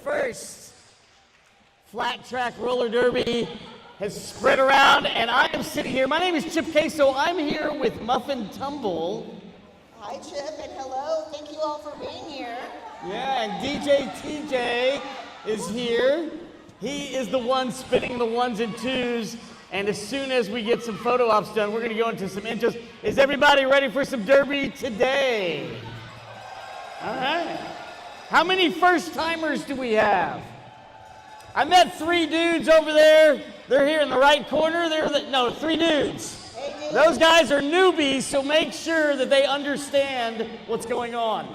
first flat track roller derby has spread around, and I am sitting here. My name is Chip Queso. I'm here with Muffin Tumble. Hi, Chip, and hello. Thank you all for being here. Yeah, and DJ TJ is here. He is the one spinning the ones and twos, and as soon as we get some photo ops done, we're going to go into some intros. Is everybody ready for some derby today? All right. How many first-timers do we have? I met 3 dudes over there. They're here in the right corner. No, 3 dudes. Hey, dude. Those guys are newbies, so make sure that they understand what's going on.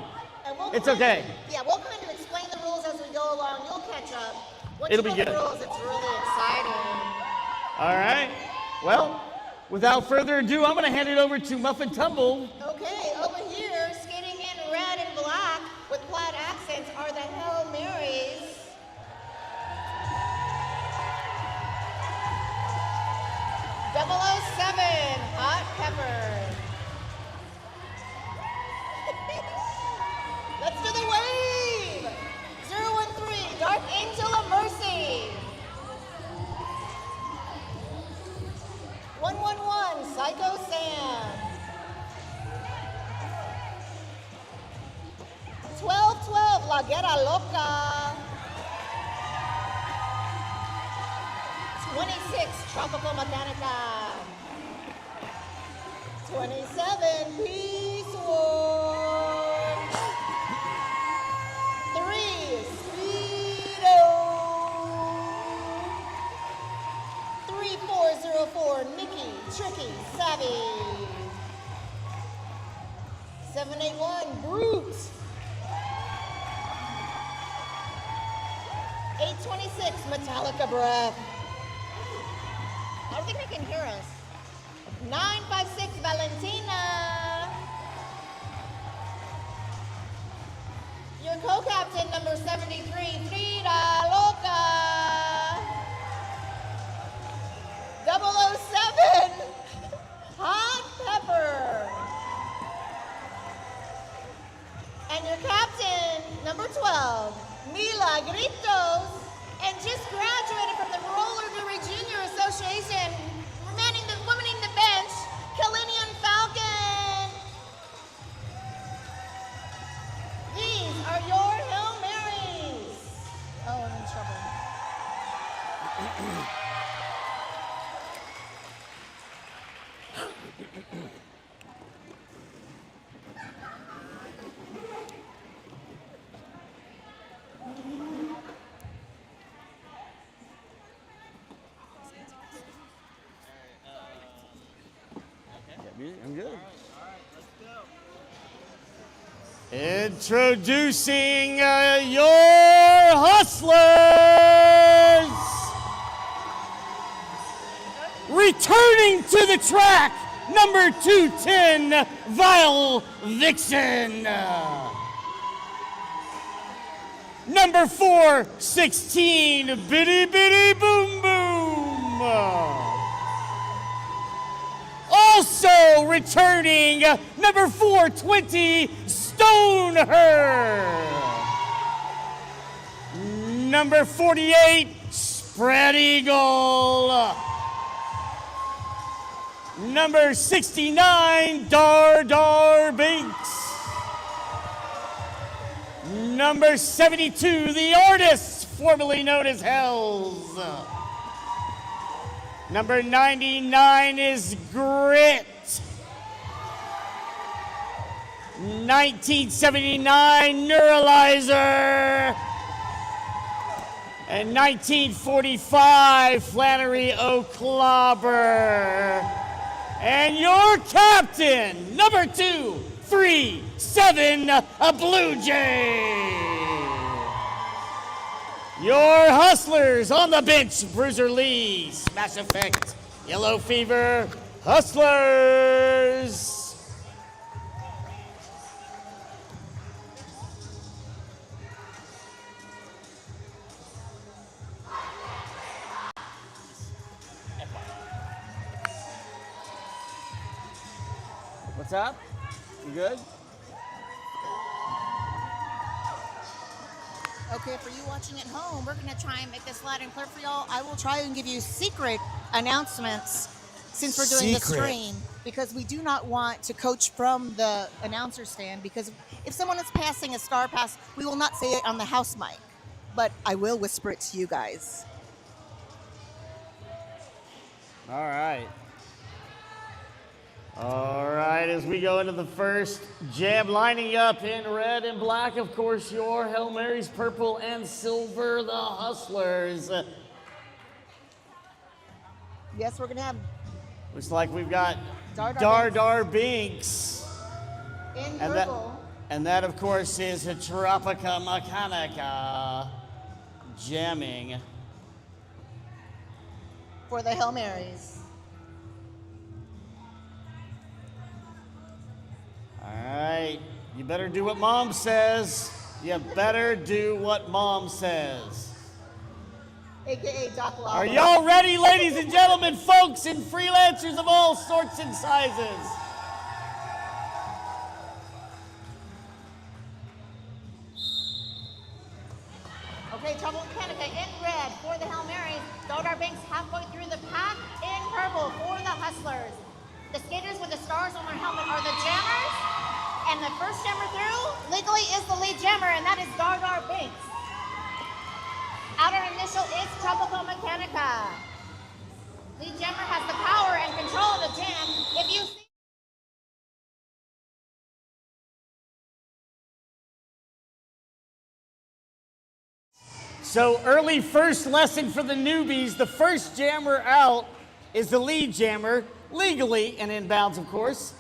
It's okay. Yeah, we'll kind of explain the rules as we go along. You'll catch up. Once It'll you be know good. the rules, it's really exciting. All right. Well, without further ado, I'm going to hand it over to Muffin Tumble. Okay, over here, skating in red and black with plaid accents are the Hail Marys. .007, Hot Pepper. Let's do the wave. 013, Dark Angel of Mercy. 111, Psycho Sam. 1212, La Guerra Loca. 26, Tropical Mechanica. 27, Peace War. 3, Speedo. 3404, Nikki, Tricky, Savvy. 781, Brute. 826, Metallica Breath. I don't think they can hear us. 956, Valentina. Your co-captain, number 73, Frida Loca. 007, Hot Pepper. And your captain, number 12, Milagritos. And just graduated from the Roller Derby Junior Association, women in the bench, Kalinian Falcon. These are your Hail Marys. Oh, I'm in trouble. I'm good. Introducing your hustlers. Returning to the track, number 210, Vile Vixen. Number 416, Bitty Bitty Boom Boom. Also returning, number 420, Stoneherd. Number 48, Spread Eagle. Number 69, Dar Dar Binks. Number 72, The Artist, formerly known as Hells. Number 99 is Grit. 1979, Neuralizer. And 1945, Flannery O'Clobber. And your captain, number 237, a Blue Jay. Your hustlers on the bench, Bruiser Lee, Smash Effect, Yellow Fever, Hustlers. What's up? You good? Okay, for you watching at home, we're going to try and make this loud and clear for y'all. I will try and give you secret announcements since we're doing the stream, because we do not want to coach from the announcer stand, because if someone is passing a star pass, we will not say it on the house mic, but I will whisper it to you guys. All right. All right, as we go into the first jam, lining up in red and black, of course, your Hail Marys, purple and silver, the Hustlers. Yes, we're going to have Looks like we've got Dar Binks. in purple. And that, of course, is Tropica Mechanica jamming. For the Hail Marys. All right, you better do what Mom says. You better do what Mom says. AKA Doc Lava. Are y'all ready, ladies and gentlemen, folks, and freelancers of all sorts and sizes? Okay, Trouble Mechanica in red for the Hail Marys. Dar Binks halfway through the pack in purple for the Hustlers. The skaters with the stars on their helmet are the jammers. And the first jammer through legally is the lead jammer, and that is Dar Binks. Outer initial is Tropical Mechanica. Lead jammer has the power and control of the jam. If you see So early first lesson for the newbies. The first jammer out is the lead jammer, legally and inbounds, of course.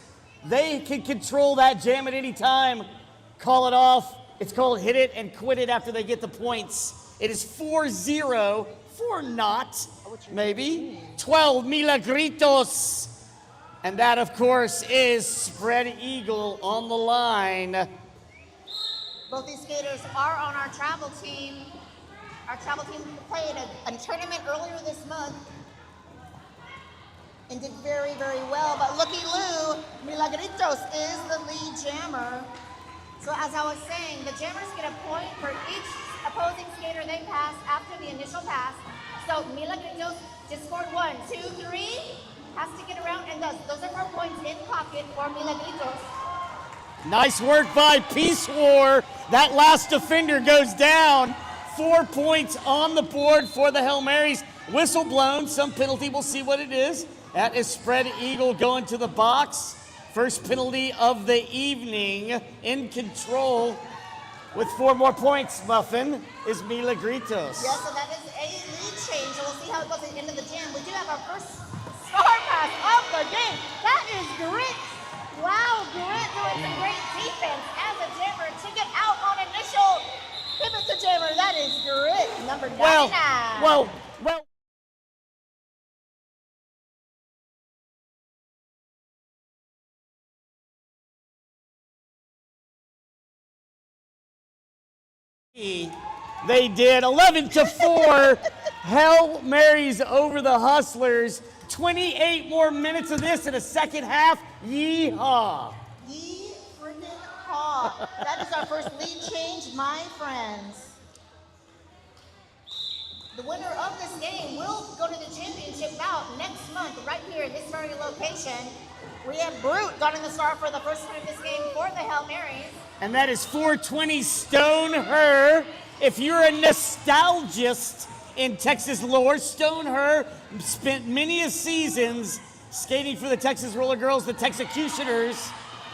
They can control that jam at any time, call it off. It's called hit it and quit it after they get the points. It is 4-0, 4-0, maybe. 12 Milagritos. And that, of course, is Spread Eagle on the line. both these skaters are on our travel team. Our travel team played a tournament earlier this month and did very, very well. But Looky Lou, Milagritos is the lead jammer. So as I was saying, the jammers get a point for each opposing skater they pass after the initial pass. So Milagritos just scored 1, 2, 3, has to get around and does. Those are 4 points in pocket for Milagritos. Nice work by Peace War. That last defender goes down. 4 points on the board for the Hail Marys. Whistle blown, some penalty, we'll see what it is. That is Spread Eagle going to the box. First penalty of the evening, in control with 4 more points, Muffin, is Milagritos. Yes, so that is a lead change. So we'll see how it goes at the end of the jam. We do have our first star pass of the game. That is Grit. Wow, Grit doing some great defense as a jammer to get out on initial pivot to jammer. That is Grit, number 99. Well. They did 11-4. Hail Marys over the Hustlers. 28 more minutes of this in a second half. Yeehaw. Yee freaking haw. That is our first lead change, my friends. The winner of this game will go to the championship bout next month, right here in this very location. We have Brute gunning the star for the first time in this game for the Hail Marys. And that is 420 Stone Her. If you're a nostalgist in Texas lore, Stone Her spent many seasons skating for the Texas Roller Girls, the Texecutioners,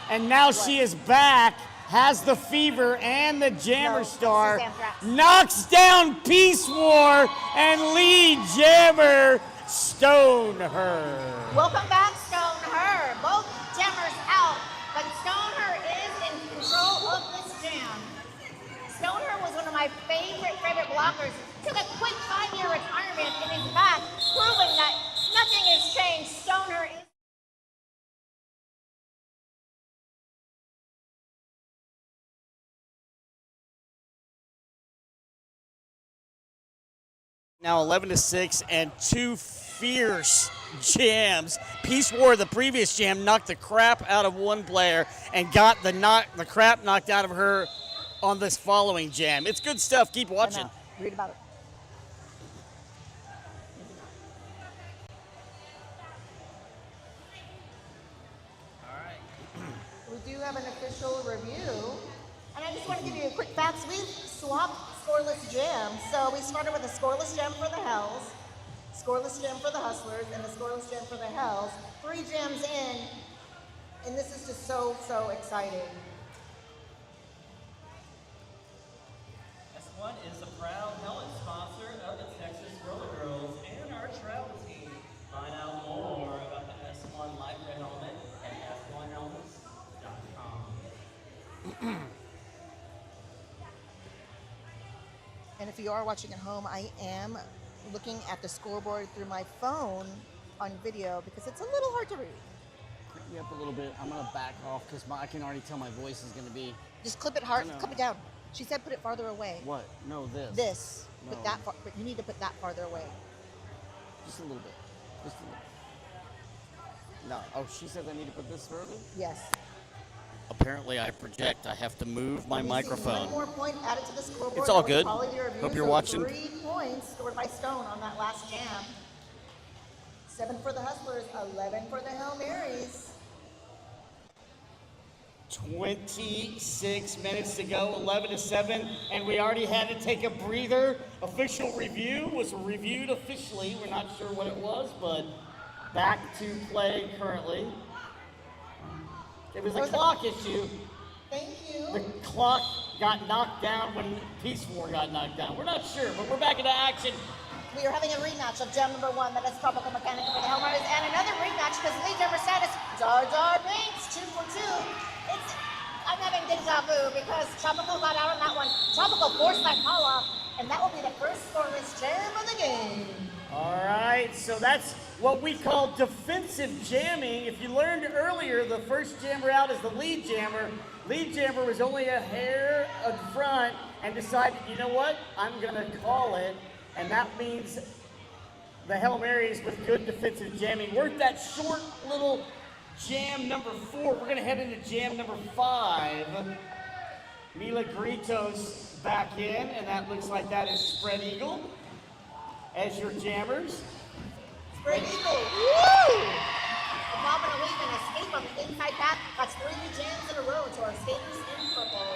and now she is back, has the fever and the Jammer Star, knocks down Peace War and lead jammer Stone Her. Welcome back, Stone Her. Both jammers out, but Stone Her is in control of this jam. Stone Her was one of my favorite blockers. Took a quick 5-year retirement and is back, proving that nothing has changed. Stone Her is now 11-6 and 2 fierce jams. Peace War, the previous jam, knocked the crap out of one player and got the crap knocked out of her on this following jam. It's good stuff. Keep I watching. know. Read about it. We do have an official review. And I just want to give you a quick facts. We've swapped scoreless jams. So we started with a scoreless jam for the Hells, scoreless jam for the Hustlers, and a scoreless jam for the Hells. 3 jams in, and this is just so exciting. S1 is a proud helmet sponsor of the Texas Roller Girls and our travel team. Find out more about the S1 Light Red Helmet at s1helmets.com. And if you are watching at home, I am looking at the scoreboard through my phone on video because it's a little hard to read. Crank me up a little bit. I'm gonna back off because I can already tell my voice is gonna be. Just clip it hard, clip it down. She said put it farther away. What? No, this. This. No. Put that far, but you need to put that farther away. Just a little bit. Just a little. No. Oh, she said I need to put this further? Yes. Apparently I project. I have to move my You see microphone. one more point added to the scoreboard. It's all That was good. probably the review. Hope you're So watching. 3 points scored by Stone on that last jam. 7 for the Hustlers, 11 for the Hail Marys. 26 minutes to go, 11-7, and we already had to take a breather. Official review was reviewed officially. We're not sure what it was, but back to play currently. It was a clock issue. Thank you. The clock got knocked down when Peace War got knocked down. We're not sure, but we're back into action. We are having a rematch of jam number 1, that is Tropical Mechanical for the Hail Marys, and another rematch because lead jammer status, Jar Jar Binks, 2 for 2. I'm having deja vu because Tropical got out on that one. Tropical forced that call off, and that will be the first scoreless jam of the game. All right, so that's what we call defensive jamming. If you learned earlier, the first jammer out is the lead jammer. Lead jammer was only a hair in front and decided, you know what, I'm gonna call it. And that means the Hail Marys with good defensive jamming. Worked that short little jam number 4. We're gonna head into jam number 5. Milagritos back in, and that looks like that is Spread Eagle as your jammers. Spread Eagle, woo! A bob and a weave and escape on the inside path. That's 3 jams in a row to our skaters in purple.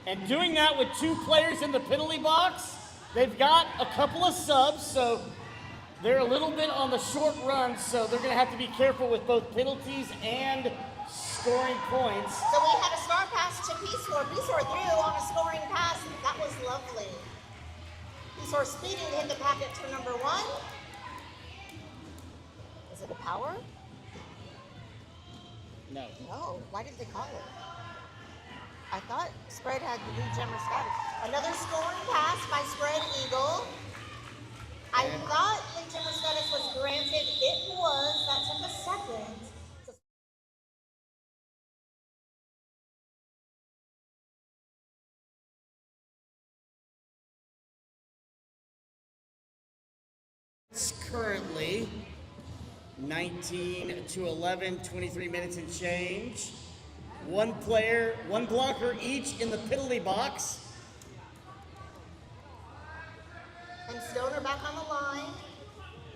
And doing that with 2 players in the penalty box. They've got a couple of subs, so they're a little bit on the short run, so they're gonna have to be careful with both penalties and scoring points. So we had a star pass to Peace War. Peace War threw on a scoring pass. That was lovely. Peace War speeding to hit the packet to number 1. Is it a power? No. No. Why didn't they call it? I thought Spread had the lead jammer status. Another scoring pass by Spread Eagle. I thought lead jammer status was granted. It was. That took a second. It's currently 19-11, 23 minutes and change. 1 player, 1 blocker each in the penalty box. And Stoner back on the line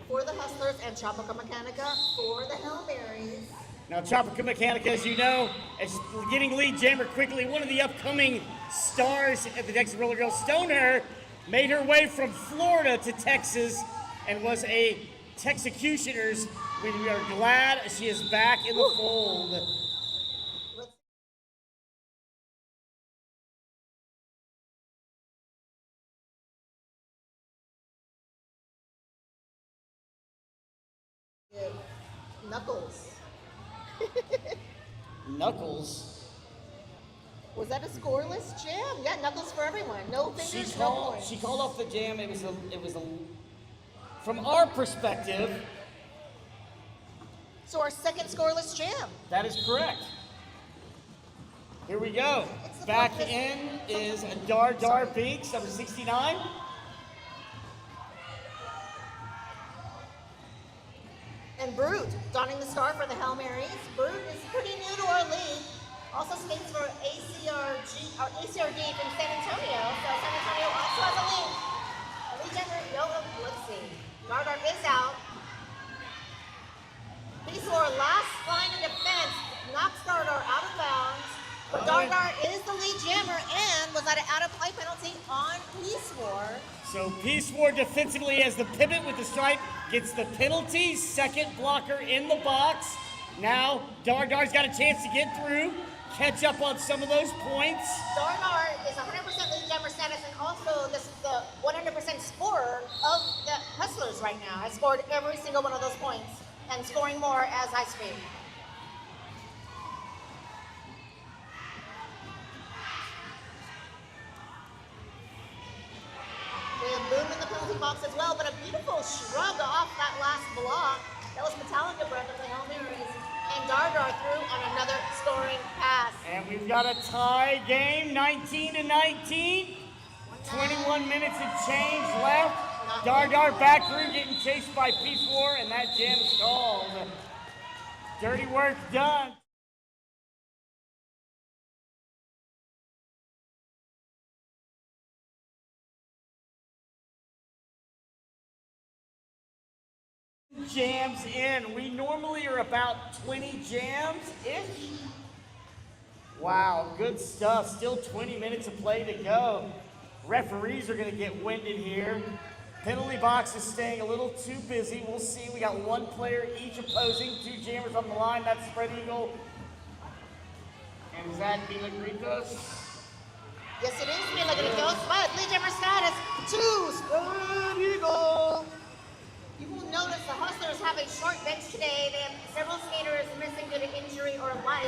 for the Hustlers and Tropical Mechanica for the Hail Marys. Now, Tropical Mechanica, as you know, is getting lead jammer quickly. One of the upcoming stars at the Texas Roller Girls, Stoner, made her way from Florida to Texas and was a Texecutioners. We are glad she is back in the fold. Knuckles. Knuckles. Was that a scoreless jam? Yeah, Knuckles for everyone. No fingers, no points. She called off the jam. It was a from our perspective. So our second scoreless jam. That is correct. Here we go. Back in is Dar Dar Binks, number 69. And Brute, donning the star for the Hail Marys. Brute is pretty new to our league. Also skates for ACRD from San Antonio. So San Antonio also has a lead. A lead jammer, let's see. Dargar is out. Peacewar, last line of defense, knocks Dargar out of bounds. But Dargar is the lead jammer and was at an out-of-play penalty on Peacewar. So Peacewar defensively has the pivot with the stripe, gets the penalty, second blocker in the box. Now Dargar's got a chance to get through, catch up on some of those points. Dargar is 100% lead jammer status and also the 100% scorer of the Hustlers right now. Has scored every single one of those points and scoring more as I speak. We have Boom in the penalty box as well, but a beautiful shrug off that last block. That was Metallica breath of the Hail Marys. And Dargar threw on another scoring pass. And we've got a tie game, 19-19. 21 minutes and change left. Dargar back through, getting chased by Peacewar, and that jam is called. Dirty work done. Jams in. We normally are about 20 jams-ish. Wow, good stuff. Still 20 minutes of play to go. Referees are going to get winded here. Penalty box is staying a little too busy. We'll see. We got one player each opposing. Two jammers on the line. That's Spread Eagle. And is that Milagritos? Yes, it is Milagritos, but lead jammer status to Spread Eagle. You will notice the Hustlers have a short bench today. They have several skaters missing due to injury or life,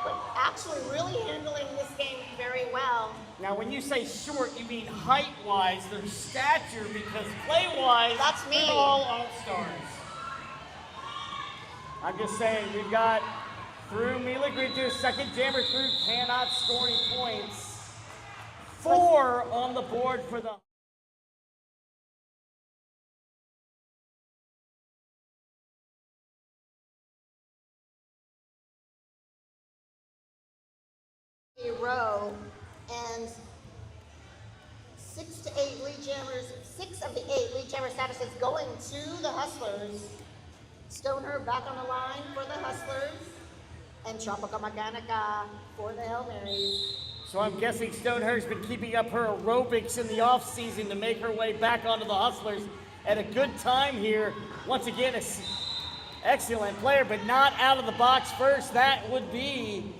but actually really handling this game very well. Now, when you say short, you mean height-wise, their stature, because play-wise, that's me. They're all all-stars. I'm just saying, we've got through Milagritos, second jammer through, cannot score any points. 4 on the board for the row, and 6 to 8 lead jammers, 6 of the 8 lead jammer status is going to the Hustlers. Stoner back on the line for the Hustlers, and Tropica Mechanica for the Hail Marys. So I'm guessing Stoneher's been keeping up her aerobics in the off-season to make her way back onto the Hustlers at a good time here. Once again, an excellent player, but not out of the box first. That would be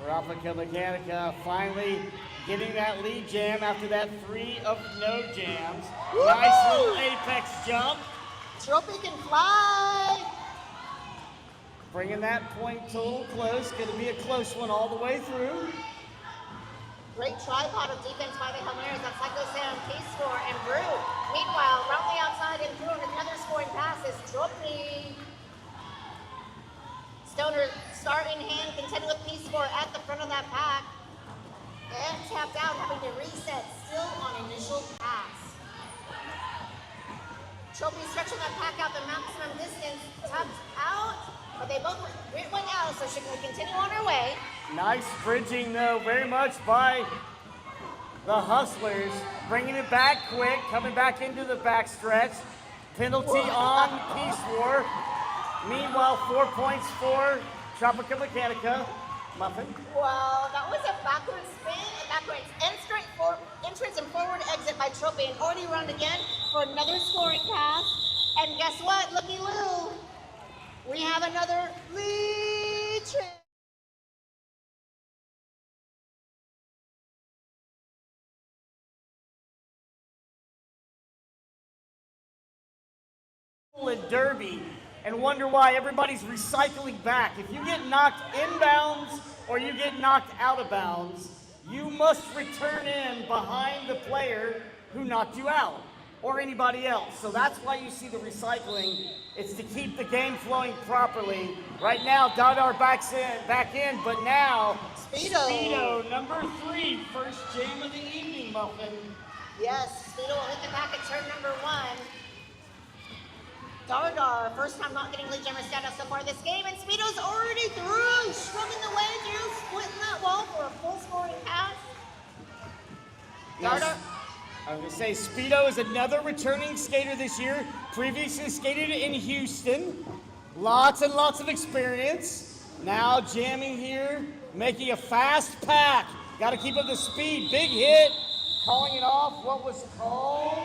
Tropica Mechanica finally getting that lead jam after that 3 of no jams. Woo-hoo! Nice little apex jump. Trophy can fly. Bringing that point total close. Going to be a close one all the way through. Great tripod of defense by the Hail Marys. That's Psycho Sam, Peacewar, and Brew. Meanwhile, around the outside and through on another scoring pass is Trophy. Stoner, start in hand, contending with Peacewar at the front of that pack. And tapped out, having to reset, still on initial pass. Trophy stretching that pack out the maximum distance, tapped out, but they both went out, so she can continue on her way. Nice bridging, though, very much by the Hustlers. Bringing it back quick, coming back into the backstretch. Penalty on Peacewar. Meanwhile, 4 points for Tropica Mechanica. Muffin. Wow, that was a backward spin, a backwards entrance and forward exit by Trophy, and already run again for another scoring pass. And guess what, looky Lou, we have another lead trick. Derby, and wonder why everybody's recycling back. If you get knocked inbounds or you get knocked out of bounds, you must return in behind the player who knocked you out, or anybody else. So that's why you see the recycling. It's to keep the game flowing properly. Right now, Dargar back in, but now Speedo, number 3, first jam of the evening, Muffin. Yes, Speedo will hit the back at turn number 1. Dardar, first time not getting lead jammer status so far this game, and Speedo's already through, shrugging the way through, splitting that wall for a full scoring pass. Dardar. I was going to say, Speedo is another returning skater this year. Previously skated in Houston. Lots and lots of experience. Now jamming here, making a fast pack. Got to keep up the speed. Big hit. Calling it off. What was called?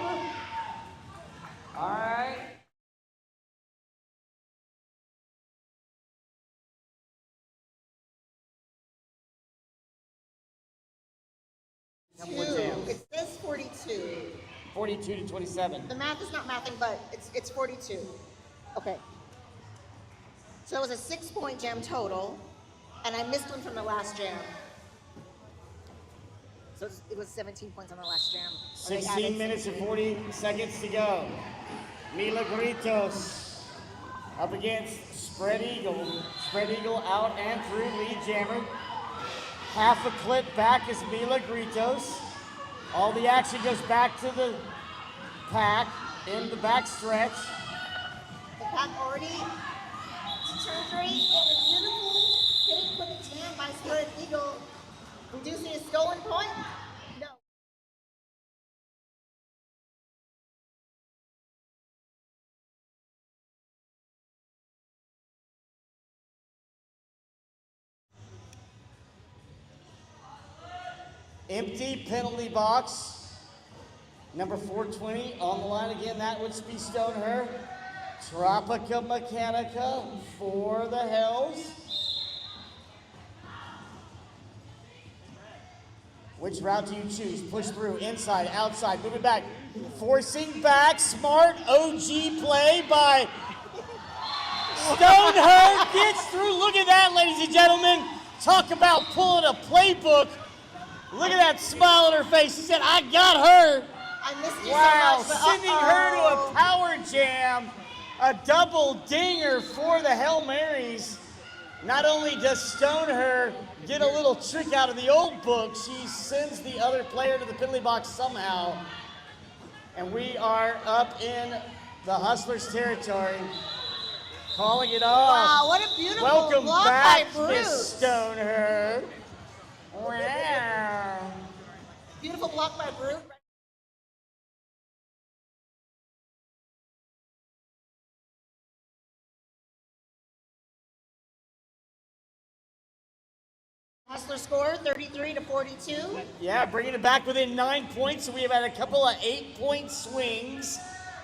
All right. It says 42. 42 to 27. The math is not mathing, but it's 42. Okay. So it was a 6-point jam total, and I missed one from the last jam. So it was 17 points on the last jam. 16 minutes and 40 seconds to go. Milagritos up against Spread Eagle. Spread Eagle out and through, lead jammer. Half a clip back is Milagritos. All the action goes back to the pack in the back stretch. The pack already turned three, and a beautiful hitting quick jam by Spread Eagle, reducing a stolen point. No. Empty penalty box. Number 420 on the line again. That would be Stoneher. Tropica Mechanica for the Hells. Which route do you choose? Push through, inside, outside, moving back. Forcing back, smart OG play by Stoneher. Gets through. Look at that, ladies and gentlemen. Talk about pulling a playbook. Look at that smile on her face. She said, I got her. I missed you Wow, so much, but sending her to a power jam. A double dinger for the Hail Marys. Not only does Stoneher get a little trick out of the old book, she sends the other player to the penalty box somehow. And we are up in the Hustlers territory. Calling it off. Wow, what a beautiful Welcome block back, by Miss Bruce. Stoneher. Wow. Beautiful block by Brute. Hustler score 33 to 42. Yeah, bringing it back within 9 points. So we have had a couple of 8-point swings.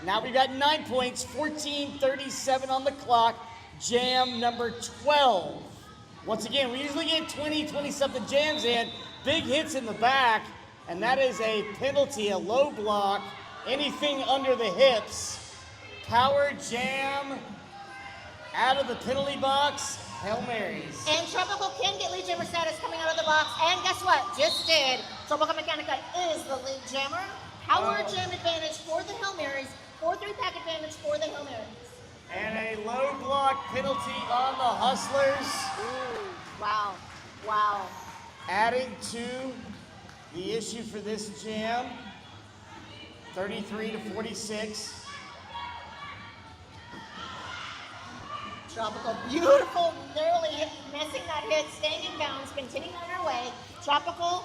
Now we've got 9 points, 14:37 on the clock. Jam number 12. Once again, we usually get 20-something jams in. Big hits in the back, and that is a penalty, a low block, anything under the hips. Power jam out of the penalty box. Hail Marys. And Tropical can get lead jammer status coming out of the box. And guess what? Just did. Tropical Mechanica is the lead jammer. Power jam advantage for the Hail Marys. 4-3 pack advantage for the Hail Marys. And a low block penalty on the Hustlers. Ooh, wow. Wow. Adding to the issue for this jam, 33 to 46. Tropical, beautiful, narrowly missing that hit, staying in bounds, continuing on her way. Tropical,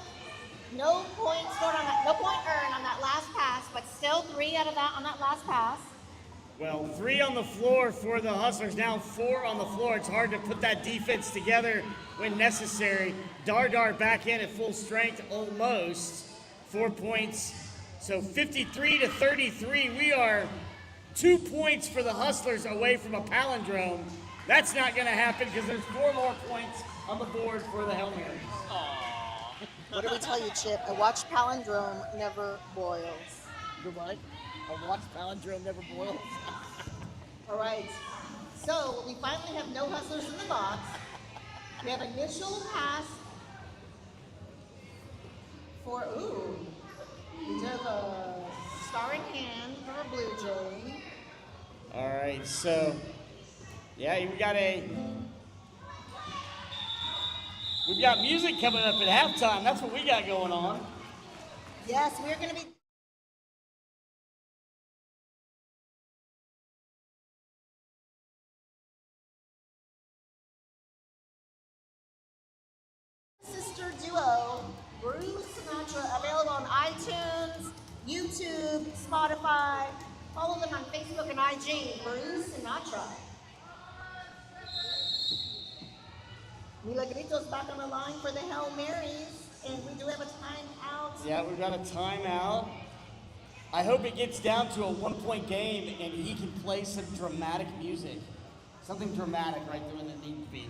no point scored on that, no point earned on that last pass, but still 3 out of that on that last pass. Well, 3 on the floor for the Hustlers, now 4 on the floor. It's hard to put that defense together when necessary. Dardar back in at full strength almost. 4 points. So 53 to 33. We are 2 points for the Hustlers away from a palindrome. That's not going to happen because there's 4 more points on the board for the Hail Marys. What do we tell you, Chip? A watch palindrome never boils. You're right. A watch palindrome never boils. All right. So we finally have no Hustlers in the box. We have initial pass for, we have a starring hand for a Blue Jay. All right, so, yeah, we've got music coming up at halftime. That's what we got going on. Yes, we're going to be YouTube, Spotify. Follow them on Facebook and IG, Marie Sinatra. Milagritos back on the line for the Hail Marys, and we do have a timeout. Yeah, we've got a timeout. I hope it gets down to a 1-point game and he can play some dramatic music. Something dramatic right there when it needs to be.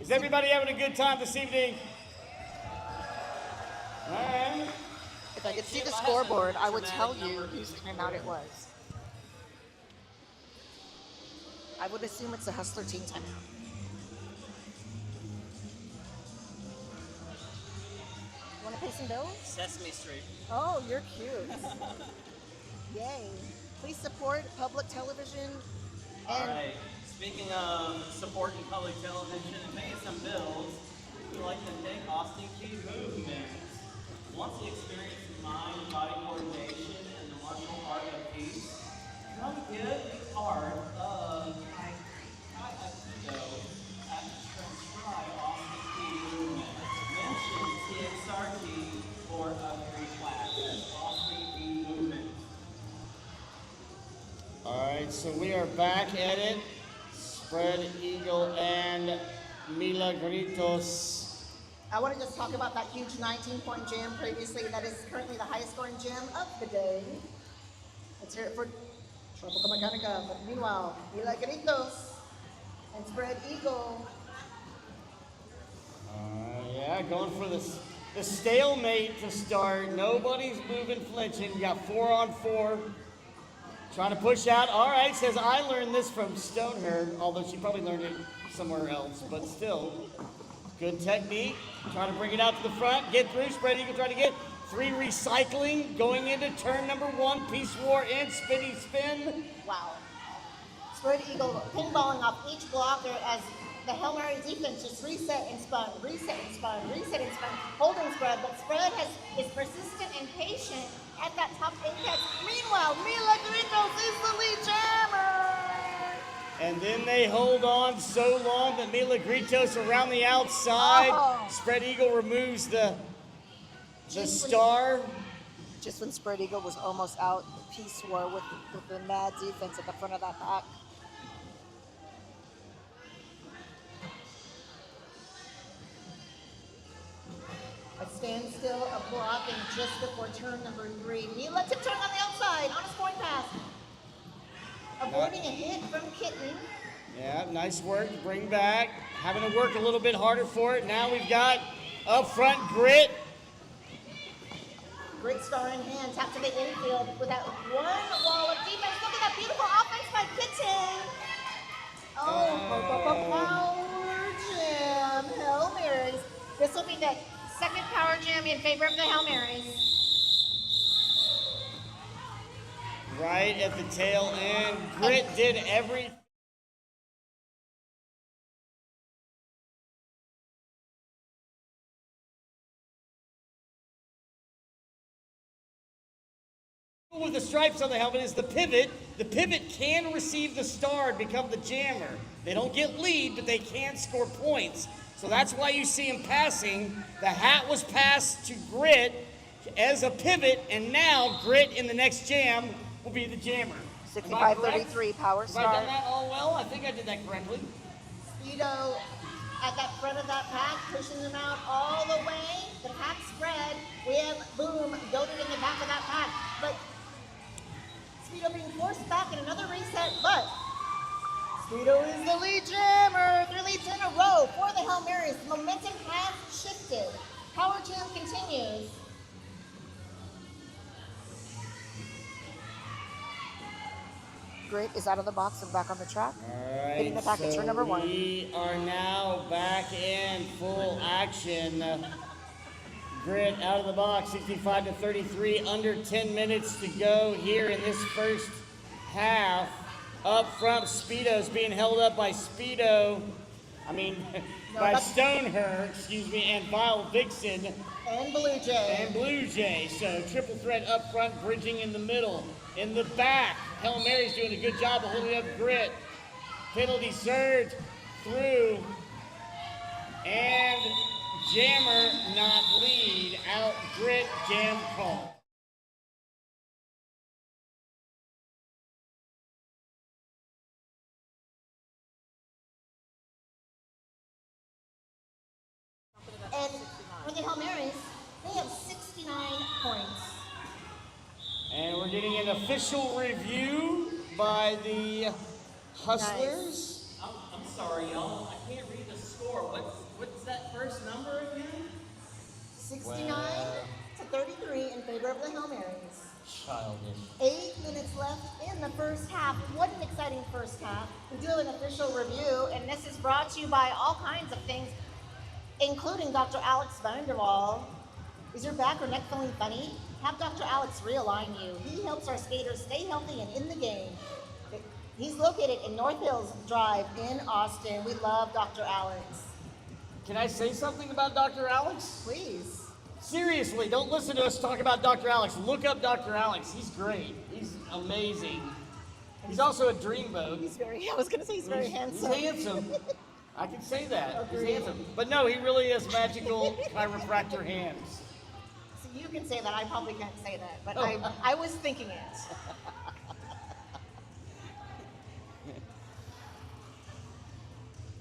Is everybody having a good time this evening? All right. If I could see the scoreboard, I would tell you whose timeout it was. I would assume it's a Hustler team timeout. Want to pay some bills? Sesame Street. Oh, you're cute. Yay. Please support public television. All And right. Speaking of supporting public television and paying some bills, we'd like to thank Austin Key Movements. Want to experience mind-body coordination and the martial art of peace? Come get a part of Aikido at Try Austin Key Movements. Mention TXRT for a free class. That's Austin Key Movements. All right, so we are back at it. Spread Eagle and Milagritos. I want to just talk about that huge 19-point jam previously. That is currently the highest scoring jam of the day. Let's hear it for Tropical Mechanica. But meanwhile, Milagritos and Spread Eagle. Yeah, going for the stalemate to start. Nobody's moving, flinching. You got 4-on-4. Trying to push out. All right, says I learned this from Stoneherd, although she probably learned it somewhere else, but still. Good technique. Trying to bring it out to the front. Get through. Spread Eagle trying to get 3 recycling. Going into turn number 1. Peace War in. Spinny spin. Wow. Spread Eagle pinballing off each blocker as the Hail Mary defense just reset and spun, reset and spun, reset and spun, holding Spread, but Spread is persistent and patient at that top index. Meanwhile, Milagritos is the lead jammer. And then they hold on so long that Milagritos around the outside. Oh. Spread Eagle removes the star. just when Spread Eagle was almost out, Peace War with the mad defense at the front of that pack. A standstill, a blocking just before turn number 3. Mila to turn on the outside on a scoring pass. Avoiding a hit from Kitten. Yeah, nice work. Bring back. Having to work a little bit harder for it. Now we've got up front Grit. Grit star in hand, tap to the infield with that one wall of defense. Look at that beautiful offense by Kitten. Oh, power jam. Hail Marys. This will be the second power jam in favor of the Hail Marys. Right at the tail end. Grit did everything. With the stripes on the helmet is the pivot. The pivot can receive the star and become the jammer. They don't get lead, but they can score points. So that's why you see him passing. The hat was passed to Grit as a pivot, and now Grit in the next jam will be the jammer. 65-33 power Have I done star. that all well? I think I did that correctly. Speedo at that front of that pack, pushing them out all the way. The pack spread. We have Boom goaded in the back of that pack. But Speedo being forced back in another reset, but Speedo is the lead jammer. 3 leads in a row for the Hail Marys. Momentum has shifted. Power jam continues. Grit is out of the box and back on the track. All right, Hitting the pack at turn number 1. We are now back in full action. Grit out of the box, 65-33, under 10 minutes to go here in this first half. Up front, Speedo's being held up by Speedo. By Stoneherd, excuse me, and Vile Vixen. And Blue Jay. And Blue Jay. So triple threat up front, bridging in the middle. In the back, Hail Mary's doing a good job of holding up Grit. Penalty surge through. And jammer not lead. Out Grit, jam call. They have 69 points. And we're getting an official review by the Hustlers. I'm sorry, y'all. I can't read the score. What's that first number again? 69 to 33 in favor of the Hail Marys. Childish. 8 minutes left in the first half. What an exciting first half. We do an official review, and this is brought to you by all kinds of things, including Dr. Alex Vanderwall. Is your back or neck feeling funny? Have Dr. Alex realign you. He helps our skaters stay healthy and in the game. He's located in North Hills Drive in Austin. We love Dr. Alex. Can I say something about Dr. Alex? Please. Seriously, don't listen to us talk about Dr. Alex. Look up Dr. Alex. He's great. He's amazing. He's also a dreamboat. I was going to say he's very handsome. He's handsome. I can say that. Agreed. He's handsome. But no, he really has magical chiropractor hands. So you can say that. I probably can't say that, but Oh. I was thinking it.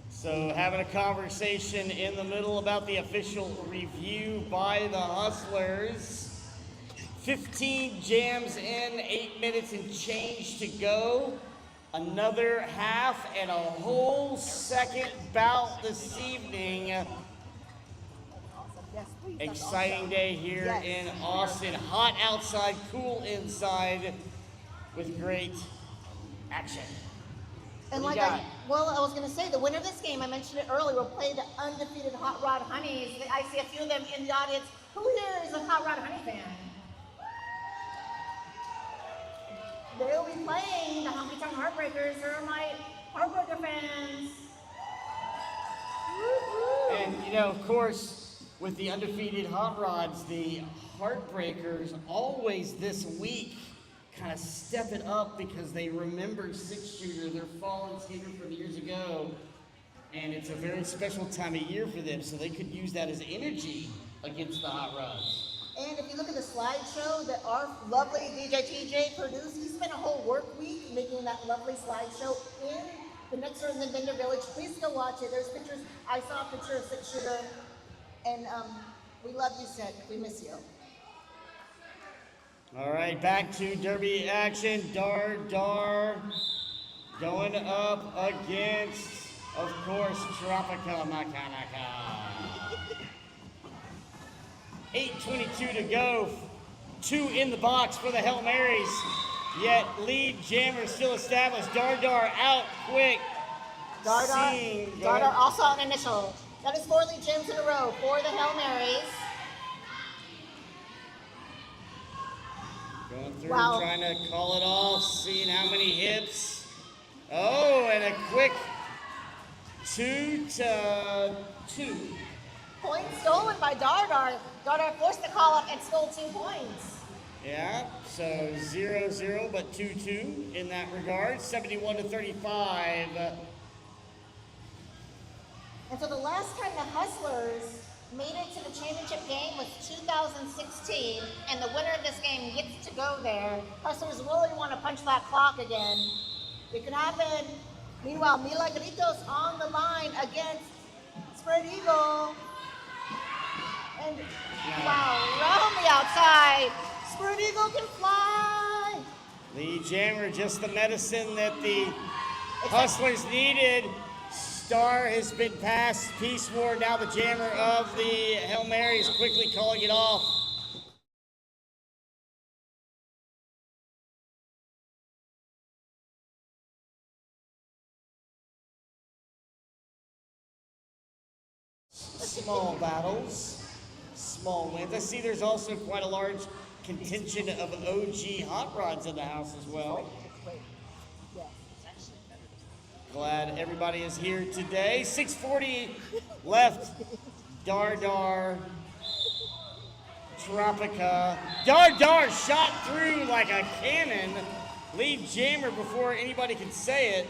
So having a conversation in the middle about the official review by the Hustlers. 15 jams in, 8 minutes and change to go. Another half and a whole second bout this evening. Awesome. Yes, please. That's Exciting awesome. day here Yes. in Austin. Hot outside, cool inside with great action. And What like do you got? I was going to say, the winner of this game, I mentioned it earlier, will play the undefeated Hot Rod Honeys. I see a few of them in the audience. Who here is a Hot Rod Honey fan? They'll be playing the Honky Tonk Heartbreakers. They're my Heartbreaker fans. Woo-hoo. And of course, with the undefeated Hot Rods, the Heartbreakers always this week kind of step it up because they remember Six Shooter, their fallen skater from years ago. And it's a very special time of year for them, so they could use that as energy against the Hot Rods. And if you look at the slideshow that our lovely DJ TJ produced, he spent a whole work week making that lovely slideshow in the next door in the Vendor Village. Please go watch it. There's pictures. I saw a picture of Six Shooter. And we love you, Sid. We miss you. All right, back to Derby action. Dar going up against, of course, Tropica Makanaka. 8:22 to go. 2 in the box for the Hail Marys. Yet lead jammer still established. Dar out quick. Dardar also an initial. That is 4 lead jams in a row for the Hail Marys. Going through, Wow. trying to call it off, seeing how many hits. Oh, and a quick 2-2. Point stolen by Dardar. Dardar forced the call up and stole 2 points. Yeah, so 0-0, but 2-2 in that regard. 71-35. And so the last time the Hustlers made it to the championship game was 2016, and the winner of this game gets to go there. Hustlers really want to punch that clock again. It could happen. Meanwhile, Milagritos on the line against Spread Eagle. And wow, round the outside. Spread Eagle can fly. The jammer, just the medicine that the Hustlers needed. Star has been passed. Peace War, now the jammer of the Hail Marys quickly calling it off. Small battles, small wins. I see there's also quite a large contingent of OG Hot Rods in the house as well. Glad everybody is here today. 6:40 left. Dar, Tropica. Dar shot through like a cannon. Lead jammer before anybody can say it.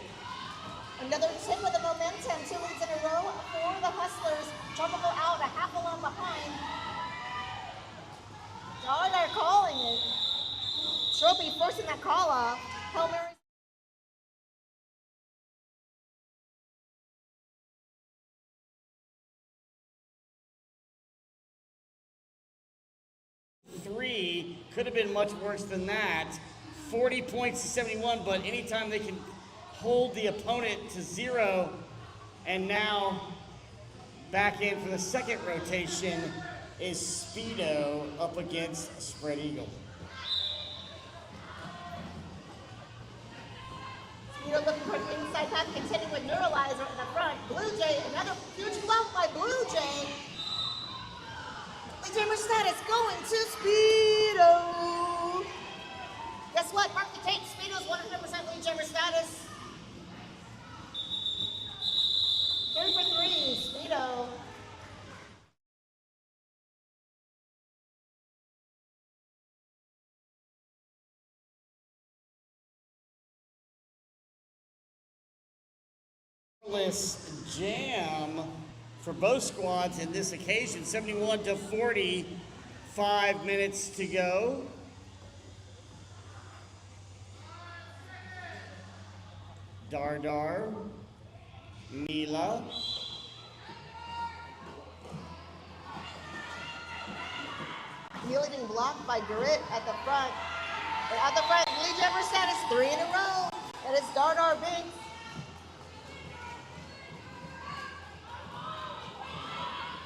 Another 10 with the momentum, 2 leads in a row for the Hustlers. Tropical out, a half a lane behind. Dardar calling it. Trophy forcing that call off. Hail Mary could have been much worse than that. 40 points to 71, but anytime they can hold the opponent to 0, and now back in for the second rotation is Speedo up against Spread Eagle. Speedo looking for the inside path, contending with Neuralizer in the front. Blue Jay, another huge block by Blue Jay. Lee Jammer status going to Speedo. Guess what? Mark the tape. Speedo's 100% Lee Jammer status. 3 for 3, Speedo. Jam for both squads in this occasion, 71 to 40, 5 minutes to go. Dardar, Mila, Mila being blocked by Grit at the front. At the front, Lee Jammer status 3 in a row. That is Dardar Big.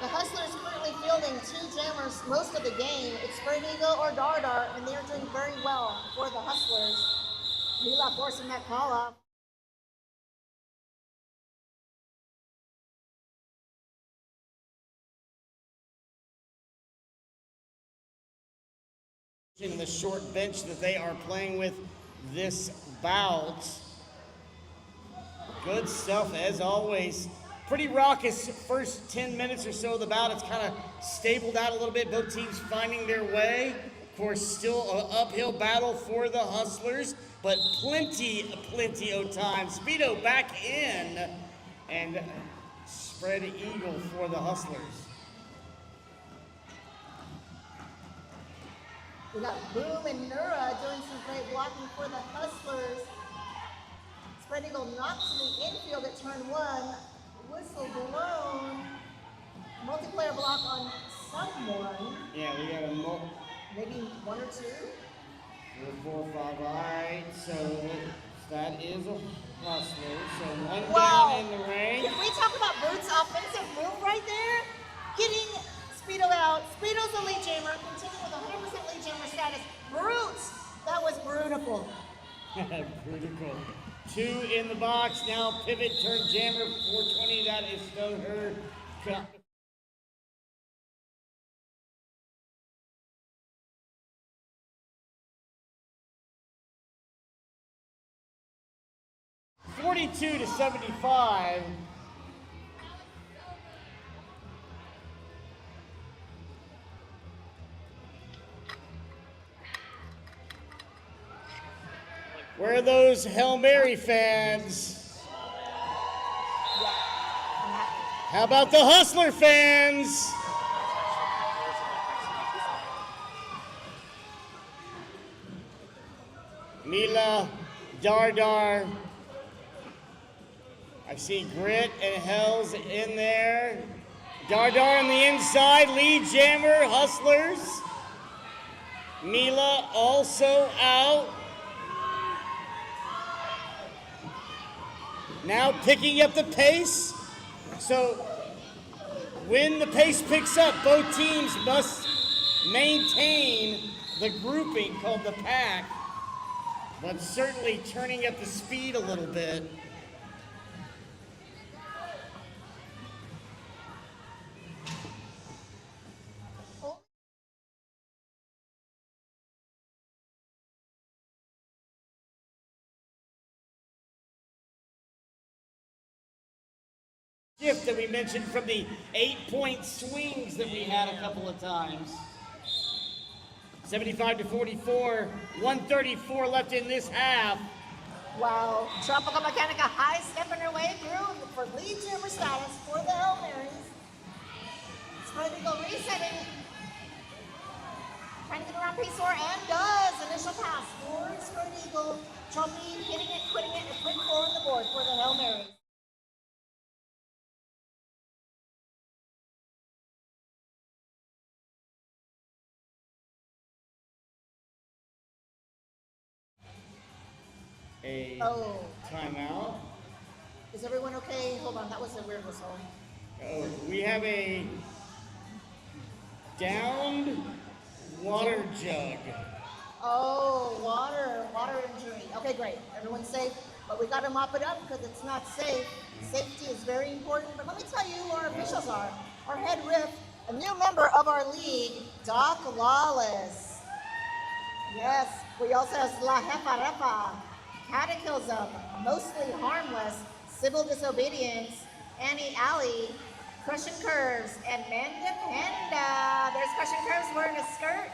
The Hustlers currently fielding 2 jammers most of the game. It's Spread Eagle or Dardar, and they're doing very well for the Hustlers. Mila forcing that call off. In the short bench that they are playing with this bout. Good stuff as always. Pretty raucous first 10 minutes or so of the bout. It's kind of stabled out a little bit. Both teams finding their way. Of course, still an uphill battle for the Hustlers, but plenty of time. Speedo back in, and Spread Eagle for the Hustlers. We got Boom and Nura doing some great blocking for the Hustlers. Spread Eagle knocks to the infield at turn 1. Whistle blown. Multiplayer block on someone. Yeah, we got a Maybe 1 or 2. 3, 4, 5. All right, so that is a Hustler. So one down in the ring. Can we talk about Brute's offensive move right there? Getting Speedo out. Speedo's a lead jammer, continuing with 100% lead jammer status. Brute! That was brutal. Critical. 2 in the box. Now pivot, turn jammer, 420. That is still her. 42 to 75. Where are those Hail Mary fans? How about the Hustler fans? Mila, Dardar. I see Grit and Hells in there. Dardar on the inside, lead jammer, Hustlers. Mila also out. Now picking up the pace. So when the pace picks up, both teams must maintain the grouping called the pack, but certainly turning up the speed a little bit. Shift that we mentioned from the 8-point swings that we had a couple of times. 75 to 44, 134 left in this half. Wow. Tropical Mechanica high stepping her way through for lead jammer status for the Hail Marys. Spread Eagle resetting. Trying to get around Pace4 and does. Initial pass for Spread Eagle. Choppy hitting it, quitting it, and quick 4 on the board for the Hail Marys. a Oh. timeout. Is everyone okay? Hold on, that was a weird whistle. Oh, we have a downed water jug. Oh, water injury. Okay, great. Everyone's safe, but we got to mop it up because it's not safe. Safety is very important. But let me tell you who our officials are. Our head ref, a new member of our league, Doc Lawless. Yes, we also have La Jefa Refa, Cataclysm, Mostly Harmless, Civil Disobedience, Annie Alley, Crushing Curves, and Manda Panda. There's Crushing Curves wearing a skirt.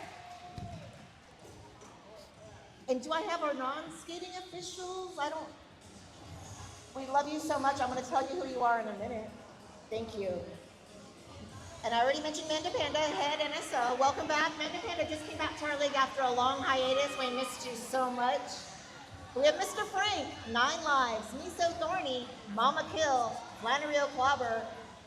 And do I have our non-skating officials? We love you so much. I'm going to tell you who you are in a minute. Thank you. And I already mentioned Manda Panda, head NSO. Welcome back. Manda Panda just came back to our league after a long hiatus. We missed you so much. We have Mr. Frank, 9 Lives, Me So Thorny, Mama Kill, Flannery O'Clobber,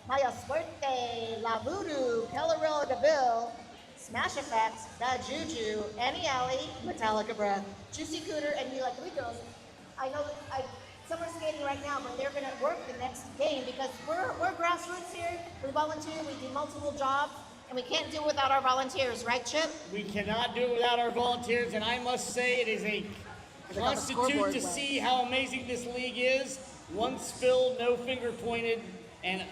Maya Suerte, La Voodoo, Pelleril DeVille, Smash Effects, Bad Juju, Annie Alley, Metallica Breath, Juicy Cooter, and Mila Gritos. I know some are skating right now, but they're going to work the next game because we're grassroots here. We volunteer, we do multiple jobs, and we can't do it without our volunteers, right, Chip? We cannot do it without our volunteers, and I must say it is a constitute to see how amazing this league is. One spilled, no finger pointed, and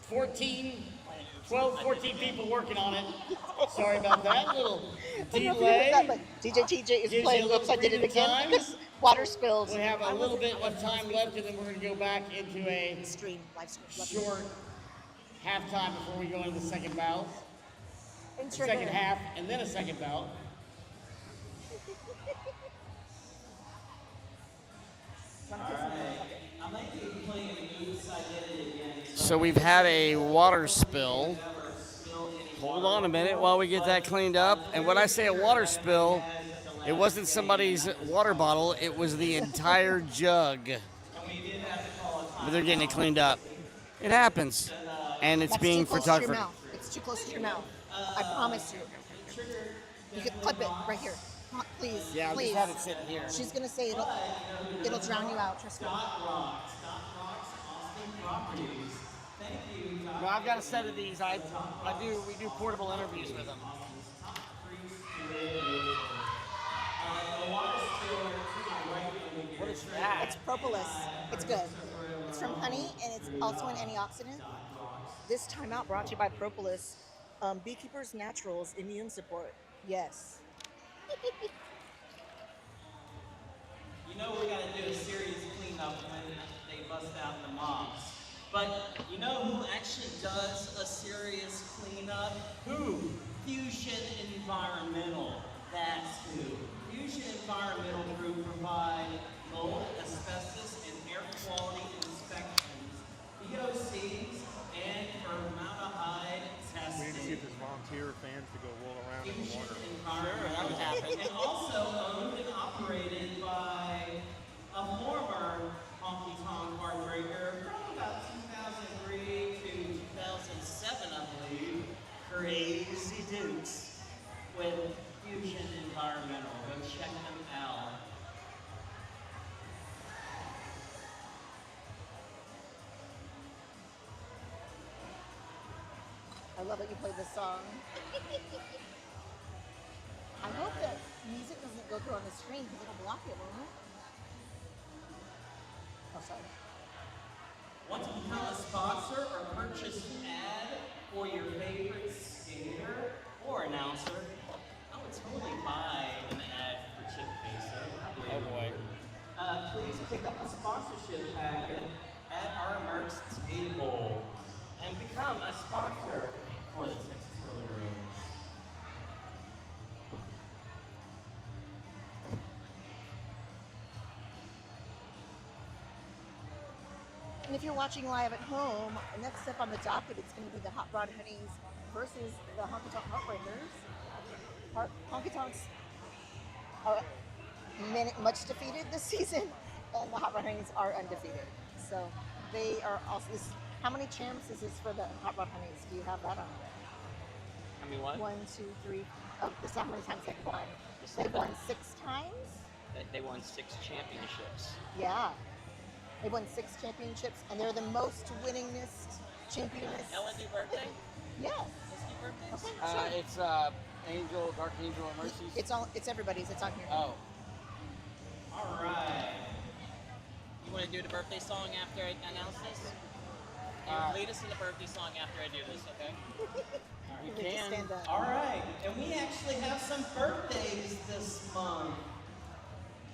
12, 14 people working on it. Sorry about that little delay. DJ TJ is Gives playing. you a Oops, little I did it breathing again time. because water spilled. We have a little bit of time left, and then we're going to go back into a Live stream. short halftime before we go into the second bout, second half, and then a second bout. So we've had a water spill. Hold on a minute while we get that cleaned up. And when I say a water spill, it wasn't somebody's water bottle, it was the entire jug. But they're getting it cleaned up. It happens. And it's being photographed. It's too close to your mouth. I promise you. You can clip it right here. Please, Yeah, please. I'll just have it sit here. She's gonna say it'll drown you out. Trust me. Well, I've got a set of these. We do portable interviews with them. What is that? It's propolis. It's good. It's from honey, and it's also an antioxidant. This timeout brought to you by Propolis. Beekeepers Naturals Immune Support. Yes. You know we're going to do a serious cleanup when they bust out the mops. But you know who actually does a serious cleanup? Who? Fusion Environmental. That's who. Fusion Environmental Group provide mold, asbestos, and air quality inspections, VOCs, and formaldehyde testing. We need to get this volunteer fans to go roll around in the Fusion water. Environmental. that would happen. And also owned and operated by a former honky tonk heartbreaker from about 2003 to 2007, I believe. Crazy Dukes with Fusion Environmental. Go check them out. I love that you played this song. I hope that music doesn't go through on the screen because it'll block it, won't it? Oh, sorry. Want to become a sponsor or purchase an ad for your favorite skater or announcer? I would totally buy an ad for Chip Peso. Oh boy. Please pick up a sponsorship packet at our merch table and become a sponsor for the Texas Roller Rooms. And if you're watching live at home, next up on the docket, it's going to be the Hot Rod Honeys versus the Honky Tonk Heartbreakers. Honky Tonks are much defeated this season, and the Hot Rod Honeys are undefeated. So they are also. How many champs is this for the Hot Rod Honeys? Do you have that on? I mean, what? 1, 2, 3. Oh, this is how many times they've won. They've won 6 times. They won 6 championships. Yeah. They won 6 championships, and they're the most winningest championess. Ellen, do birthday? Yes. Let's do birthdays. Okay, sure. It's Angel, Dark Angel, and Mercy's. It's everybody's. It's on here. Oh. All right. You want to do the birthday song after I announce this? Lead us in the birthday song after I do this, okay? We We need to can. stand up. All right. And we actually have some birthdays this month.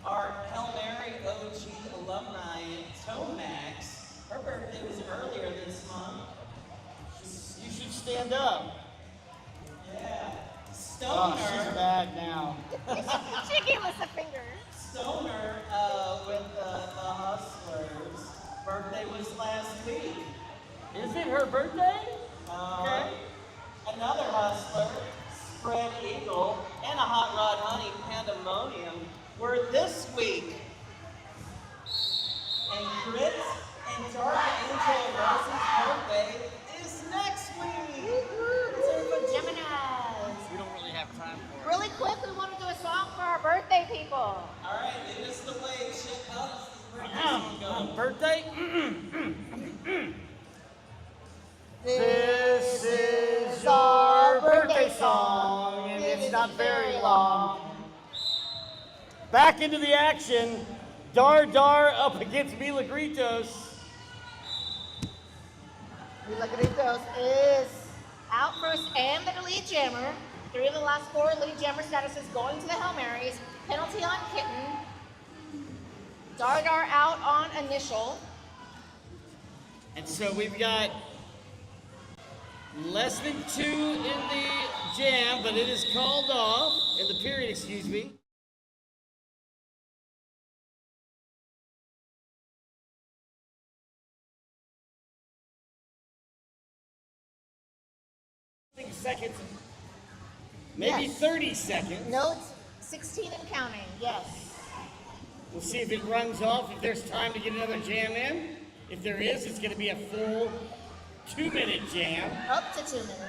Our Hail Mary OG alumni, Tomax, her birthday was earlier this month. You should stand up. Yeah. Oh, Stoner. she's bad now. She gave us a finger. Stoner with the Hustlers. Birthday was last week. Is it her birthday? Okay. Another Hustler, Spread Eagle, and a Hot Rod Honey Pandemonium were this week. And Chris and Dark Angel Rose's birthday is next week. It's here for Geminis. We don't really have time for it. Really quick, we want to do a song for our birthday people. All right, lead us the way. Shit, how does this birthday song go? Birthday? This This is our birthday song, and it's not very long. Back into the action. Dar Dar up against Milagritos. Milagritos is out first and the lead jammer. 3 of the last 4 lead jammer statuses going to the Hail Marys. Penalty on Kitten. Dardar out on Initial. And so we've got less than 2 in the jam, but it is called off, in the period, excuse me. Seconds, maybe Yes. 30 seconds. No, it's 16 and counting, yes. We'll see if it runs off, if there's time to get another jam in. If there is, it's going to be a full 2-minute jam. Up to 2 minutes.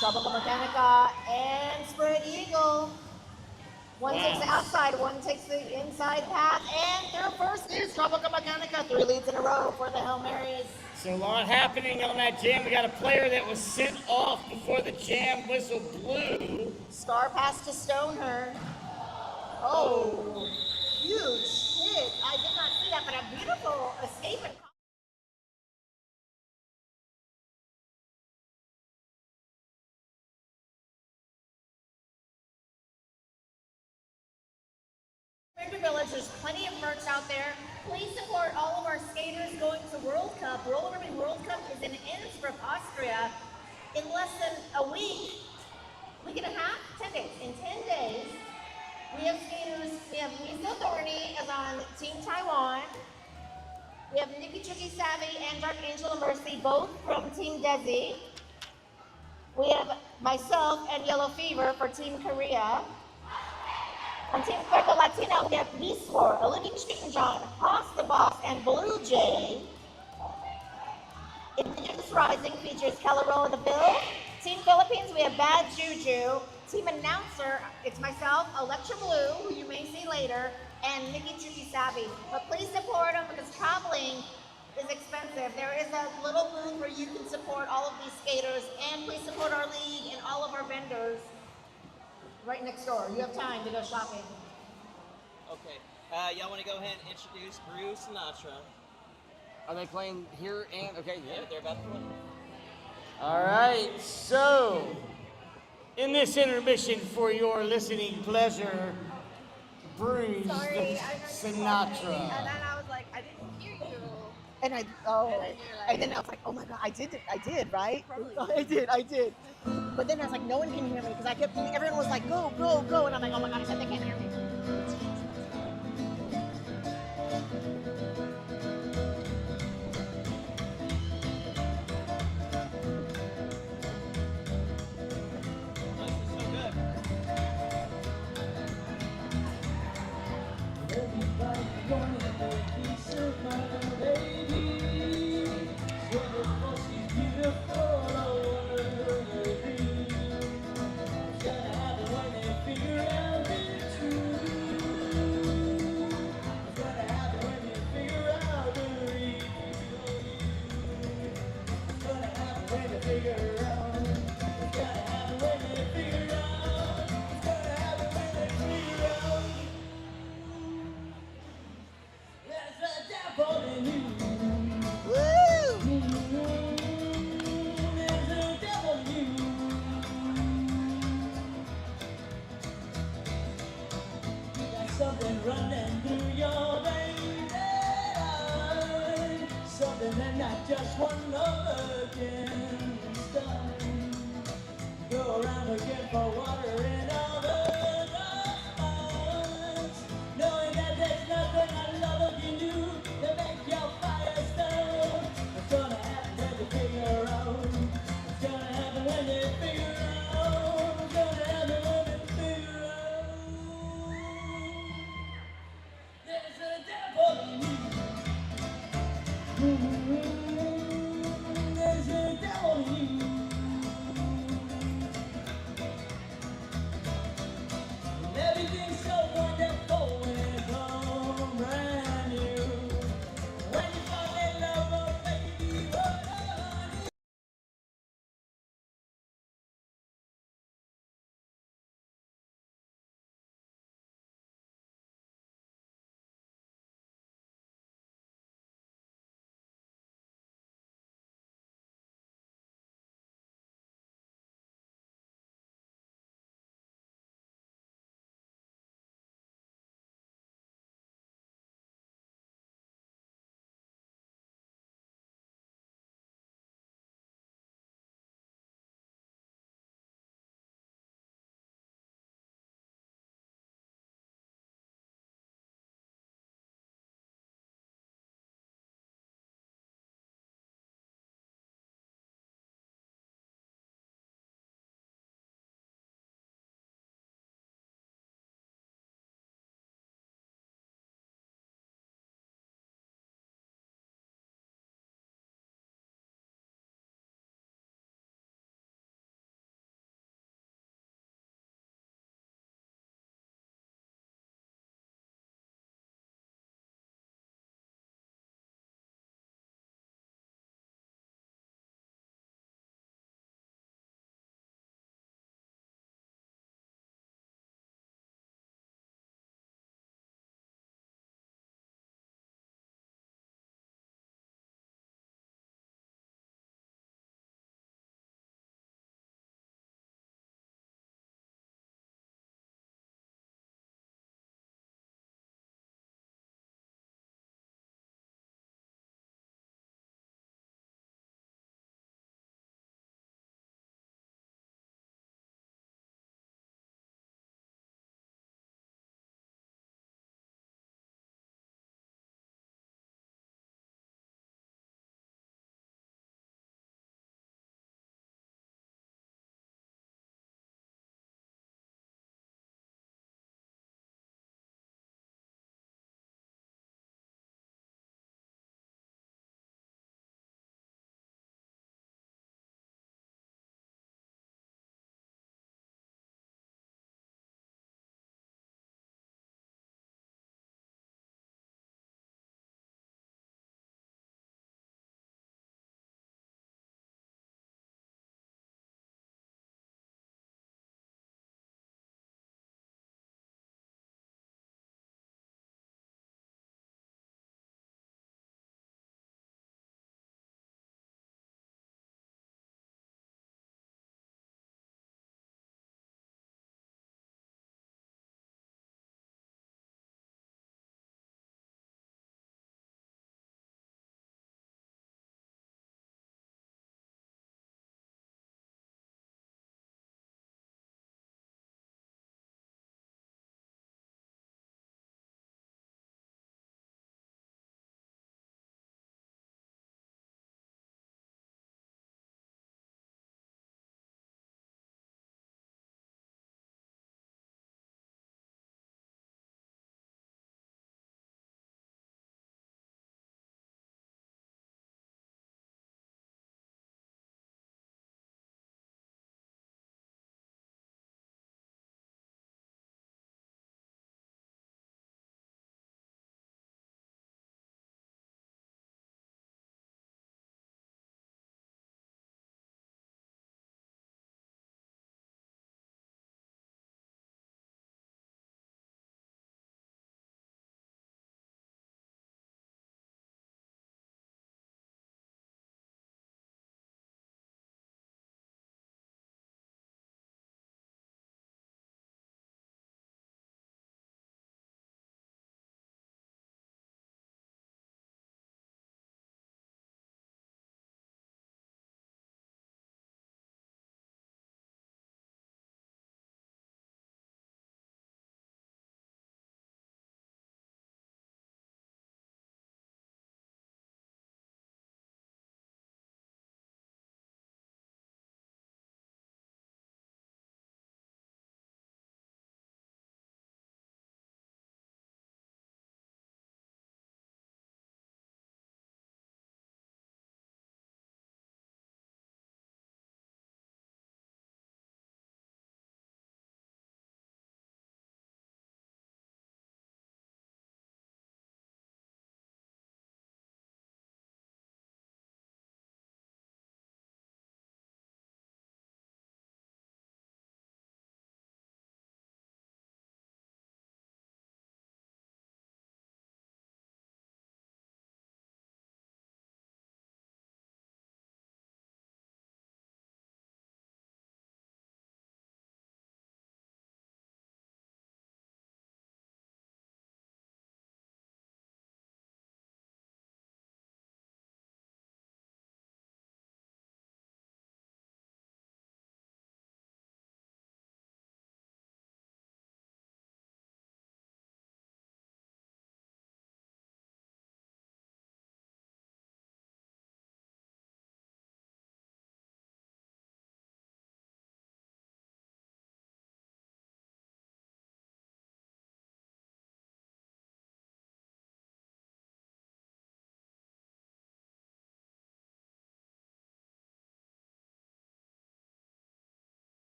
Tropical Mechanica and Spread Eagle. One Wow. takes the outside, one takes the inside path, and their first is Tropical Mechanica. 3 leads in a row for the Hail Marys. So a lot happening on that jam. We got a player that was sent off before the jam whistle blew. Star pass to Stoner. Oh, huge hit. I did not see that, but a beautiful escape and Victor Village, there's plenty of merch out there. Please support all of our skaters going to World Cup. Roller Derby World Cup is in Innsbruck, Austria, in less than a week and a half, 10 days. In 10 days, we have skaters. We have Lisa Thorny as on Team Taiwan. We have Nikki Tricky Savvy and Dark Angel and Mercy, both from Team Desi. We have myself and Yellow Fever for Team Korea. On Team Puerto Latino, we have Beast War, Olivia John, Haas the Boss, and Blue Jay. Indigenous Rising features Calarola the Bill. Team Philippines, we have Bad Juju. Team Announcer, it's myself, Electra Blue, who you may see later, and Nikki Tricky Savvy. But please support them because traveling is expensive. There is a little booth where you can support all of these skaters, and please support our league and all of our vendors. Right next door. You have time to go shopping. Okay. Y'all want to go ahead and introduce Bruce Sinatra? Are they playing here and okay? Yeah, they're about to play. All right, so in this intermission for your listening pleasure, Bruce Sinatra. And then I was like, I didn't hear you. And then I was like, oh my God, I did, right? Probably. I did. But then I was like, no one can hear me because everyone was like, go, go, go. And I'm like, oh my God, I said they can't hear me. This is so good. Something running through your veins, something that not just one lover can stop. Go around looking for water in all the spots, knowing that there's nothing a lover can do to make your fire start. It's gonna happen when they figure out. It's gonna happen when they figure out. It's gonna happen when they figure out. There's a devil in you. There's a devil in you.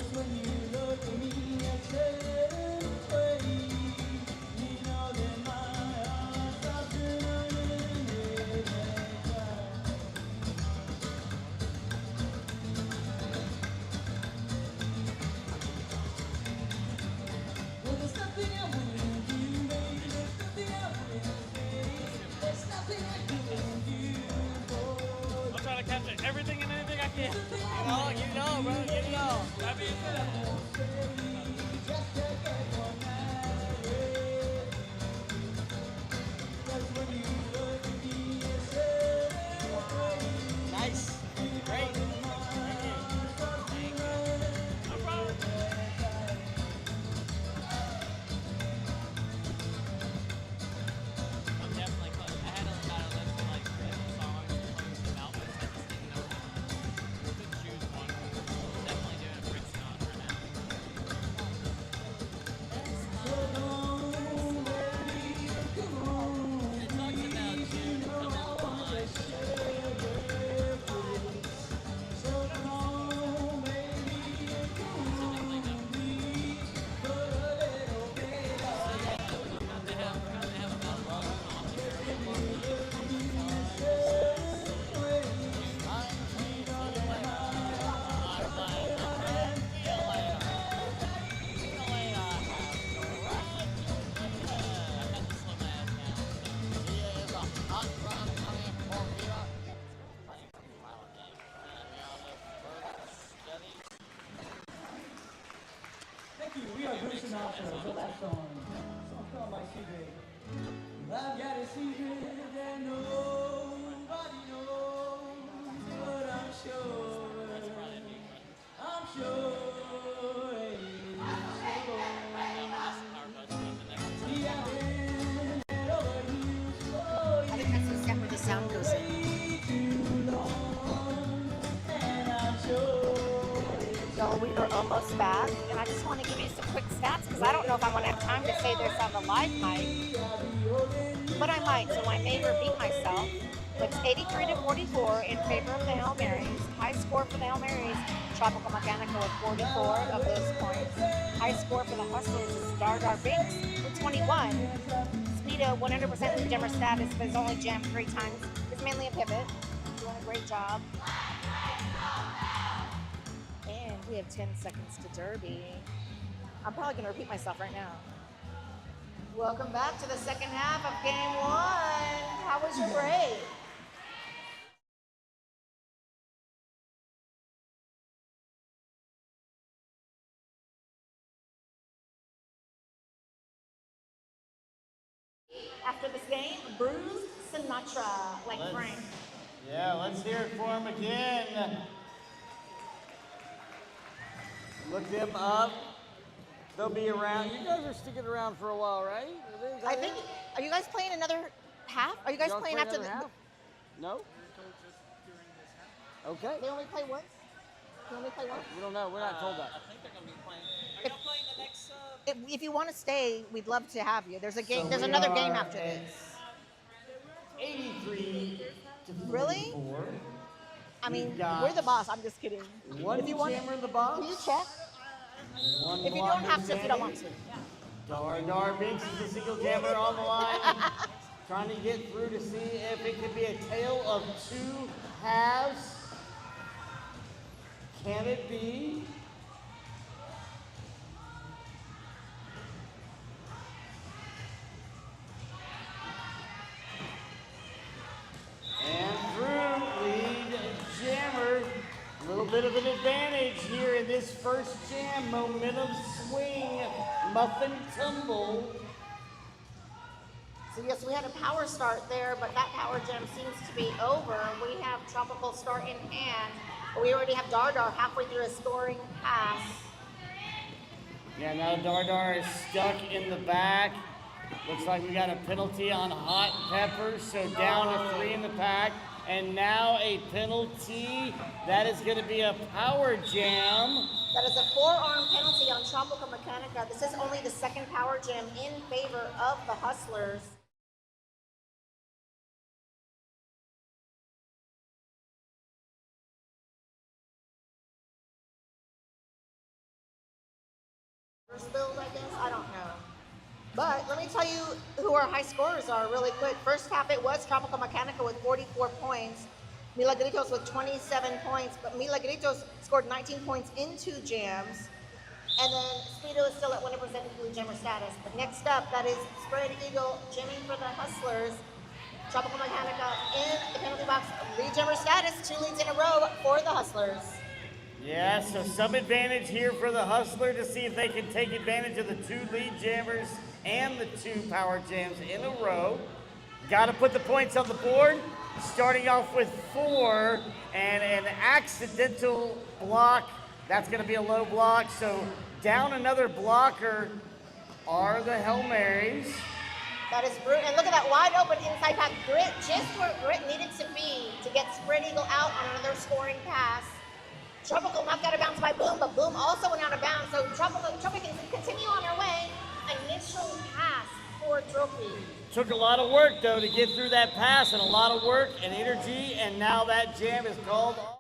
That's when you look at me a certain way. You know that my heart stops running every time. Well, there's nothing I wouldn't do, baby. There's nothing I wouldn't say. There's nothing I couldn't do for you. I'm trying to capture everything and anything I can. You know, bro. You know. That being said, Just to get one night away. That's when you look at me and say, Nice. Great. no problem. I'm definitely close. I had about a list of like 50 songs close to Melvin. I just didn't know who to choose one. Definitely doing a Prince song for now. It talks about June coming alive. thank you. We are Bruce Sinatra, the last song. Song called My Secret. I've got a secret that nobody knows, but I'm sure it's so. Yeah, I've been head over heels for I think that's the step where the sound goes in. too long, and I'm sure it's So we are almost back, and I just want to give you some quick stats because I don't know if I'm going to have time to say this on the live mic, but I might, so I may repeat myself. It's 83 to 44 in favor of the Hail Marys. High score for the Hail Marys, Tropical Mechanica with 44 of those points. High score for the Hustlers is Dar Binks with 21. Speedo 100% jammer status, but has only jammed 3 times. It's mainly a pivot. Doing a great job. And we have 10 seconds to Derby. I'm probably going to repeat myself right now. Welcome back to the second half of game 1. How was your break? After this game, Bruce Sinatra, like Frank. Yeah, let's hear it for him again. Look them up. They'll be around. You guys are sticking around for a while, right? I think, are you guys playing another half? Are you guys playing after the, half? No? Okay. they only play once? They only play once? We don't know. We're not told that. I think they're gonna be playing. Are y'all playing the next? If you want to stay, we'd love to have you. There's a game. So There's we another are game after at this. 83 to 44. Really? I mean, We've got we're the boss. I'm just kidding. One If you want, jammer in the box. can you check? One If you don't blocker have to, if you don't want standing. to. Dar Binks is a single jammer on the line. Trying to get through to see if it could be a tale of 2 halves. Can it be? And through lead jammer. A little bit of an advantage here in this first jam. Momentum swing, muffin tumble. So yes, we had a power start there, but that power jam seems to be over. We have Tropical start in hand, but we already have Dar halfway through a scoring pass. Yeah, now Dar is stuck in the back. Looks like we got a penalty on Hot Peppers, so down to 3 in the pack. And now a penalty. That is going to be a power jam. That is a 4-arm penalty on Tropical Mechanica. This is only the second power jam in favor of the Hustlers. First build, I guess. I don't know. But let me tell you who our high scorers are really quick. First half, it was Tropical Mechanica with 44 points. Milagritos with 27 points, but Milagritos scored 19 points in 2 jams. And then Speedo is still at 100% Blue Jammer status. But next up, that is Spread Eagle jamming for the Hustlers. Tropical Mechanica in the penalty box, lead jammer status, 2 leads in a row for the Hustlers. Yeah, so some advantage here for the Hustler to see if they can take advantage of the 2 lead jammers and the 2 power jams in a row. Got to put the points on the board. Starting off with 4 and an accidental block. That's going to be a low block. So down another blocker are the Hail Marys. That is Brute. And look at that wide open inside pack. Grit just where Grit needed to be to get Spread Eagle out on another scoring pass. Tropical knocked out of bounds by Boom, but Boom also went out of bounds. So Tropical can continue on her way. Initial pass for Trophy. Took a lot of work, though, to get through that pass, and a lot of work and energy, and now that jam is called off.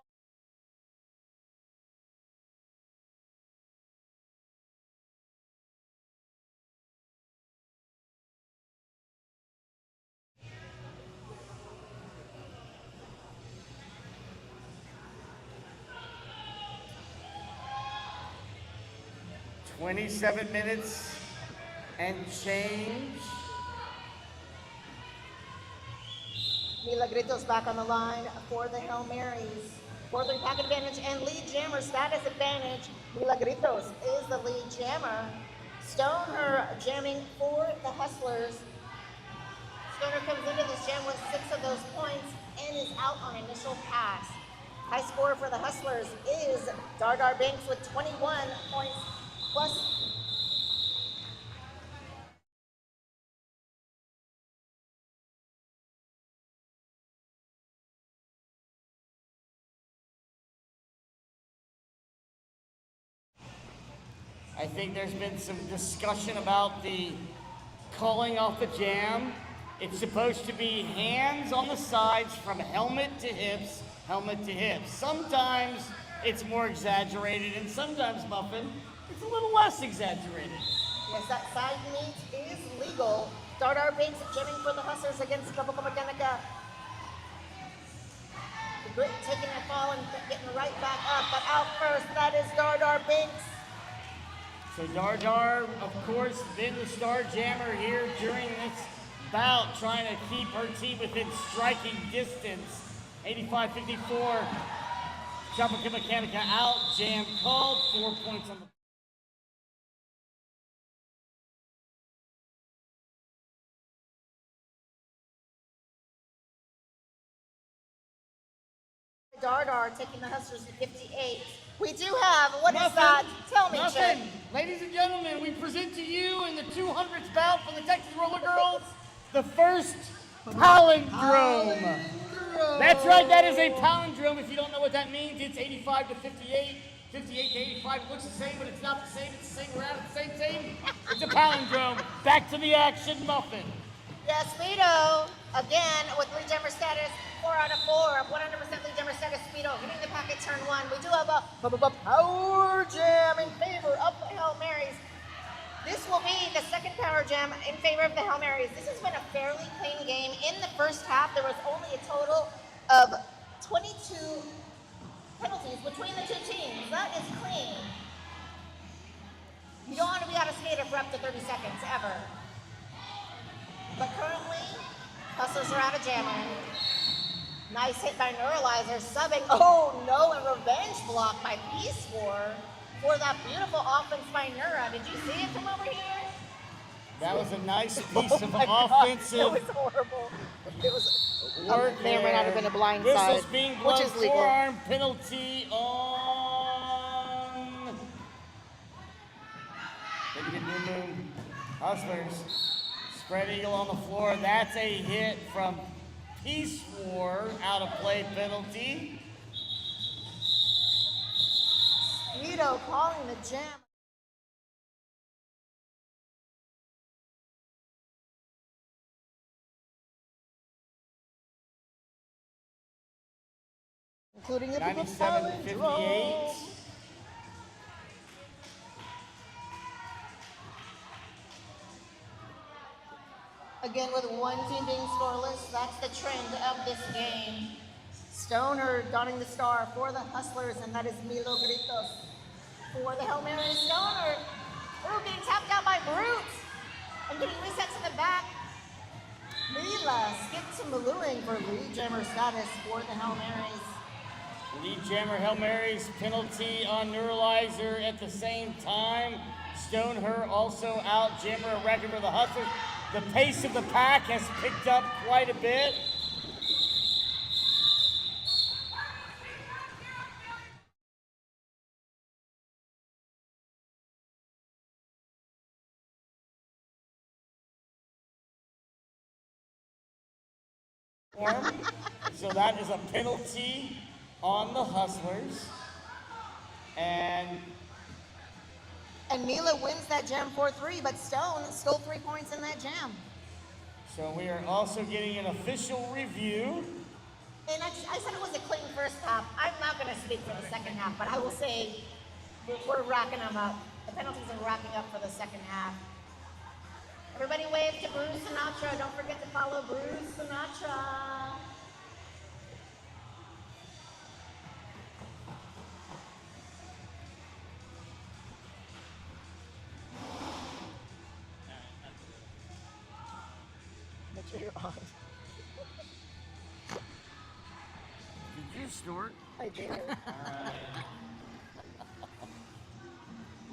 "27 minutes and change." Milagritos back on the line for the Hail Marys. 4-3 pack advantage and lead jammer status advantage. Milagritos is the lead jammer. Stoner jamming for the Hustlers. Stoner comes into this jam with 6 of those points and is out on initial pass. High score for the Hustlers is Dardar Banks with 21 points plus. I think there's been some discussion about the calling off the jam. It's supposed to be hands on the sides from helmet to hips, helmet to hips. Sometimes it's more exaggerated, and sometimes, Muffin, it's a little less exaggerated. Yes, that side meet is legal. Dardar Banks jamming for the Hustlers against Tropical Mechanica. The Grit taking a fall and getting right back up, but out first, that is Dardar Banks. So Dardar, of course, been the star jammer here during this bout, trying to keep her team within striking distance. 85-54, Tropical Mechanica out, jam called, 4 points on the Dardar taking the Hustlers to 58. We do have, what is that? Tell me, Chet. Ladies and gentlemen, we present to you in the 200th bout for the Texas Roller Girls, the first palindrome. That's right, that is a palindrome. If you don't know what that means, it's 85-58, 58-85. It looks the same, but it's not the same. It's the same, we're out at the same. It's a palindrome. Back to the action, Muffin. Yes, Speedo, again, with lead jammer status, 4 out of 4, 100% lead jammer status, Speedo, hitting the packet turn 1. We do have a power jam in favor of the Hail Marys. This will be the second power jam in favor of the Hail Marys. This has been a fairly clean game. In the first half, there was only a total of 22 penalties between the 2 teams. That is clean. You don't want to be out of skater for up to 30 seconds, ever. But currently, Hustlers are out of jamming. Nice hit by Neuralizer, subbing. Oh no, a revenge block by Peace War for that beautiful offense by Neura. Did you see it from over here? That was a nice piece of my offensive God, it was horrible. It was work may or may not have been a blind Whistles side, being which blown, is legal. forearm penalty on Baby New Moon Hustlers. Spread Eagle on the floor. That's a hit from Peace War, out of play penalty. Speedo calling the jam. Including the 97-58. Again, with one team being scoreless, that's the trend of this game. Stoner donning the star for the Hustlers, and that is Milo Gritos. For the Hail Mary, Stoner. Ooh, getting tapped out by Brute. And getting reset to the back. Mila skipped to Maluing for lead jammer status for the Hail Marys. Lead jammer Hail Mary's penalty on Neuralizer at the same time. Stoner also out jammer a record for the Hustlers. The pace of the pack has picked up quite a bit. So that is a penalty on the Hustlers. And Mila wins that jam 4-3, but Stone stole 3 points in that jam. so we are also getting an official review. And I said it was a clean first half. I'm not going to speak for the second half, but I will say we're racking them up. The penalties are racking up for the second half. Everybody wave to Bruce Sinatra. Don't forget to follow Bruce Sinatra. Make sure you're on. Did you snort? I did.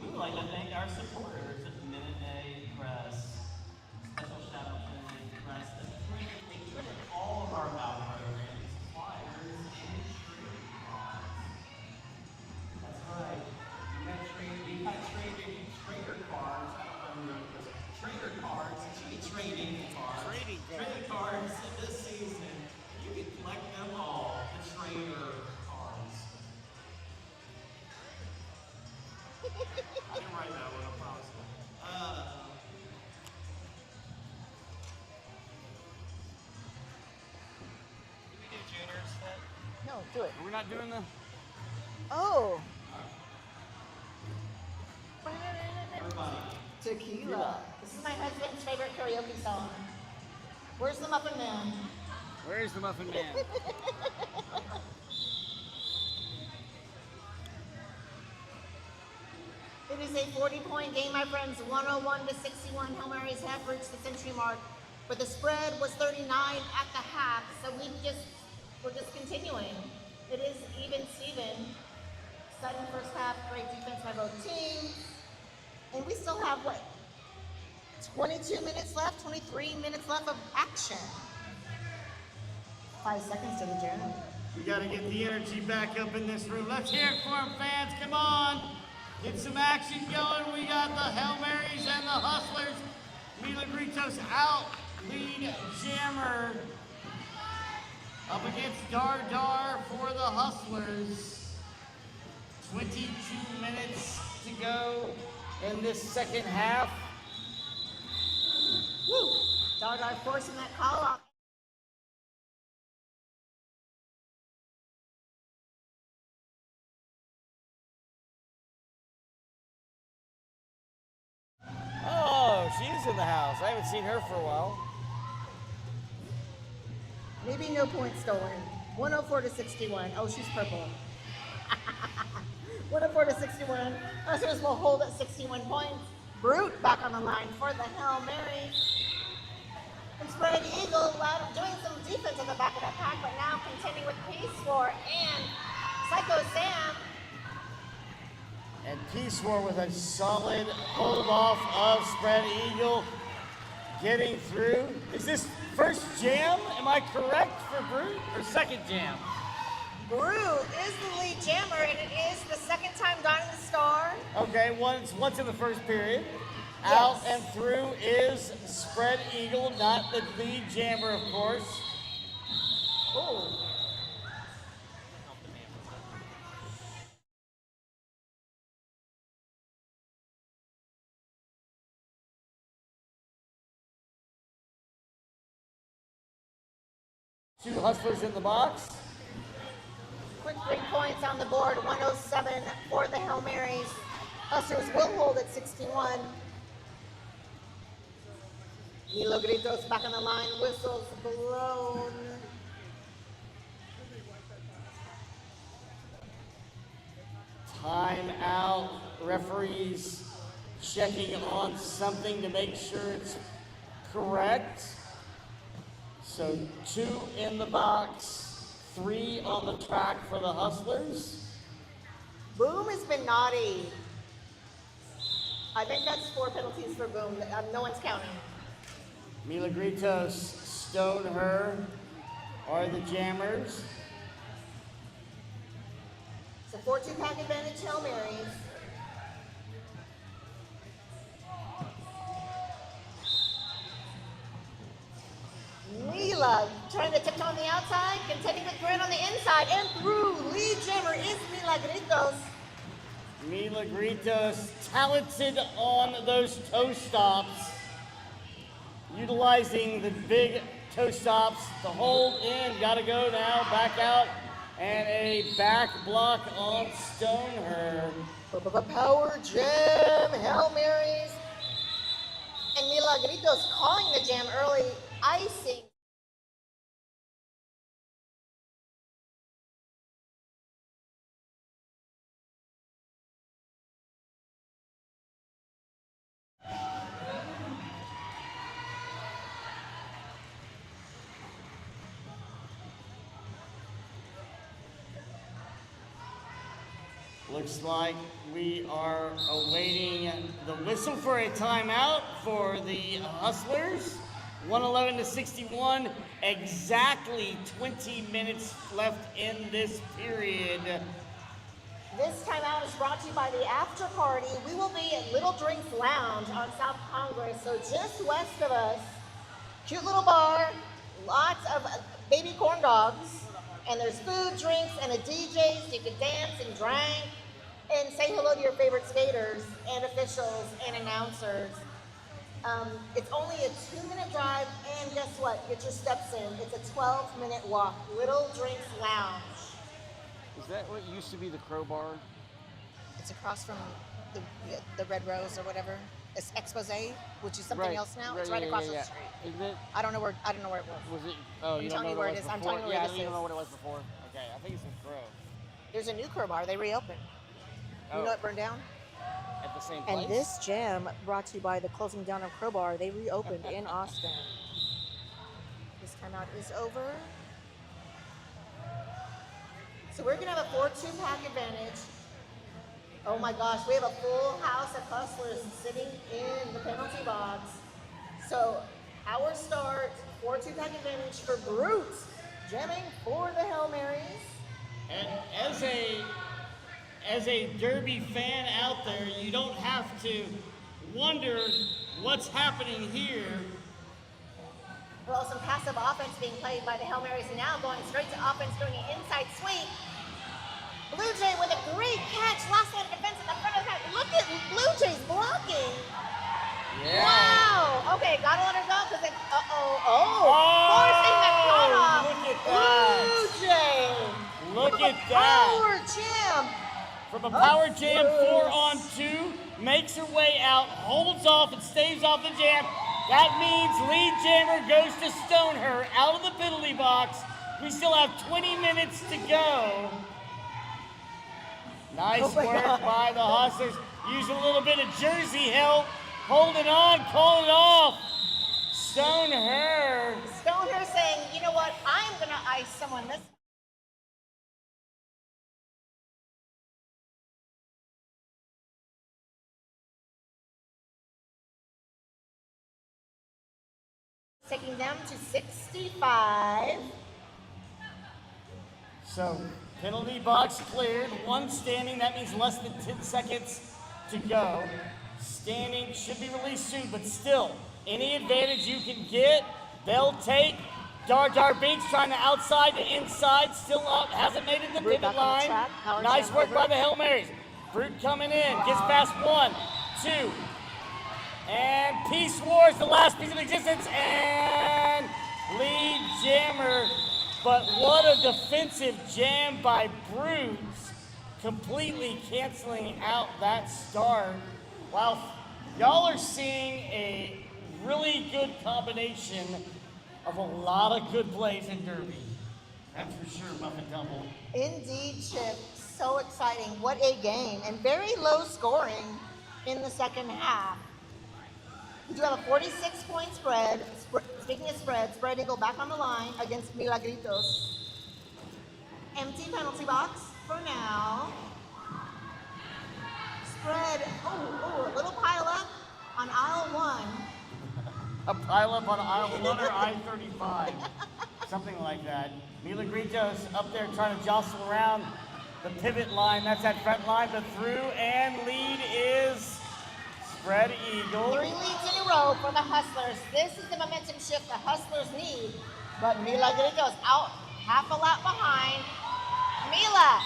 We would like to thank our supporters at Minute Maid Press. Special shout out to Minute Maid Press that included all of our bout programs, flyers, and trading cards. That's right. We've had trading trader cards. I don't know if it was trader cards. It should be trading cards. Trading cards this season. You can collect them all. The trader cards. I can write that one, I promise. Did we do juniors yet? No, do it. We're not doing the... Oh. Tequila. This is my husband's favorite karaoke song. Where's the Muffin Man? Where's the Muffin Man? It is a 40-point game, my friends. 101-61. Hail Marys have reached the century mark, but the spread was 39 at the half, so we're just continuing. It is even Steven. Sudden first half, great defense by both teams. And we still have, what, 22 minutes left, 23 minutes left of action. 5 seconds to the journey. We got to get the energy back up in this room. Let's hear it for them, fans. Come on. Get some action going. We got the Hail Marys and the Hustlers. Mila Gritos out. Lead jammer up against Dar Dar for the Hustlers. 22 minutes to go in this second half. Woo! Dar forcing that call off. Oh, she's in the house. I haven't seen her for a while. Maybe no points stolen. 104-61. Oh, she's purple. 104-61. Huskers will hold at 61 points. Brute back on the line for the Hail Mary. And Spread Eagle doing some defense at the back of the pack, but now contending with Peace War and Psycho Sam. And Peace War with a solid hold off of Spread Eagle getting through. Is this first jam? Am I correct for Brute or second jam? Brute is the lead jammer, and it is the second time donning the star. Okay, once in the first period. Yes. Out and through is Spread Eagle, not the lead jammer, of course. Ooh. Two Hustlers in the box. Quick 3 points on the board, 107 for the Hail Marys. Hustlers will hold at 61. Milo Gritos back on the line, whistles blown. Time out. Referees checking on something to make sure it's correct. So 2 in the box, 3 on the track for the Hustlers. Boom has been naughty. I think that's 4 penalties for Boom. No one's counting. Milagritos, Stone Her are the jammers. It's a 4-2 pack advantage, Hail Marys. Mila trying to tiptoe on the outside, contending with Grant on the inside, and through. Lead jammer is Milagritos. Milagritos talented on those toe stops, utilizing the big toe stops to hold in. Gotta go now, back out, and a back block on Stoneher. Power jam, Hail Marys. And Milagritos calling the jam early, icing. Looks like we are awaiting the whistle for a timeout for the Hustlers. 111 to 61, exactly 20 minutes left in this period. This timeout is brought to you by the After Party. We will be at Little Drinks Lounge on South Congress, so just west of us. Cute little bar, lots of baby corn dogs, and there's food, drinks, and a DJ, so you can dance and drink and say hello to your favorite skaters and officials and announcers. It's only a 2-minute drive, and guess what? Get your steps in. It's a 12-minute walk. Little Drinks Lounge. Is that what used to be the Crowbar? It's across from the Red Rose or whatever. It's Expose, which is something else now. It's right across the street. Isn't it? I don't know where it was. Was it? Oh, you don't know where it is. I'm telling you where I this don't even is. know what it was before. Okay, I think it's in Crow. There's a new Crowbar. They reopened. You know it burned down? At the same place? And this jam brought to you by the closing down of Crowbar. They reopened in Austin. This timeout is over. So we're gonna have a 4-2 pack advantage. Oh my gosh, we have a full house of Hustlers sitting in the penalty box. So our start, 4-2 pack advantage for Brutes, jamming for the Hail Marys. And as a Derby fan out there, you don't have to wonder what's happening here. Well, some passive offense being played by the Hail Marys, and now going straight to offense, doing an inside sweep. Blue Jay with a great catch, last line of defense in the front of the net. Look at Blue Jay's blocking. Yeah. Wow. Okay, gotta let her go because it. Forcing the cutoff. Look at that. Blue Jay. Look at that. Power jam. From a power jam 4-on-2, makes her way out, holds off and staves off the jam. That means lead jammer goes to stone her out of the penalty box. We still have 20 minutes to go. Nice work by the Hustlers. Use a little bit of Jersey help. Holding on, call it off. Stone her. Stone her saying, you know what, I'm gonna ice someone this. Taking them to 65. So, penalty box cleared. One standing, that means less than 10 seconds to go. Standing should be released soon, but still, any advantage you can get, they'll take. Dar Dar Binks trying to outside to inside, still up, hasn't made it to the pivot line. Nice work by the Hail Marys. Brute coming in, gets past 1, 2, and Peace Wars, the last piece of existence, and lead jammer. But what a defensive jam by Brutes, completely canceling out that start. Wow, y'all are seeing a really good combination of a lot of good plays in Derby. That's for sure, Muffin Tumble. Indeed, Chip. So exciting. What a game. And very low scoring in the second half. We do have a 46-point spread. Speaking of spread eagle back on the line against Milagritos. Empty penalty box for now. Spread, a little pile up on aisle 1. A pile up on aisle 1 or I-35. Something like that. Milagritos up there trying to jostle around the pivot line. That's that front line, but through and lead is Spread Eagle. 3 leads in a row for the Hustlers. This is the momentum shift the Hustlers need. But Milagritos out half a lap behind. Mila,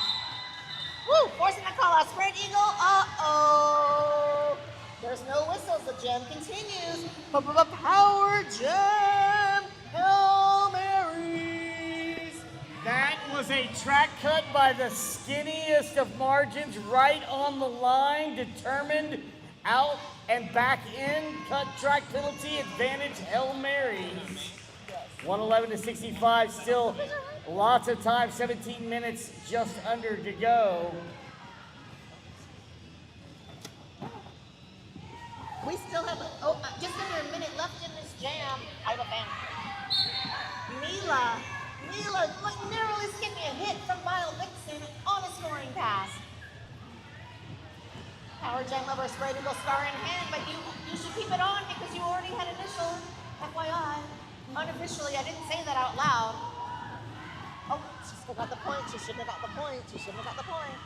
forcing the call out. Spread Eagle, uh-oh. There's no whistles, the jam continues. Power jam, Hail Marys. That was a track cut by the skinniest of margins, right on the line, determined, out and back in, cut track penalty, advantage Hail Marys. 111-65, still lots of time, 17 minutes just under to go. We still have just under a minute left in this jam. Idle fan. Mila like narrowly skipping a hit from Mile Vixen on a scoring pass. Power jam over Spread Eagle star in hand, but you should keep it on because you already had initial. FYI. Unofficially, I didn't say that out loud. Oh, she still got the point. She shouldn't have got the point. She shouldn't have got the point.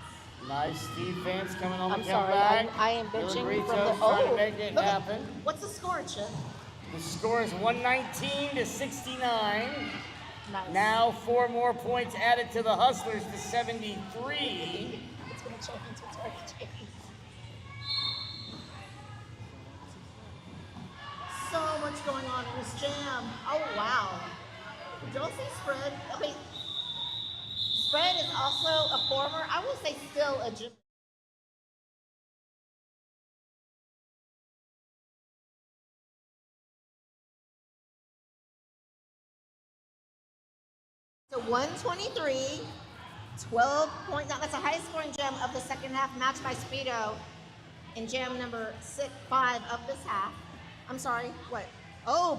Nice defense coming on the I'm sorry, comeback. I am benching from the... trying to make it look happen. What's the score, Chip? The score is 119-69. Nice. Now 4 more points added to the Hustlers to 73. It's going to change. It's going to change. So much going on in this jam. Oh, wow. Don't say Spread. Okay. Spread is also a former, I will say still a gym. So 123, 12 point, that's the highest scoring jam of the second half, matched by Speedo in jam number 5 of this half. I'm sorry, what? Oh,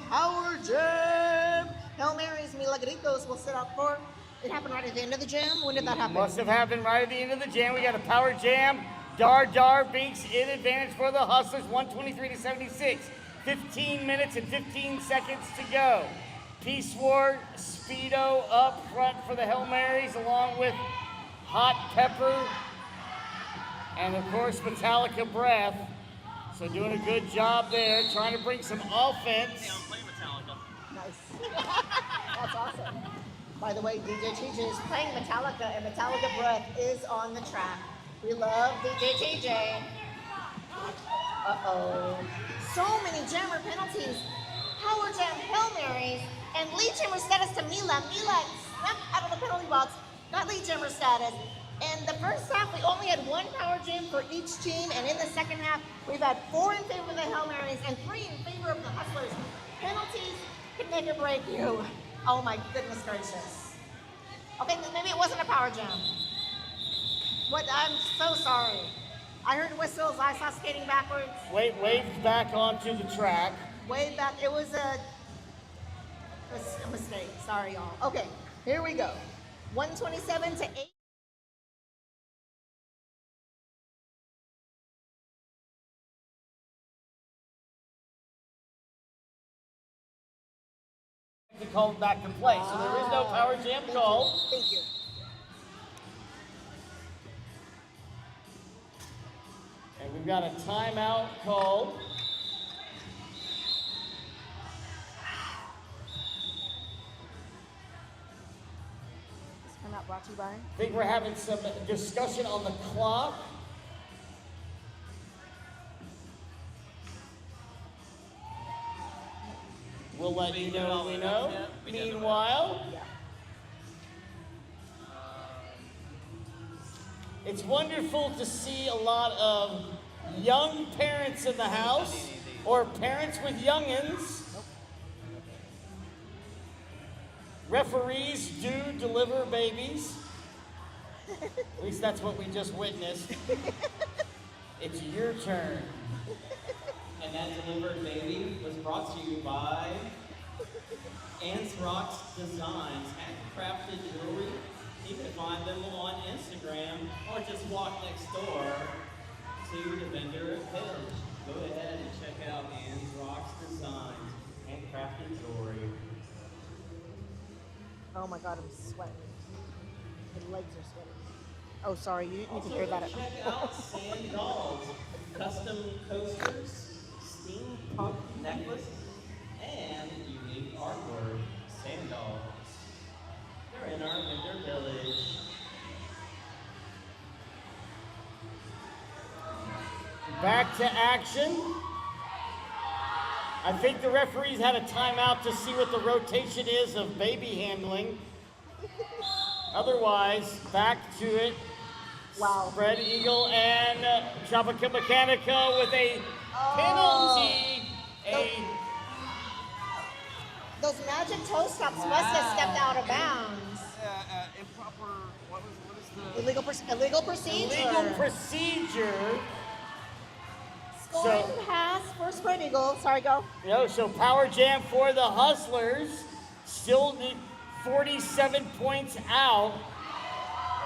Power Jam! Hail Marys, Milagritos will sit out for. It happened right at the end of the jam? When did that happen? Must have happened right at the end of the jam. We got a Power Jam. Dar Binks in advantage for the Hustlers, 123-76. 15 minutes and 15 seconds to go. Peace War, Speedo up front for the Hail Marys, along with Hot Pepper and, of course, Metallica Breath. So doing a good job there, trying to bring some offense. Yeah, I'm playing Metallica. Nice. That's awesome. By the way, DJ TJ is playing Metallica, and Metallica Breath is on the track. We love DJ TJ. Uh-oh. So many jammer penalties. Power jam, Hail Marys, and lead jammer status to Mila. Mila snapped out of the penalty box, got lead jammer status. In the first half, we only had 1 power jam for each team, and in the second half, we've had 4 in favor of the Hail Marys and 3 in favor of the Hustlers. Penalties can make or break you. Oh my goodness gracious. Okay, maybe it wasn't a power jam. What? I'm so sorry. I heard whistles, I saw skating backwards. Waved back onto the track. Way back, it was a mistake. Sorry, y'all. Okay, here we go. 127-8. To call it back to play, so there is no power jam call. Thank you. And we've got a timeout called. This timeout brought to you by? I think we're having some discussion on the clock. We'll let you know when we know. Meanwhile, it's wonderful to see a lot of young parents in the house or parents with youngins. Referees do deliver babies. At least that's what we just witnessed. It's your turn. And that delivered baby was brought to you by Rocks Designs, handcrafted jewelry. You can find them on Instagram or just walk next door to the vendor at Pillage. Go ahead and check out Rocks Designs, handcrafted jewelry. Oh my God, I'm sweating. My legs are sweating. Oh, sorry, you didn't need to hear that. Check out Sand Dolls, custom coasters, steampunk necklace, and unique artwork. Sand Dolls. They're in our vendor village. Back to action. I think the referees had a timeout to see what the rotation is of baby handling. Otherwise, back to it. Wow. Spread Eagle and Tropica Mechanica with a penalty. Those magic toe stops must have stepped out of bounds. Improper, what is the... Illegal procedure. Illegal procedure. Scoring pass for Spread Eagle. Sorry, go. So Power Jam for the Hustlers. Still need 47 points out.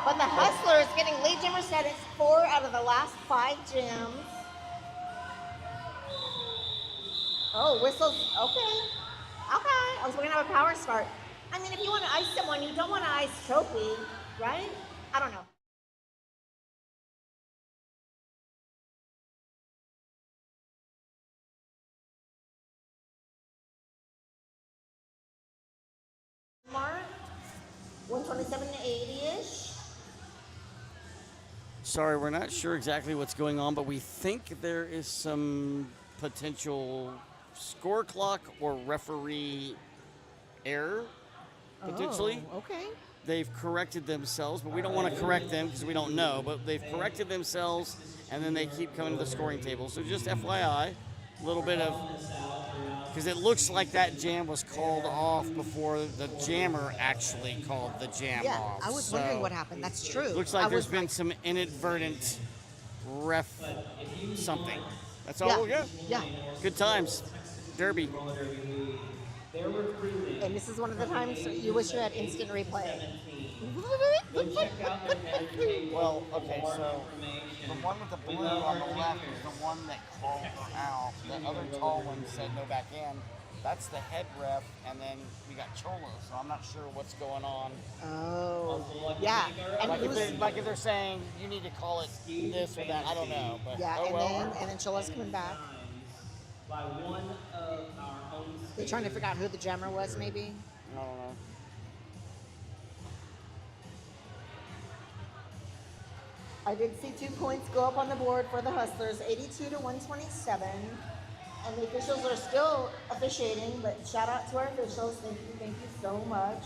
But the Hustlers getting lead jammer status 4 out of the last 5 jams. Oh, whistles. Okay. I was going to have a power start. I mean, if you want to ice someone, you don't want to ice Trophy, right? I don't know. Mark, 127 to 80-ish. Sorry, we're not sure exactly what's going on, but we think there is some potential score clock or referee error, potentially. Oh, okay. They've corrected themselves, but we don't want to correct them because we don't know, but they've corrected themselves, and then they keep coming to the scoring table. So just FYI, a little bit of, because it looks like that jam was called off before the jammer actually called the jam off. I was wondering what happened. That's true. Looks like there's been some inadvertent ref something. That's all we'll get. Yeah. Good times. Derby. And this is one of the times you wish you had instant replay. Well, okay, so the one with the blue on the left is the one that called out. The other tall one said no back in. That's the head ref, and then we got Cholo, so I'm not sure what's going on. Oh, yeah. And Like if they're saying you need to call it this or that, I don't know. But and then Cholo's coming back. By one of our own. They're trying to figure out who the jammer was, maybe. I don't know. I did see 2 points go up on the board for the Hustlers, 82 to 127. And the officials are still officiating, but shout out to our officials. Thank you so much.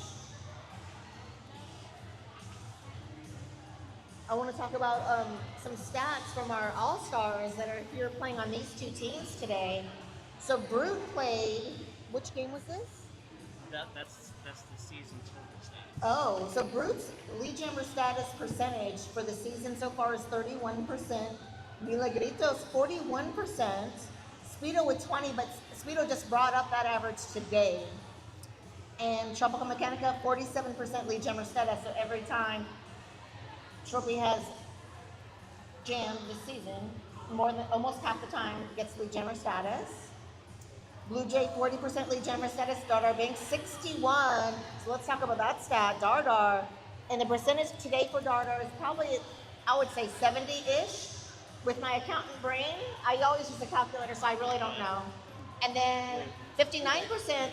I want to talk about some stats from our All-Stars that are here playing on these 2 teams today. So Brute played, which game was this? That's the season total stats. Oh, so Brute's lead jammer status percentage for the season so far is 31%. Milagritos 41%. Speedo with 20, but Speedo just brought up that average today. And Tropical Mechanica 47% lead jammer status. So every time Trophy has jammed this season, more than almost half the time gets lead jammer status. Blue Jay 40% lead jammer status. Dardar Banks 61. So let's talk about that stat. Dardar, and the percentage today for Dardar is probably, I would say 70-ish. With my accountant brain, I always use a calculator, so I really don't know. And then 59%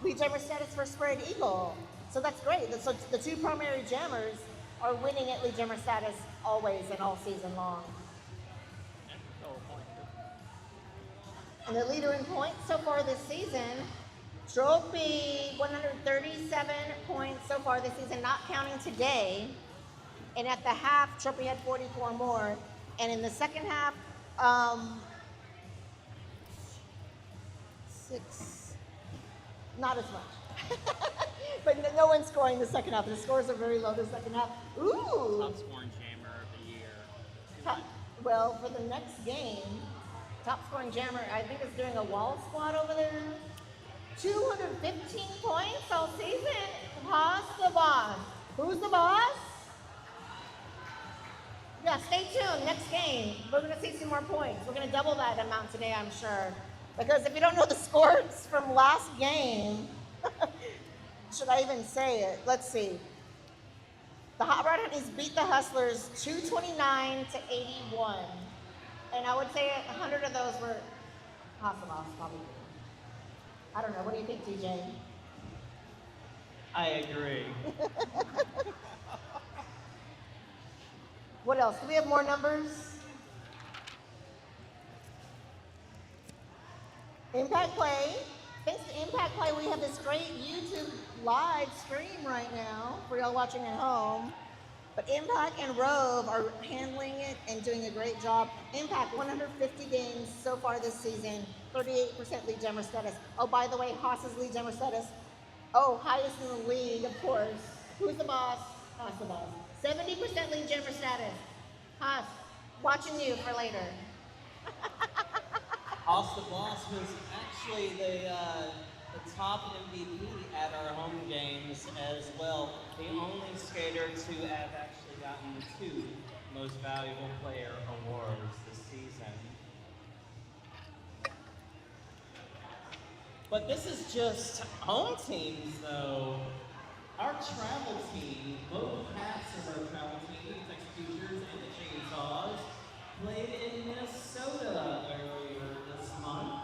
lead jammer status for Spread Eagle. So that's great. So the 2 primary jammers are winning at lead jammer status always and all season long. And the leader in points so far this season, Trophy 137 points so far this season, not counting today. And at the half, Trophy had 44 more. And in the second half, 6. Not as much. But no one's scoring the second half. The scores are very low the second half. Ooh. Top scoring jammer of the year. Well, for the next game, top scoring jammer, I think is doing a wall squat over there. 215 points all season. Haas the boss. Who's the boss? Yeah, stay tuned. Next game, we're going to see some more points. We're going to double that amount today, I'm sure. Because if you don't know the scores from last game, should I even say it? Let's see. The Hot Rod Honeys beat the Hustlers 229 to 81. And I would say 100 of those were Hasselhoff, probably. I don't know. What do you think, TJ? I agree. What else? Do we have more numbers? Impact Play. Thanks to Impact Play, we have this great YouTube live stream right now for y'all watching at home. But Impact and Rove are handling it and doing a great job. Impact, 150 games so far this season, 38% lead jammer status. Oh, by the way, Haas's lead jammer status. Oh, highest in the league, of course. Who's the boss? Haas the boss. 70% lead jammer status. Haas, watching you for later. Haas the Boss was actually the top MVP at our home games as well. The only skater to have actually gotten the 2 Most Valuable Player awards this season. But this is just home teams, though. Our travel team, both halves of our travel team, the Executioners and the Chainsaws, played in Minnesota earlier this month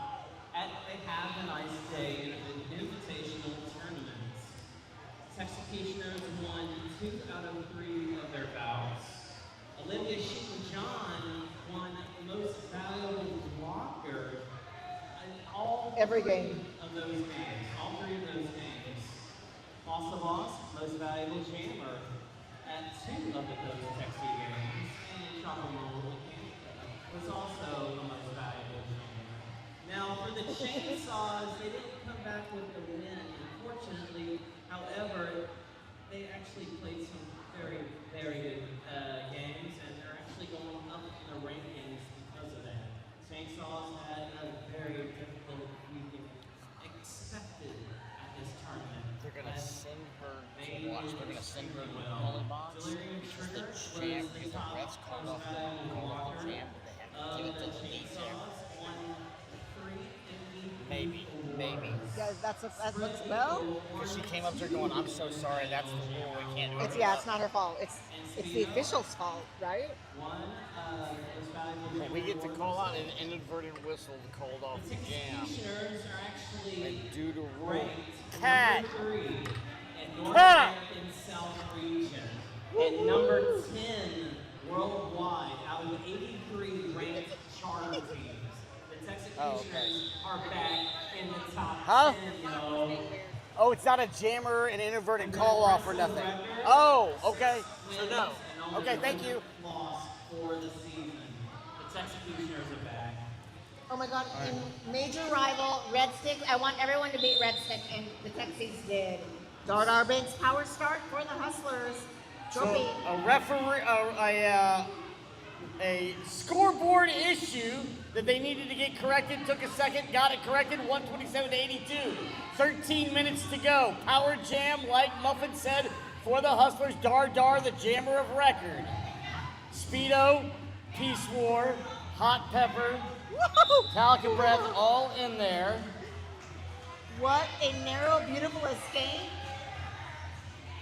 at a Have a Nice Day invitational tournament. Executioners won 2 out of 3 of their bouts. Olivia Sheik-John won Most Valuable Blocker in all Every 3 game. of those games. All 3 of those games. Boss the Boss, Most Valuable Jammer at 2 of those Texas games. And Tropical was also the Most Valuable Jammer. Now for the Chainsaws, they didn't come back with a win, unfortunately. However, they actually played some very, very good games, and they're actually going up in the rankings because of that. Chainsaws had a very difficult week expected at this tournament. They're going to send her to watch. They're going to send her to the Hollybot because the jam, because the refs called off the jam, but they have to give it to the lead jammer. Maybe. Guys, that looks well. Because she came up there going, I'm so sorry, that's the rule, we can't do it. It's not her fault. It's the official's fault, right? But we get to call out an inadvertent whistle called off the jam. Executioners are actually And due to rule. ranked Cat! number 3 in North Cat! American South region and number 10 worldwide out of 83 ranked charter teams. The Executioners are back in the top 10, yo. Oh, it's not a jammer, an inadvertent call off or nothing. Oh, okay. So no. Okay, thank you. Loss for the season. The Executioners are back. Oh my God, in major rival, Red Stick, I want everyone to beat Red Stick, and the Texies did. Dardar Banks power start for the Hustlers. Trophy. So a referee, a scoreboard issue that they needed to get corrected, took a second, got it corrected, 127 to 82. 13 minutes to go. Power jam, like Muffin said, for the Hustlers. Dardar, the jammer of record. Speedo, Peace War, Hot Pepper, Metallica Breath, all in there. What a narrow, beautiful escape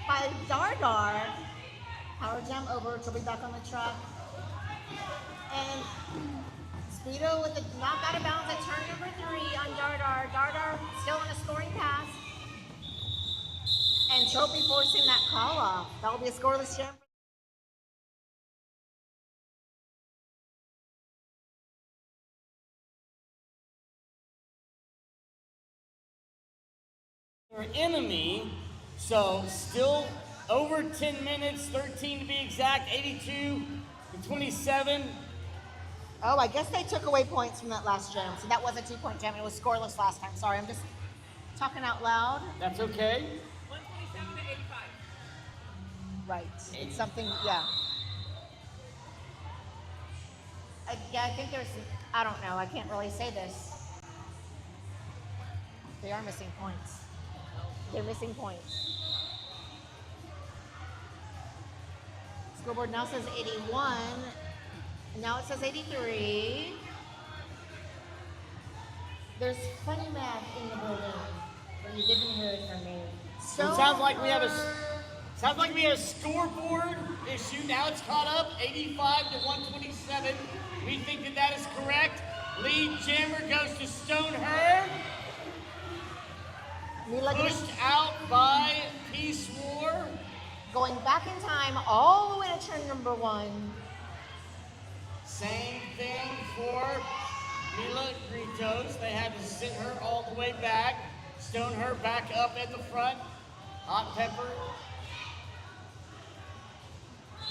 by Dardar. Power jam over, she'll be back on the track. And Speedo with a knock out of bounds at turn number 3 on Dardar. Dardar still on a scoring pass. And Trophy forcing that call off. That will be a scoreless jam. Your enemy, so still over 10 minutes, 13 to be exact, 82 to 27. Oh, I guess they took away points from that last jam. So that was a 2-point jam. It was scoreless last time. Sorry, I'm just talking out loud. That's okay. 127 to 85. Right. It's something, yeah. Yeah, I think there's, I don't know. I can't really say this. They are missing points. They're missing points. Scoreboard now says 81. And now it says 83. There's funny math in the building, but you didn't hear it from me. So it sounds like we have a scoreboard issue. Now it's caught up, 85 to 127. We think that is correct. Lead jammer goes to Stoneher. Pushed out by Peace War. Going back in time all the way to turn number 1. Same thing for Mila Gritos. They had to sit her all the way back. Stoneher back up at the front. Hot Pepper.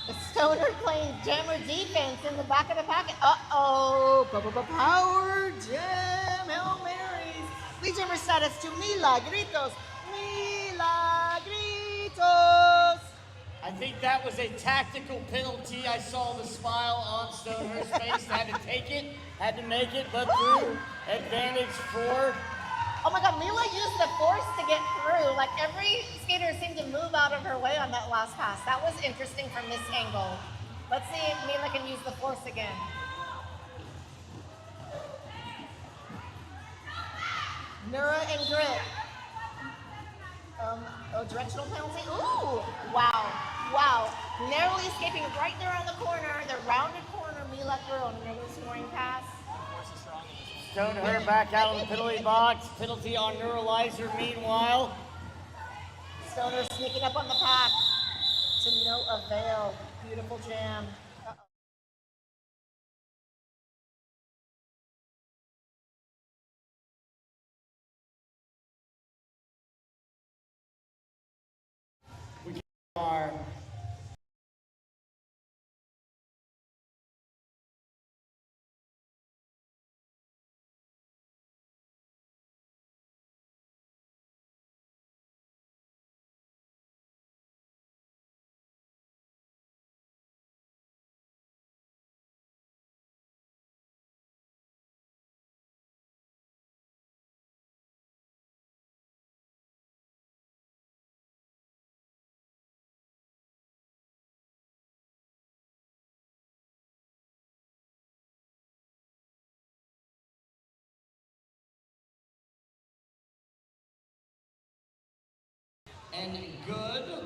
The Stoner playing jammer defense in the back of the packet. Uh-oh. Power jam. Hail Marys. Lead jammer status to Mila Gritos. Mila Gritos. I think that was a tactical penalty. I saw the smile on Stoneher's face. Had to take it, had to make it, but through. Advantage for. Oh my God, Mila used the force to get through. Like every skater seemed to move out of her way on that last pass. That was interesting from this angle. Let's see if Mila can use the force again. Nura and Grit. Directional penalty. Ooh, wow, wow. Narrowly escaping right there on the corner. The rounded corner, Mila threw on another scoring pass. Stoneher back out of the penalty box. Penalty on Neuralizer meanwhile. Stoner sneaking up on the pack to no avail. Beautiful jam. Are and good.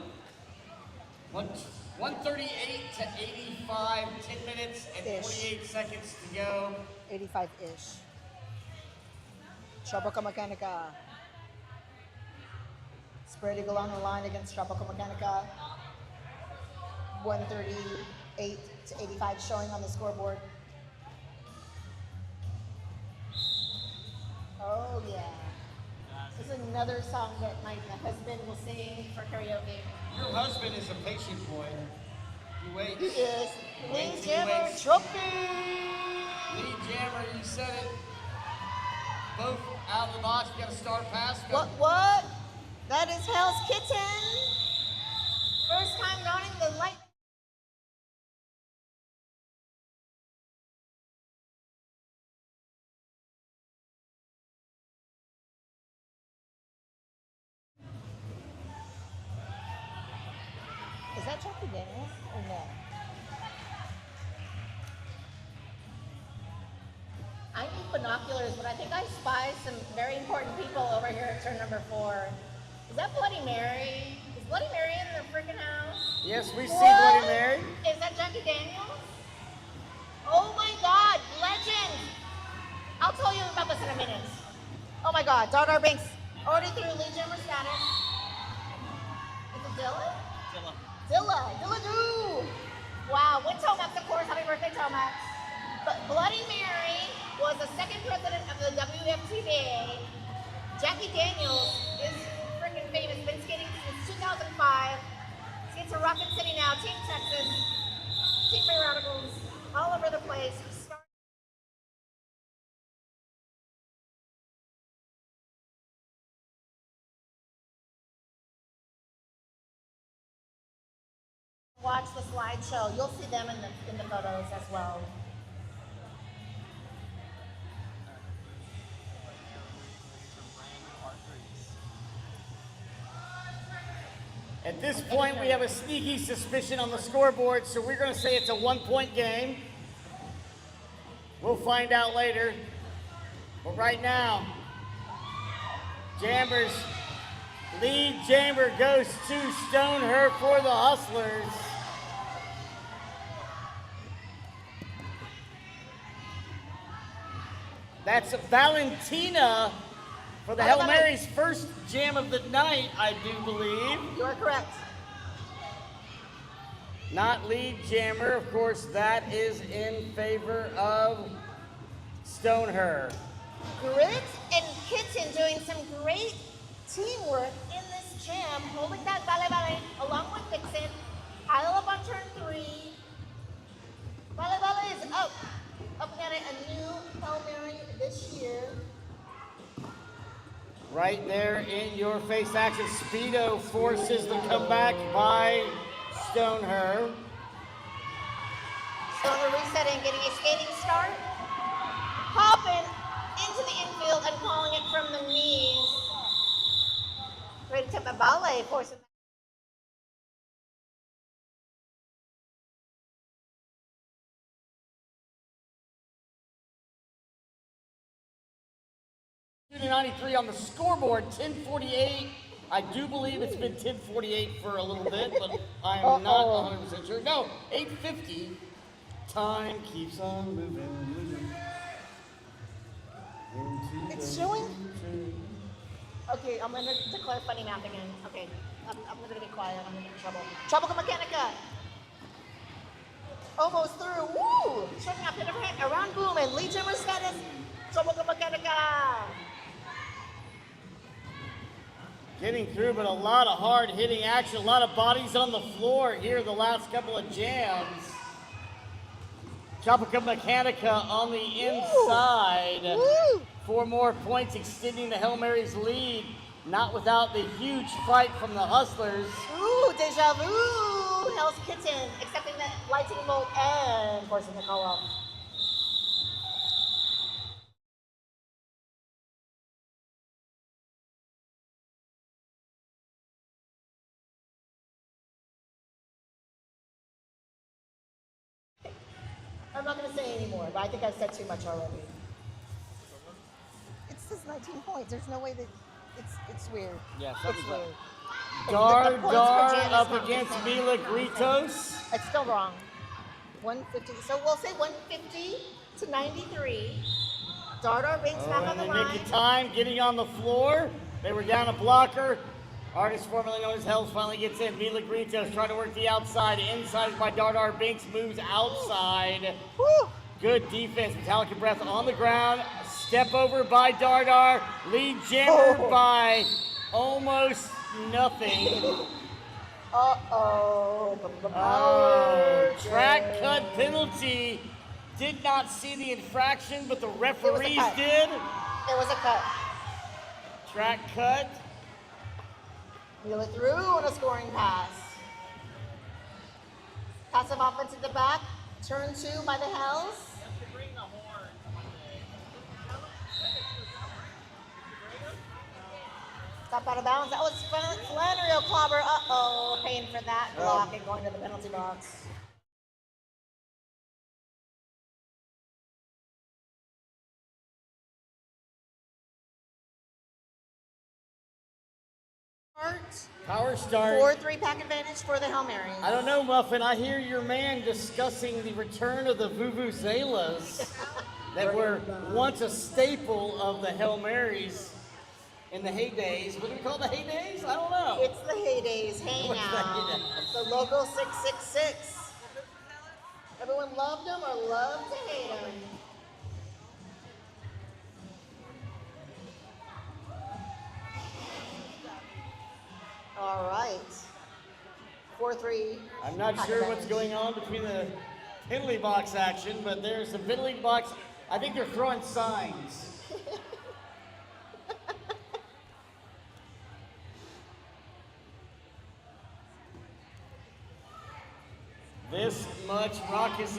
138 to 85, 10 minutes and 48 seconds to go. 85-ish. Tropical Mechanica. Spread eagle on the line against Tropical Mechanica. 138 to 85 showing on the scoreboard. Oh yeah. This is another song that my husband will sing for karaoke. Your husband is a patient boy. He waits. He is. He Lead waits, jammer waits. trophy. Lead jammer, you said it. Both out of the box. We got a star pass. What? That is Hell's Kitten. First time donning the light. Is that Jackie Daniels or no? I need binoculars, but I think I spy some very important people over here at turn number 4. Is that Bloody Mary? Is Bloody Mary in the freaking house? Yes, we see Bloody Mary. Is that Jackie Daniels? Oh my God, legend! I'll tell you about this in a minute. Oh my God, Dardar Banks already threw lead jammer status. Is it Dylan? Dilla Doo! Wow, with Tomax, of course. Happy birthday, Tomax. But Bloody Mary was the second president of the WFTBA. Jackie Daniels is freaking famous. Been skating since 2005. Skates for Rocket City now. Team Texas. Team Bay Radicals. All over the place. Watch the slideshow. You'll see them in the photos as well. At this point, we have a sneaky suspicion on the scoreboard, so we're going to say it's a 1-point game. We'll find out later. But right now, Jamber's lead jamber goes to Stoneher for the Hustlers. That's Valentina for the Hail Mary's first jam of the night, I do believe. You are correct. Not lead jammer, of course, that is in favor of Stoneher. Grit and Kitten doing some great teamwork in this jam, holding that Vale along with Vixen. Pile up on turn 3. Vale is up again a new Hail Mary this year. Right there in your face action. Speedo forces the comeback by Stoneher. Stoneher resetting, getting a skating start. Hopping into the infield and calling it from the knees. Great attempt at Ballet forcing. .93 on the scoreboard, 10:48. I do believe it's been 10:48 for a little bit, but I'm not 100% sure. No, 8:50. Time keeps on moving. It's showing. Okay, I'm gonna declare funny math again. Okay, I'm gonna be quiet. I'm gonna get in trouble. Trouble Mechanica. Almost through. Woo! Showing up in overhead around boom and lead jammer status. Trouble Mechanica. Getting through, but a lot of hard hitting action, a lot of bodies on the floor here the last couple of jams. Tropica Mechanica on the inside. Woo! 4 more points extending the Hail Mary's lead. Not without the huge fight from the Hustlers. Ooh, deja vu. Hell's Kitten accepting that lightning bolt and forcing the call off. I'm not going to say any more, but I think I've said too much already. It says 19 points. There's no way that it's weird. Yeah, It's something's weird. up. Dar The points for Dar Jan is up not against consent. Mila Gritos. It's still wrong. 150. So we'll say 150 to 93. Dardar Binks back on And the they line. make the time getting on the floor. They were down a blocker. Artist formerly known as Hells finally gets in. Mila Gritos trying to work the outside. Inside by Dardar Binks, moves outside. Woo! Good defense. Metallica Breath on the ground. Step over by Dardar. Lead jammer by almost nothing. Uh-oh. Oh, track cut penalty. Did not see the infraction, but the referees cut. did. It was a cut. Track cut. Wheel it through on a scoring pass. Passive offense at the back. Turn 2 by the Hells. Stop out of bounds. That was Flannery O'Clobber. Uh-oh. Paying for that block and going to the penalty box. Power start. 4-3 pack advantage for the Hail Marys. I don't know, Muffin. I hear your man discussing the return of the Vuvuzelas that were once a staple of the Hail Marys in the heydays. What do we call the heydays? I don't know. It's the heydays. Hey What's the now. heydays? The logo 666. Everyone loved them or loved to hate them. All right. 4-3. I'm not pack sure advantage. what's going on between the penalty box action, but there's some penalty box. I think they're throwing signs. this much raucous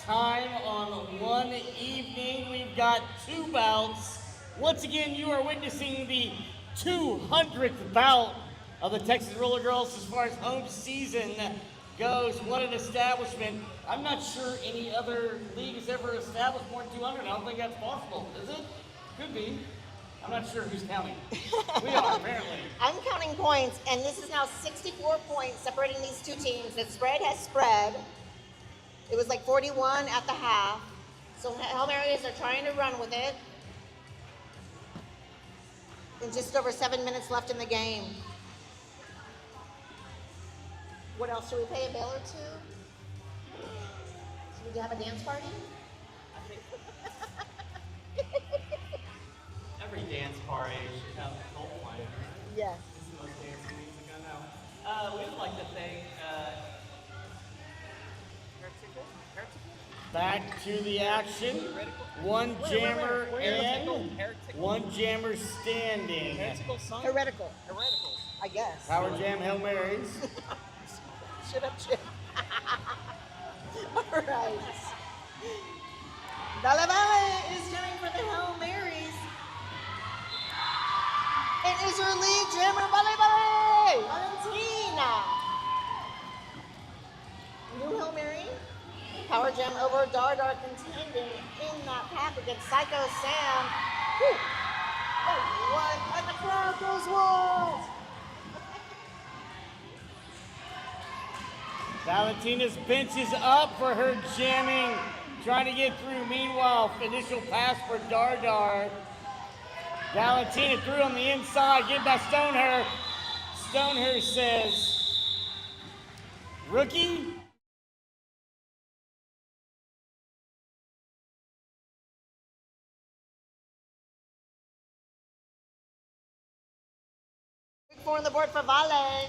time on one evening. We've got 2 bouts. Once again, you are witnessing the 200th bout of the Texas Roller Girls as far as home season goes. What an establishment. I'm not sure any other league has ever established more than 200. I don't think that's possible, is it? Could be. I'm not sure who's counting. We are, apparently. I'm counting points, and this is now 64 points separating these two teams. The spread has spread. It was like 41 at the half. So Hail Marys are trying to run with it. And just over 7 minutes left in the game. What else? Should we pay a bill or two? Should we have a dance party? Every dance party should have a goal line. Yes. This is the most dancing music I know. We would like to thank Back to the action. One jammer in, one jammer standing. Heretical. I guess. Power Jam Hail Marys. Shut up, Chip. All right. Vale Vale is coming for the Hail Marys. It is your lead jammer, Vale Vale, Valentina. New Hail Mary. Power Jam over Dardar contending in that pack against Psycho Sam. Woo. Oh, what? And the crowd goes wild. Valentina's bench is up for her jamming, trying to get through. Meanwhile, initial pass for Dardar. Valentina through on the inside, get by Stoneher. Stoneher says, rookie. Big 4 on the board for Vale.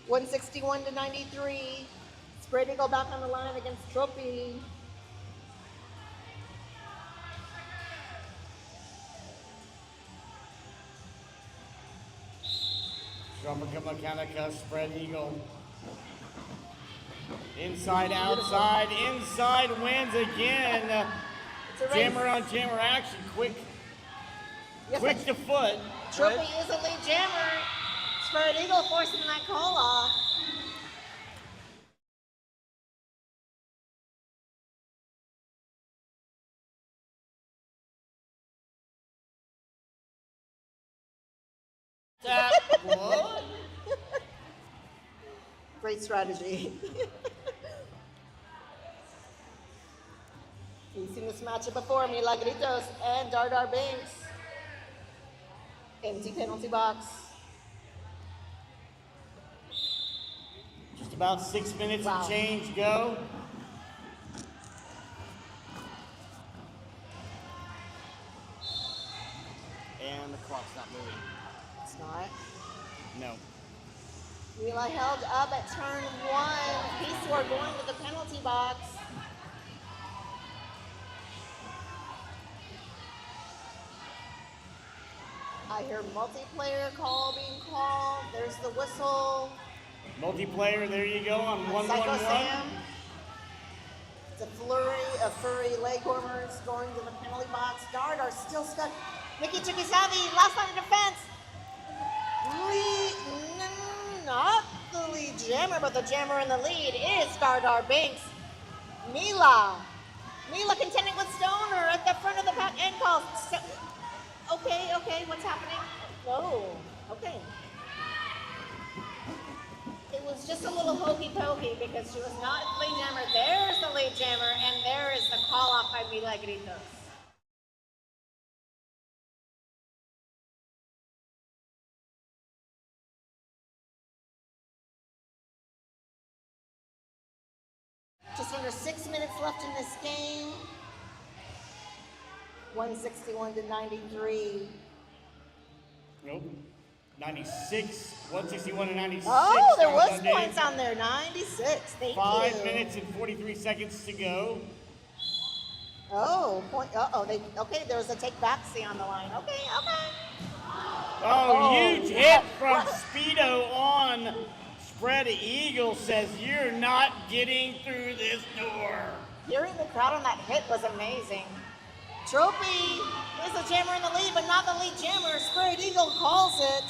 161 to 93. Spread Eagle back on the line against Trophy. Drummer Mechanica, Spread Eagle. Inside, outside, inside wins again. It's a race. Jammer on jammer action, quick to foot. Trophy is a lead jammer. Spread Eagle forcing that call off. What? Great strategy. You've seen this matchup before, Milagritos and Dardar Banks. Empty penalty box. Just about 6 minutes Wow. and change go. And the clock's not moving. It's not. No. Mila held up at turn 1. Peace War going to the penalty box. I hear multiplayer call being called. There's the whistle. Multiplayer, there you go on Psycho 1-1-1. Sam. It's a flurry of furry leg warmers going to the penalty box. Dardar still stuck. Mickey Chikisavi, last line of defense. Not the lead jammer, but the jammer in the lead is Dardar Banks. Mila contending with Stoner at the front of the pack end calls. Okay, what's happening? Oh, okay. It was just a little hokey pokey because she was not the lead jammer. There's the lead jammer, and there is the call off by Milagritos. Just under 6 minutes left in this game. 161 to 93. Nope. 96, 161 to 96. Oh, there was Sunday. points on there. 96. Thank you. 5 minutes and 43 seconds to go. Oh, point. Okay, there was a take backseat on the line. Okay. Oh, huge hit from Speedo on Spread Eagle says you're not getting through this door. Hearing the crowd on that hit was amazing. Trophy is the jammer in the lead, but not the lead jammer. Spread Eagle calls it.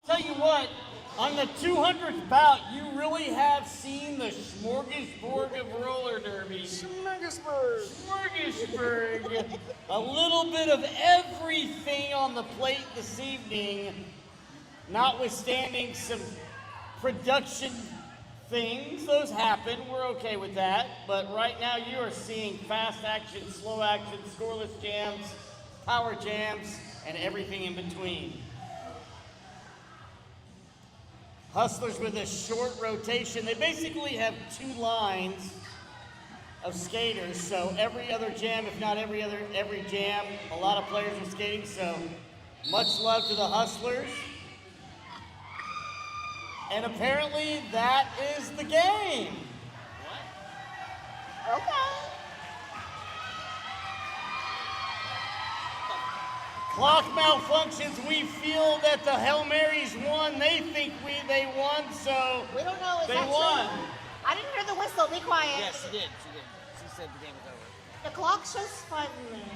Tell you what, on the 200th bout, you really have seen the smorgasbord of roller derby. Smorgasbord. Smorgasbord. A little bit of everything on the plate this evening, notwithstanding some production things. Those happen. We're okay with that. But right now, you are seeing fast action, slow action, scoreless jams, power jams, and everything in between. Hustlers with a short rotation. They basically have two lines of skaters, so every other jam, if not every jam, a lot of players are skating, so much love to the Hustlers. And apparently that is the game. Okay. Clock malfunctions. We feel that the Hail Marys won. They think they won, so We don't know. Is they that won. true? I didn't hear the whistle. Be quiet. Yes, she did. She said the game was over. The clock shows 5 minutes.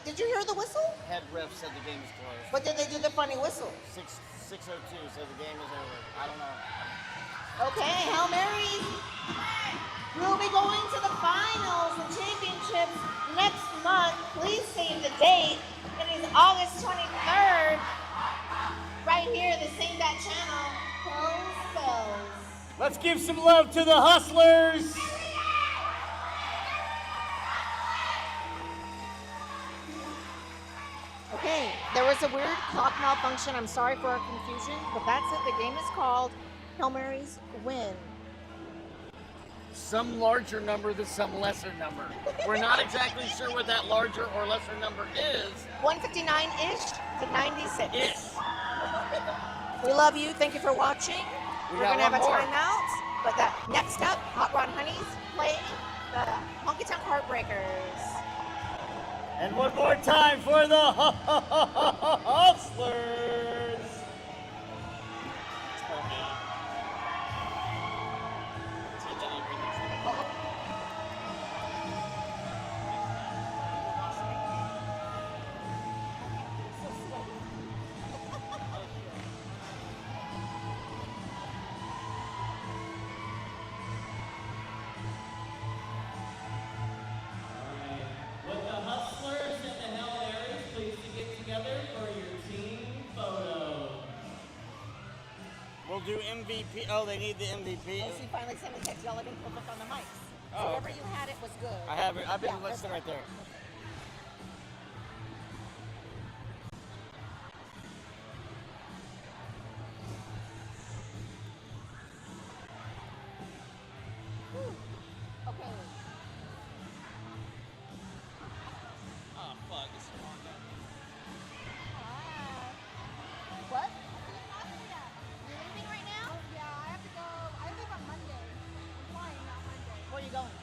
Did you hear the whistle? Head ref said the game is closed. But did they do the funny whistle? 6:02 said the game is over. I don't know. Okay, Hail Marys will be going to the finals and championships next month. Please save the date. It is August 23rd. Right here, the Same That channel. Hills Bells. Let's give some love to the Hustlers. Okay, there was a weird clock malfunction. I'm sorry for our confusion, but that's it. The game is called Hail Marys Win. Some larger number than some lesser number. We're not exactly sure what that larger or lesser number is. 159-ish to 96. Yes. We love you. Thank you for watching. We We're got going to have a one more. timeout. But next up, Hot Rod Honeys play the Honky Tonk Heartbreakers. And one more time for the Hustlers. With the Hustlers and the Hail Marys, please to get together for your team photo. We'll do MVP. Oh, they need the MVP. Oh, she finally sent a text. Y'all didn't put on the mics. So Oh, whatever okay. you had, it was good. I have it. I've been Yeah, listening right there. Okay. Oh, fuck. It's the wrong guy. What? You're leaving right now? Yeah, I have to go. I leave on Monday. I'm flying on Monday. Where are you going?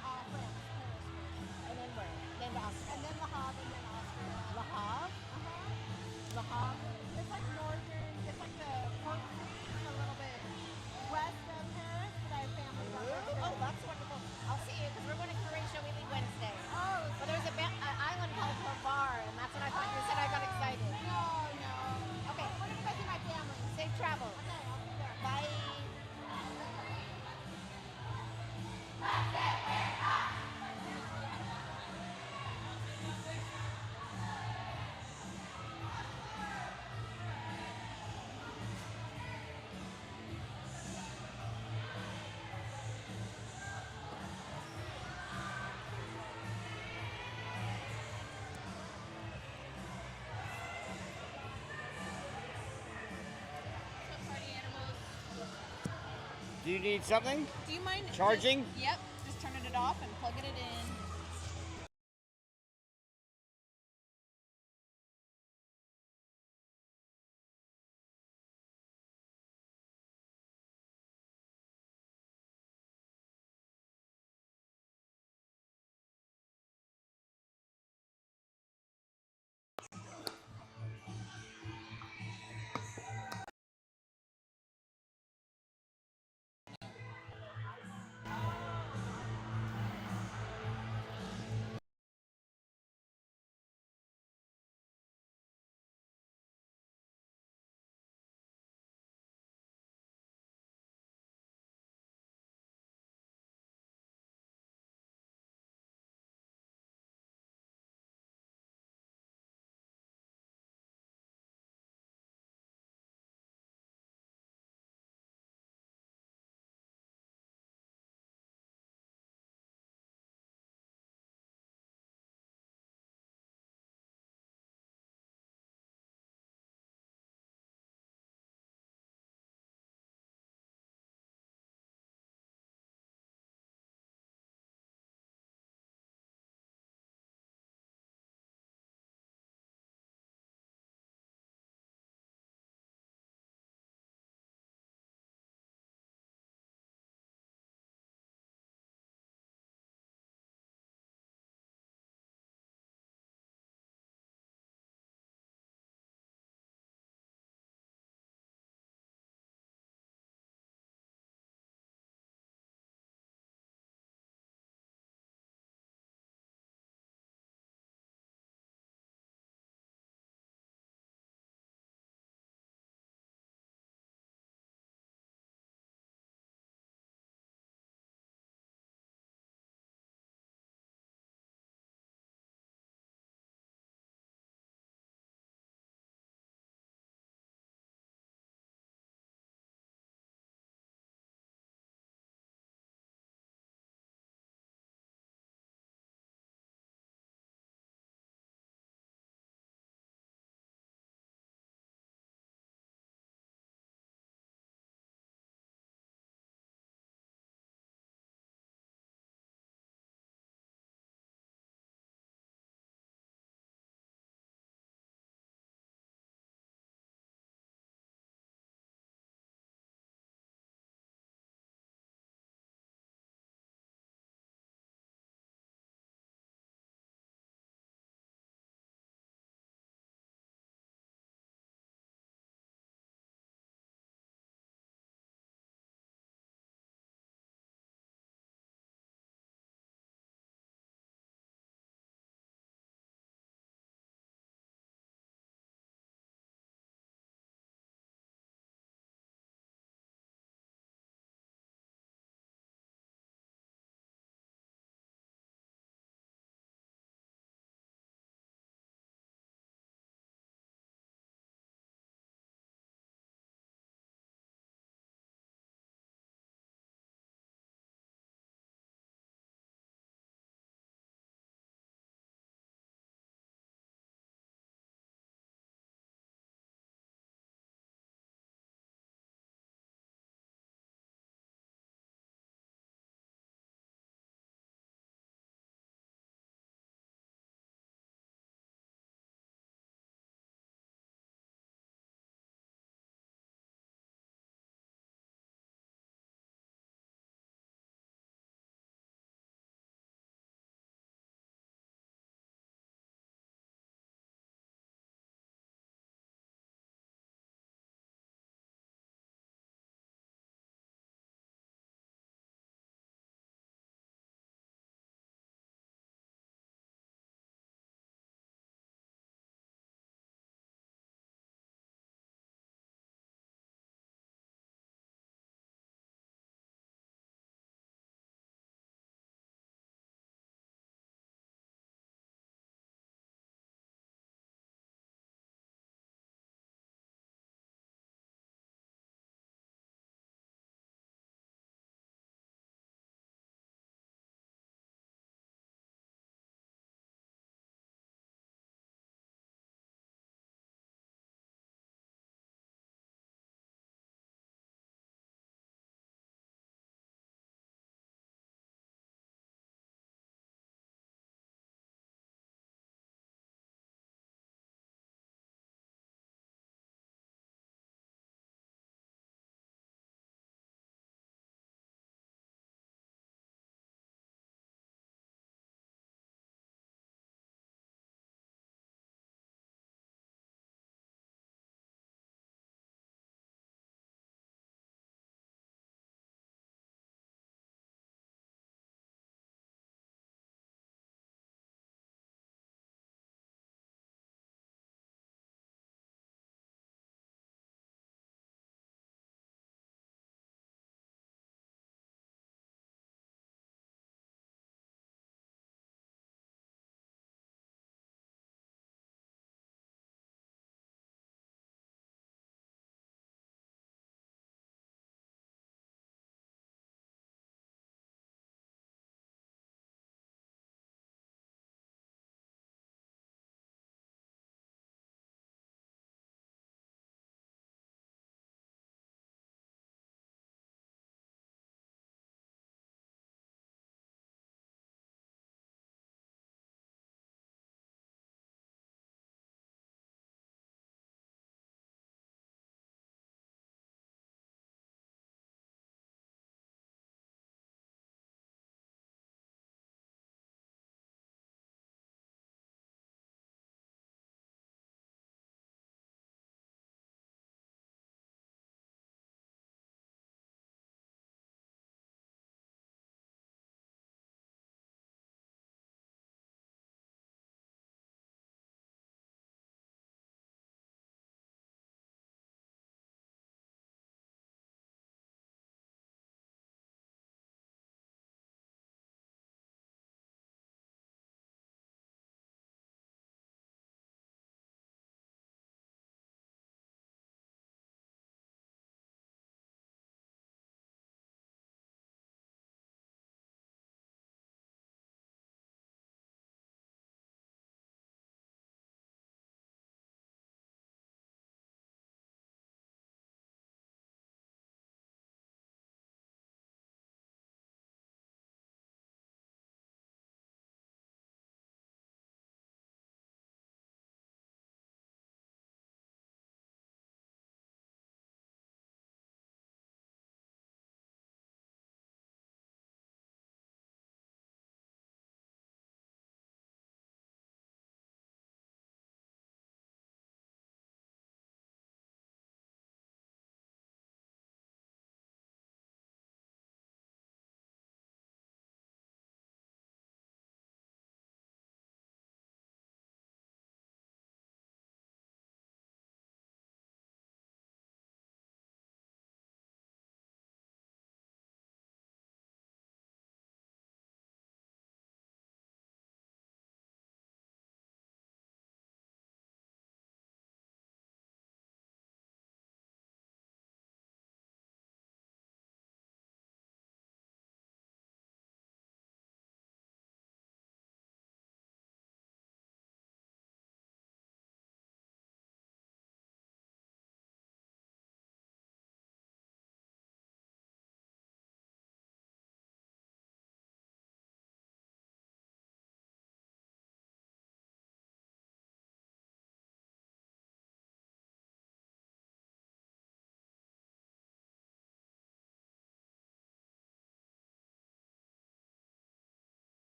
France, Paris. And then where? Then to Austria. And then Le Havre, and then Austria. Le Havre? Le Havre? It's like northern, it's like the Port Saint, a little bit west of Paris, but I have family from there. Oh, that's wonderful. I'll see you because we're going to Croatia. We leave Wednesday. Oh, But there's an island called Hvar, and that's when I thought you said I got excited. no, no. Okay. I'm going to go see my family. Safe travels. Okay, I'll be there. Bye. Do you need something? Do you mind Charging? Yep, just turning it off and plugging it in.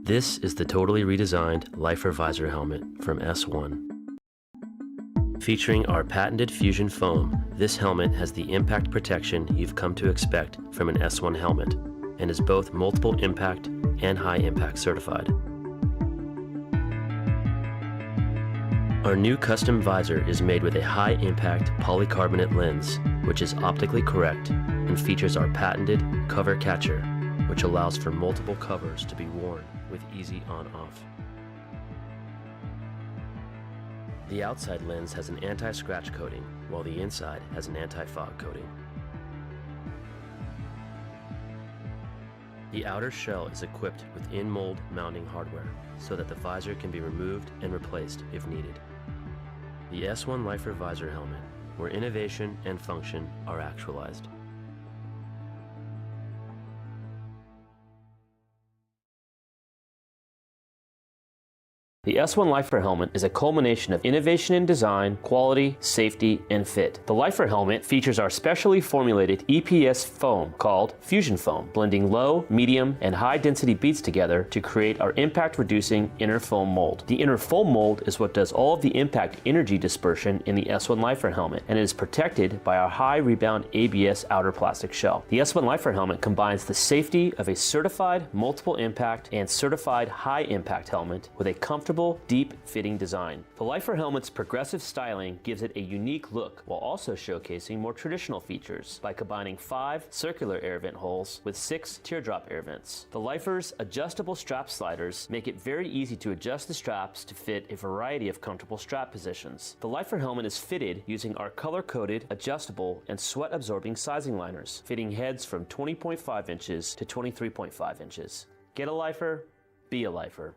This is the totally redesigned Lifer visor helmet from S1. Featuring our patented fusion foam, this helmet has the impact protection you've come to expect from an S1 helmet and is both multiple impact and high impact certified. Our new custom visor is made with a high impact polycarbonate lens, which is optically correct and features our patented cover catcher, which allows for multiple covers to be worn with easy on-off. The outside lens has an anti-scratch coating, while the inside has an anti-fog coating. The outer shell is equipped with in-mold mounting hardware, so that the visor can be removed and replaced if needed. The S1 Lifer visor helmet, where innovation and function are actualized. The S1 Lifer helmet is a culmination of innovation in design, quality, safety, and fit. The Lifer helmet features our specially formulated EPS foam called Fusion Foam, blending low, medium, and high density beads together to create our impact-reducing inner foam mold. The inner foam mold is what does all of the impact energy dispersion in the S1 Lifer helmet, and it is protected by our high rebound ABS outer plastic shell. The S1 Lifer helmet combines the safety of a certified multiple impact and certified high impact helmet with a comfortable, deep-fitting design. The Lifer helmet's progressive styling gives it a unique look while also showcasing more traditional features by combining 5 circular air vent holes with 6 teardrop air vents. The Lifer's adjustable strap sliders make it very easy to adjust the straps to fit a variety of comfortable strap positions. The Lifer helmet is fitted using our color-coded, adjustable, and sweat-absorbing sizing liners, fitting heads from 20.5 inches to 23.5 inches. Get a Lifer, be a Lifer.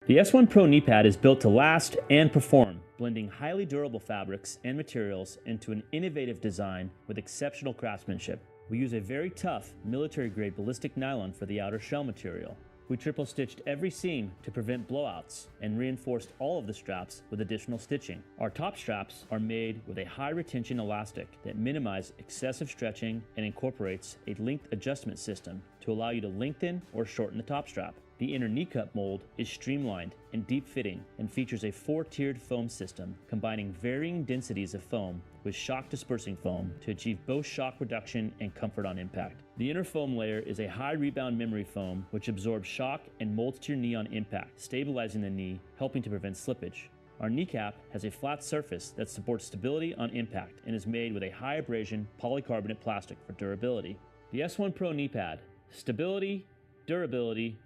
The S1 Pro knee pad is built to last and perform, blending highly durable fabrics and materials into an innovative design with exceptional craftsmanship. We use a very tough, military-grade ballistic nylon for the outer shell material. We triple-stitched every seam to prevent blowouts and reinforced all of the straps with additional stitching. Our top straps are made with a high-retention elastic that minimizes excessive stretching and incorporates a length adjustment system to allow you to lengthen or shorten the top strap. The inner knee cup mold is streamlined and deep-fitting and features a 4-tiered foam system combining varying densities of foam with shock-dispersing foam to achieve both shock reduction and comfort on impact. The inner foam layer is a high-rebound memory foam which absorbs shock and molds to your knee on impact, stabilizing the knee, helping to prevent slippage. Our kneecap has a flat surface that supports stability on impact and is made with a high abrasion polycarbonate plastic for durability. The S1 Pro knee pad: stability, durability,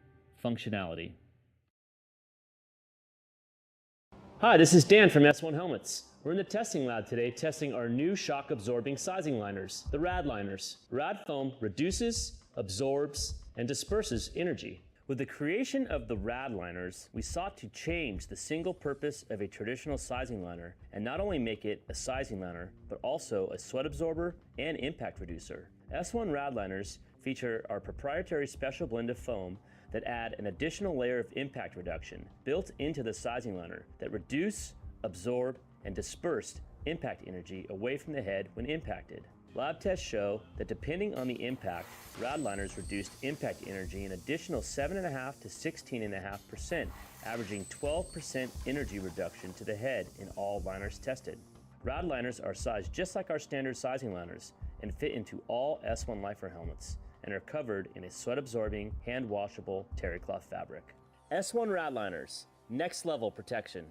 functionality. Hi, this is Dan from S1 Helmets. We're in the testing lab today testing our new shock-absorbing sizing liners, the RAD liners. RAD foam reduces, absorbs, and disperses energy. With the creation of the RAD liners, we sought to change the single purpose of a traditional sizing liner and not only make it a sizing liner, but also a sweat absorber and impact reducer. S1 RAD liners feature our proprietary special blend of foam that add an additional layer of impact reduction built into the sizing liner that reduce, absorb, and disperse impact energy away from the head when impacted. Lab tests show that depending on the impact, RAD liners reduced impact energy an additional 7.5 to 16.5%, averaging 12% energy reduction to the head in all liners tested. RAD liners are sized just like our standard sizing liners and fit into all S1 Lifer helmets and are covered in a sweat-absorbing, hand-washable terry cloth fabric. S1 RAD liners, next level protection.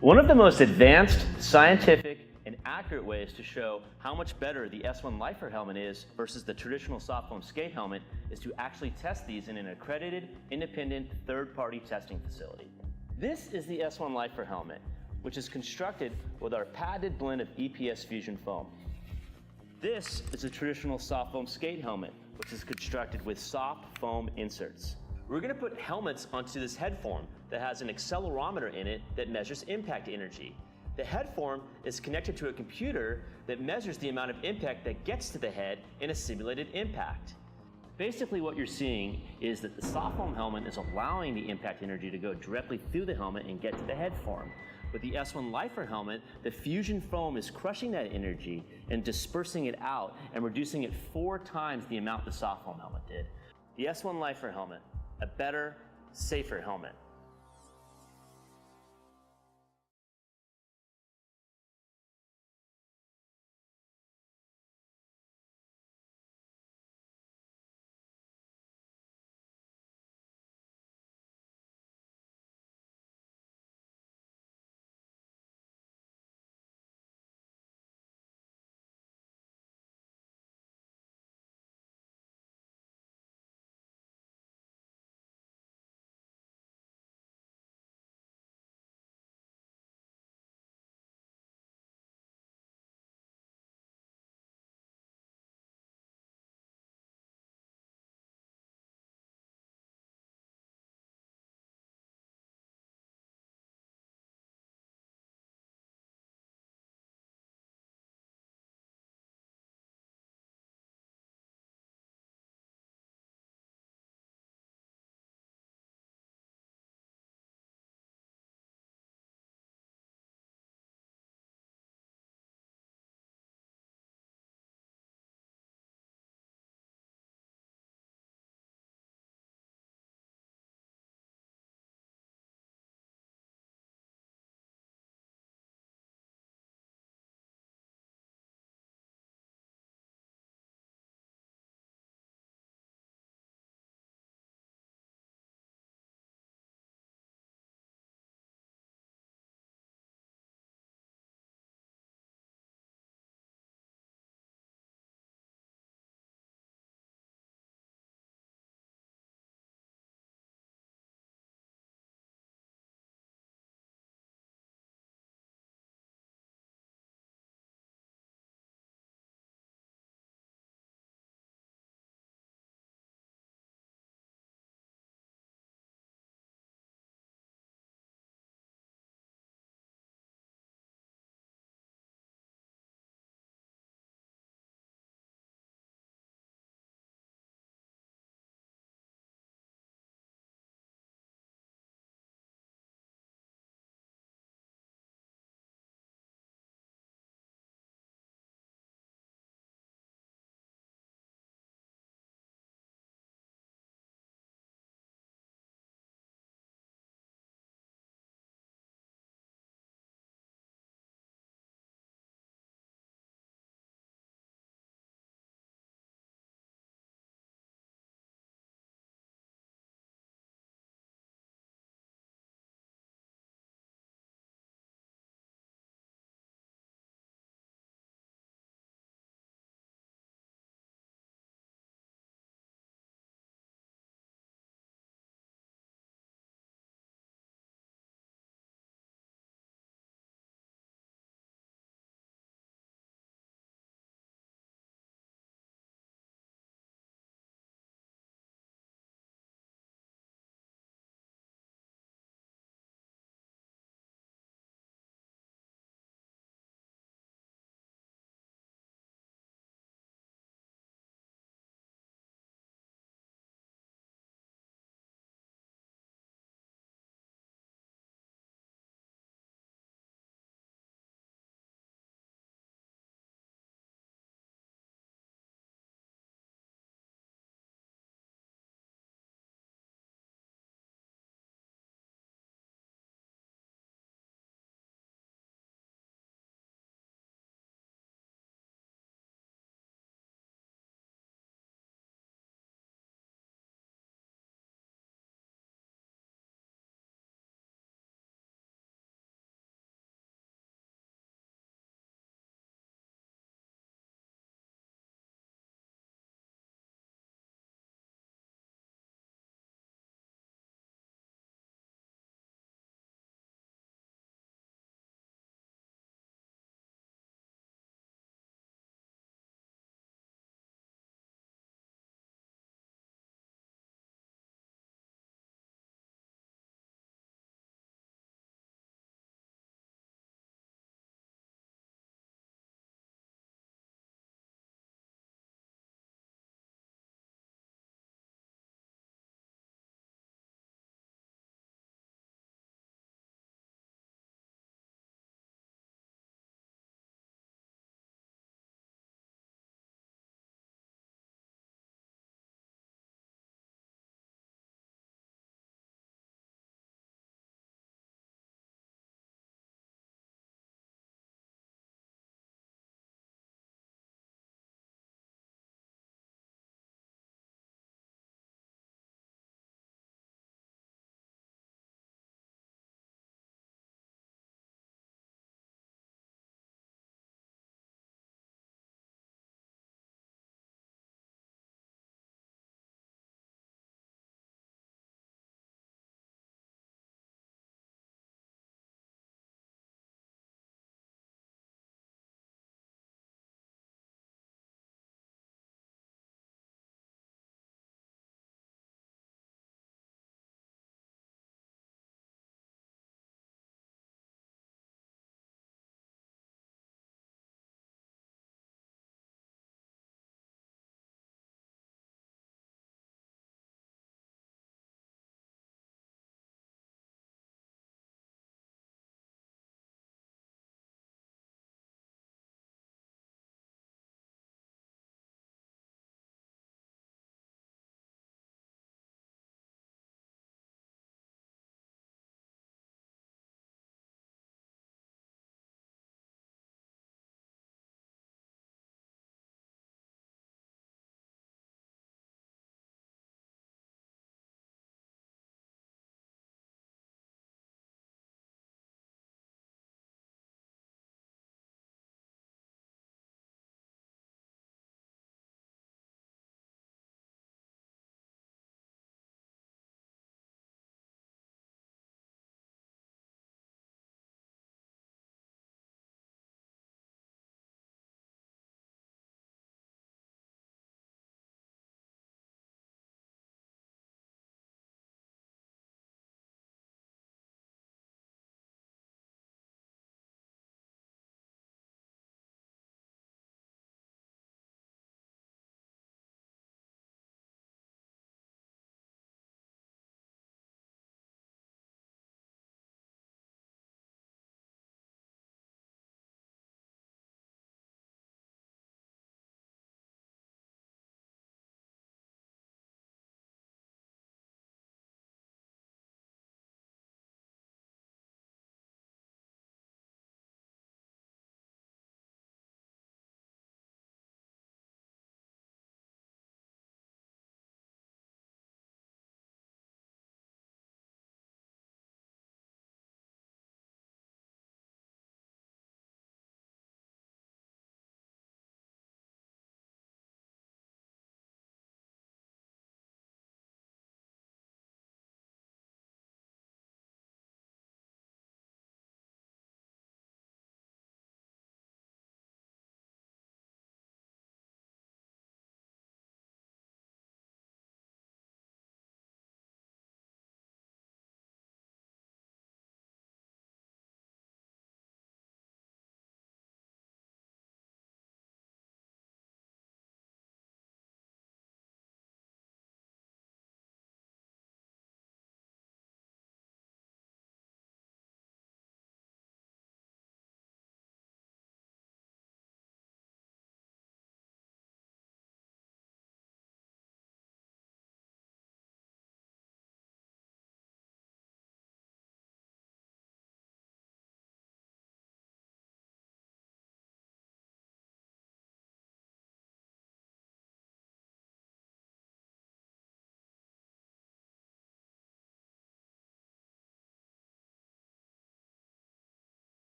One of the most advanced, scientific, and accurate ways to show how much better the S1 Lifer helmet is versus the traditional soft foam skate helmet is to actually test these in an accredited, independent, third-party testing facility. This is the S1 Lifer helmet, which is constructed with our patented blend of EPS fusion foam. This is a traditional soft foam skate helmet, which is constructed with soft foam inserts. We're going to put helmets onto this head form that has an accelerometer in it that measures impact energy. The head form is connected to a computer that measures the amount of impact that gets to the head in a simulated impact. Basically what you're seeing is that the soft foam helmet is allowing the impact energy to go directly through the helmet and get to the head form, With the S1 Lifer helmet, the fusion foam is crushing that energy and dispersing it out and reducing it 4 times the amount the soft foam helmet did. The S1 Lifer helmet, a better, safer helmet.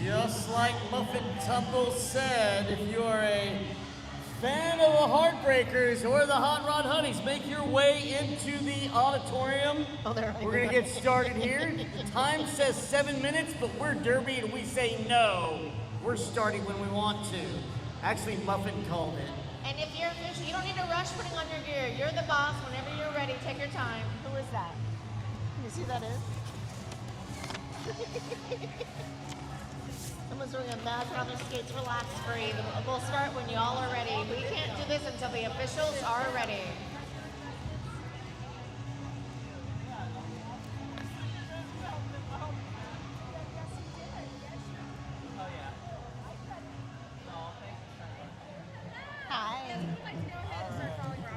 Just like Muffin Tumble said, if you are a fan of the Heartbreakers or the Hot Rod Honeys, make your way into the auditorium. Oh, they're We're gonna get started here. The time says 7 minutes, but we're Derby and we say no. We're starting when we want to. Actually, Muffin called it. And if you're official, you don't need to rush putting on your gear. You're the boss. Whenever you're ready, take your time. Who is that? Can you see who that is? Someone's doing a magic on their skates. Relax, free. We'll start when y'all are ready. We can't do this until the officials are ready. Hi.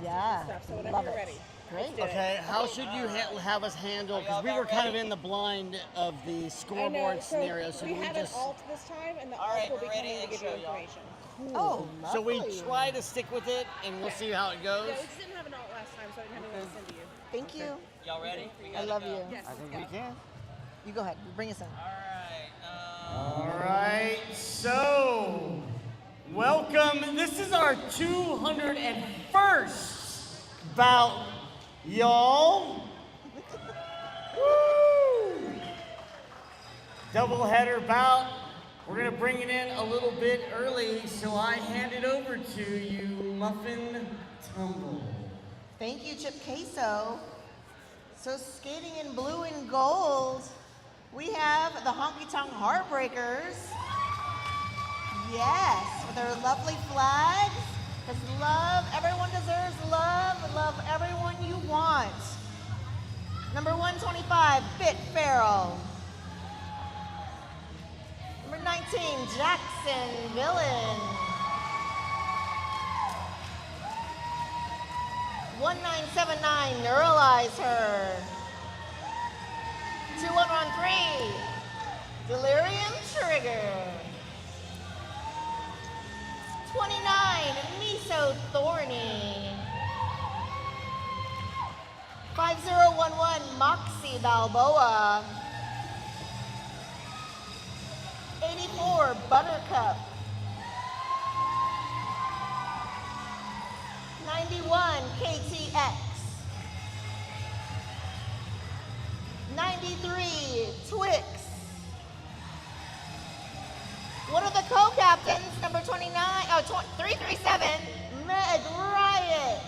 Yeah. Love it. Great. Okay, how should you have us handle? Because we were kind of in the blind of the scoreboard scenario, so we we had just. an alt this time, and the alt will be coming to give you information. Oh, So we lovely. try to stick with it, and we'll see how it goes. Yeah, we just didn't have an alt last time, so I didn't have anyone to send to you. Thank you. Y'all ready? We I gotta love go. you. Yes, I let's think go. we can. You go ahead. Bring us in. All All right, so welcome. This is our 201st bout, y'all. Woo! Doubleheader bout. We're gonna bring it in a little bit early, so I hand it over to you, Muffin Tumble. Thank you, Chip Queso. So skating in blue and gold, we have the Honky Tonk Heartbreakers. Yes, with their lovely flags. Because love, everyone deserves love. Love everyone you want. Number 125, Fit Farrell. Number 19, Jackson Villain. 1979, Neuralize Her. 2113, Delirium Trigger. 29, Miso Thorny. 5011, Moxie Balboa. 84, Buttercup. 91, KTX. 93, Twix. One of the co-captains, number 337, Meg Riot.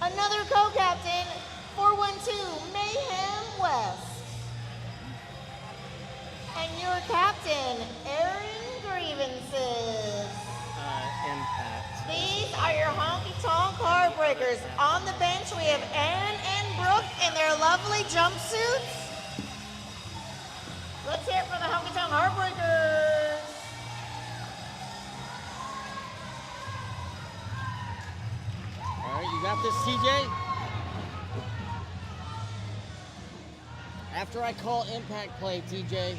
Another co-captain, 412, Mayhem West. And your captain, Aaron Grievances. Impact. These are your Honky Tonk Heartbreakers. On the bench, we have Ann and Brooke in their lovely jumpsuits. Let's hear it for the Honky Tonk Heartbreakers. All right, you got this, TJ? After I call impact play, TJ. Okay.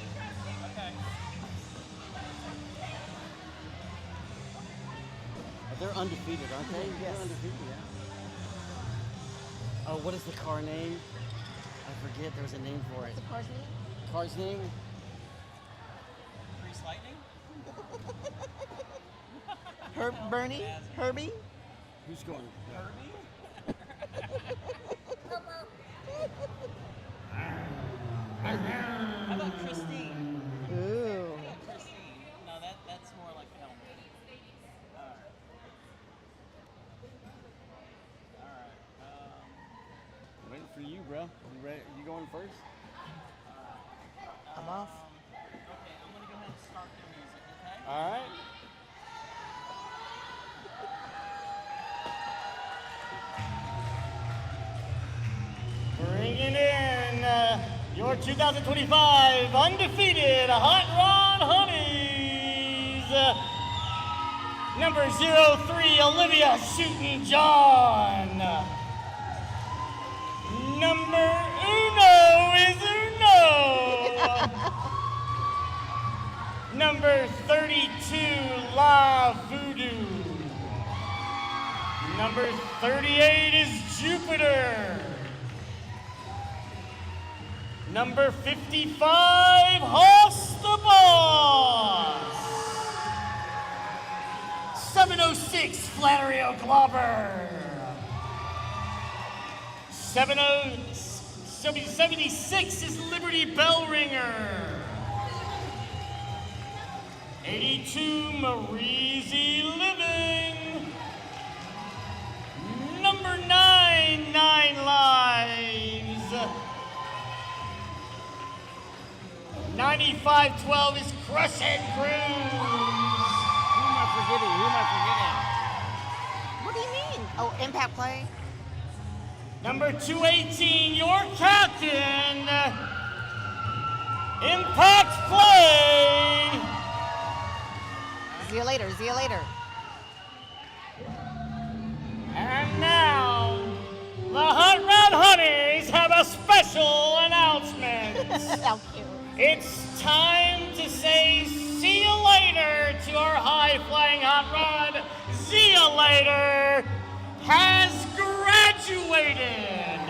They're undefeated, aren't they? Yes. They're undefeated, yeah. Oh, what is the car name? I forget, there was a name for it. The car's name? Car's name? Grease lightning? Bernie? Herbie? Who's going? How about Christine? Ooh. Christine. No, that's more like helmet. All right. All right. I'm waiting for you, bro. You ready? You going first? I'm off. Okay, I'm gonna go ahead and start the music. Okay. All right. Bringing in your 2025 undefeated Hot Rod Honeys. Number 03, Olivia Shootin' John. Number uno is Uno. Number 32, La Voodoo. Number 38 is Jupiter. Number 55, Hoss the Boss. 706, Flannery O'Glover. 76 is Liberty Bellringer. 82, Mareezy Living. Number 9, 9 Lives. 9512 is Crush and Cruise. Who am I forgetting? What do you mean? Oh, impact play? Number 218, your captain, Impact Play. See you later, see you later. And now, the Hot Rod Honeys have a special announcement. How cute. It's time to say see you later to our high-flying Hot Rod. See you later has graduated.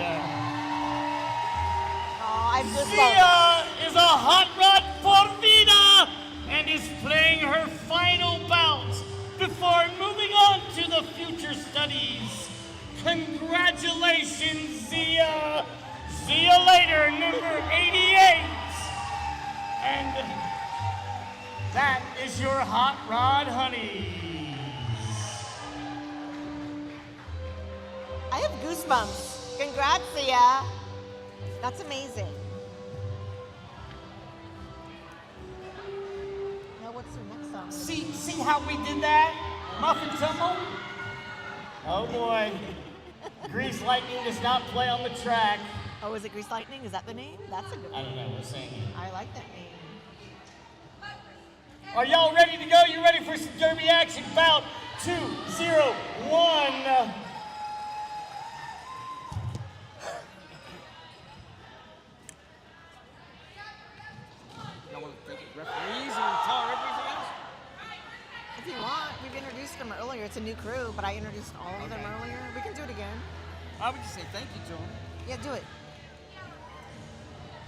Oh, I'm just Zia is a Hot Rod por vida and is playing her final bout before moving on to the future studies. Congratulations, Zia. See you later, number 88. And that is your Hot Rod Honeys. I have goosebumps. Congrats, Zia. That's amazing. Now what's your next song? See how we did that? Muffin Tumble? Oh boy. Grease Lightning does not play on the track. Oh, is it Grease Lightning? Is that the name? That's a good I name. don't know, we're singing. I like that name. Are y'all ready to go? You ready for some derby action? Bout 2-0-1. Y'all want to take it referees and tell her everything else? If you want, we've introduced them earlier. It's a new crew, but I introduced all of them earlier. We can do it again. I would just say thank you to them. Yeah, do it.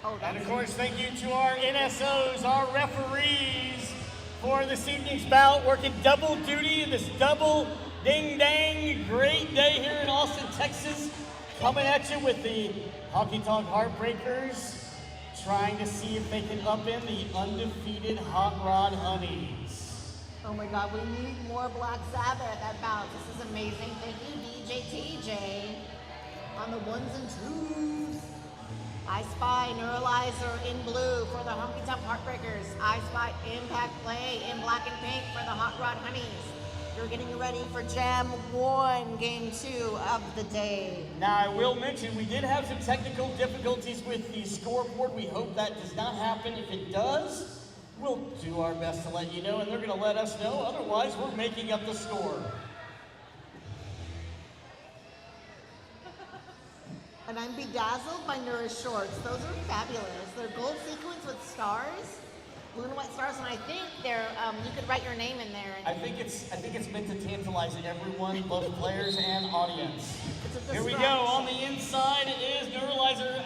Oh, And of course, thank you to our NSOs, our referees, for this evening's bout, working double duty in this double ding-dang great day here in Austin, Texas. Coming at you with the Honky Tonk Heartbreakers, trying to see if they can upend the undefeated Hot Rod Honeys. Oh my God, we need more Black Sabbath at bout. This is amazing. Thank you, DJ TJ, on the ones and twos. I Spy Neuralizer in blue for the Honky Tonk Heartbreakers. I Spy Impact Play in black and pink for the Hot Rod Honeys. You're getting ready for Jam 1, Game 2 of the day. Now, I will mention, we did have some technical difficulties with the scoreboard. We hope that does not happen. If it does, we'll do our best to let you know, and they're going to let us know. Otherwise, we're making up the score. And I'm bedazzled by Nourish shorts. Those are fabulous. They're gold sequins with stars, blue and white stars, and I think they're you could write your name in there. And I think it's meant to tantalize everyone, both players and audience. Here we go. On the inside is Neuralizer.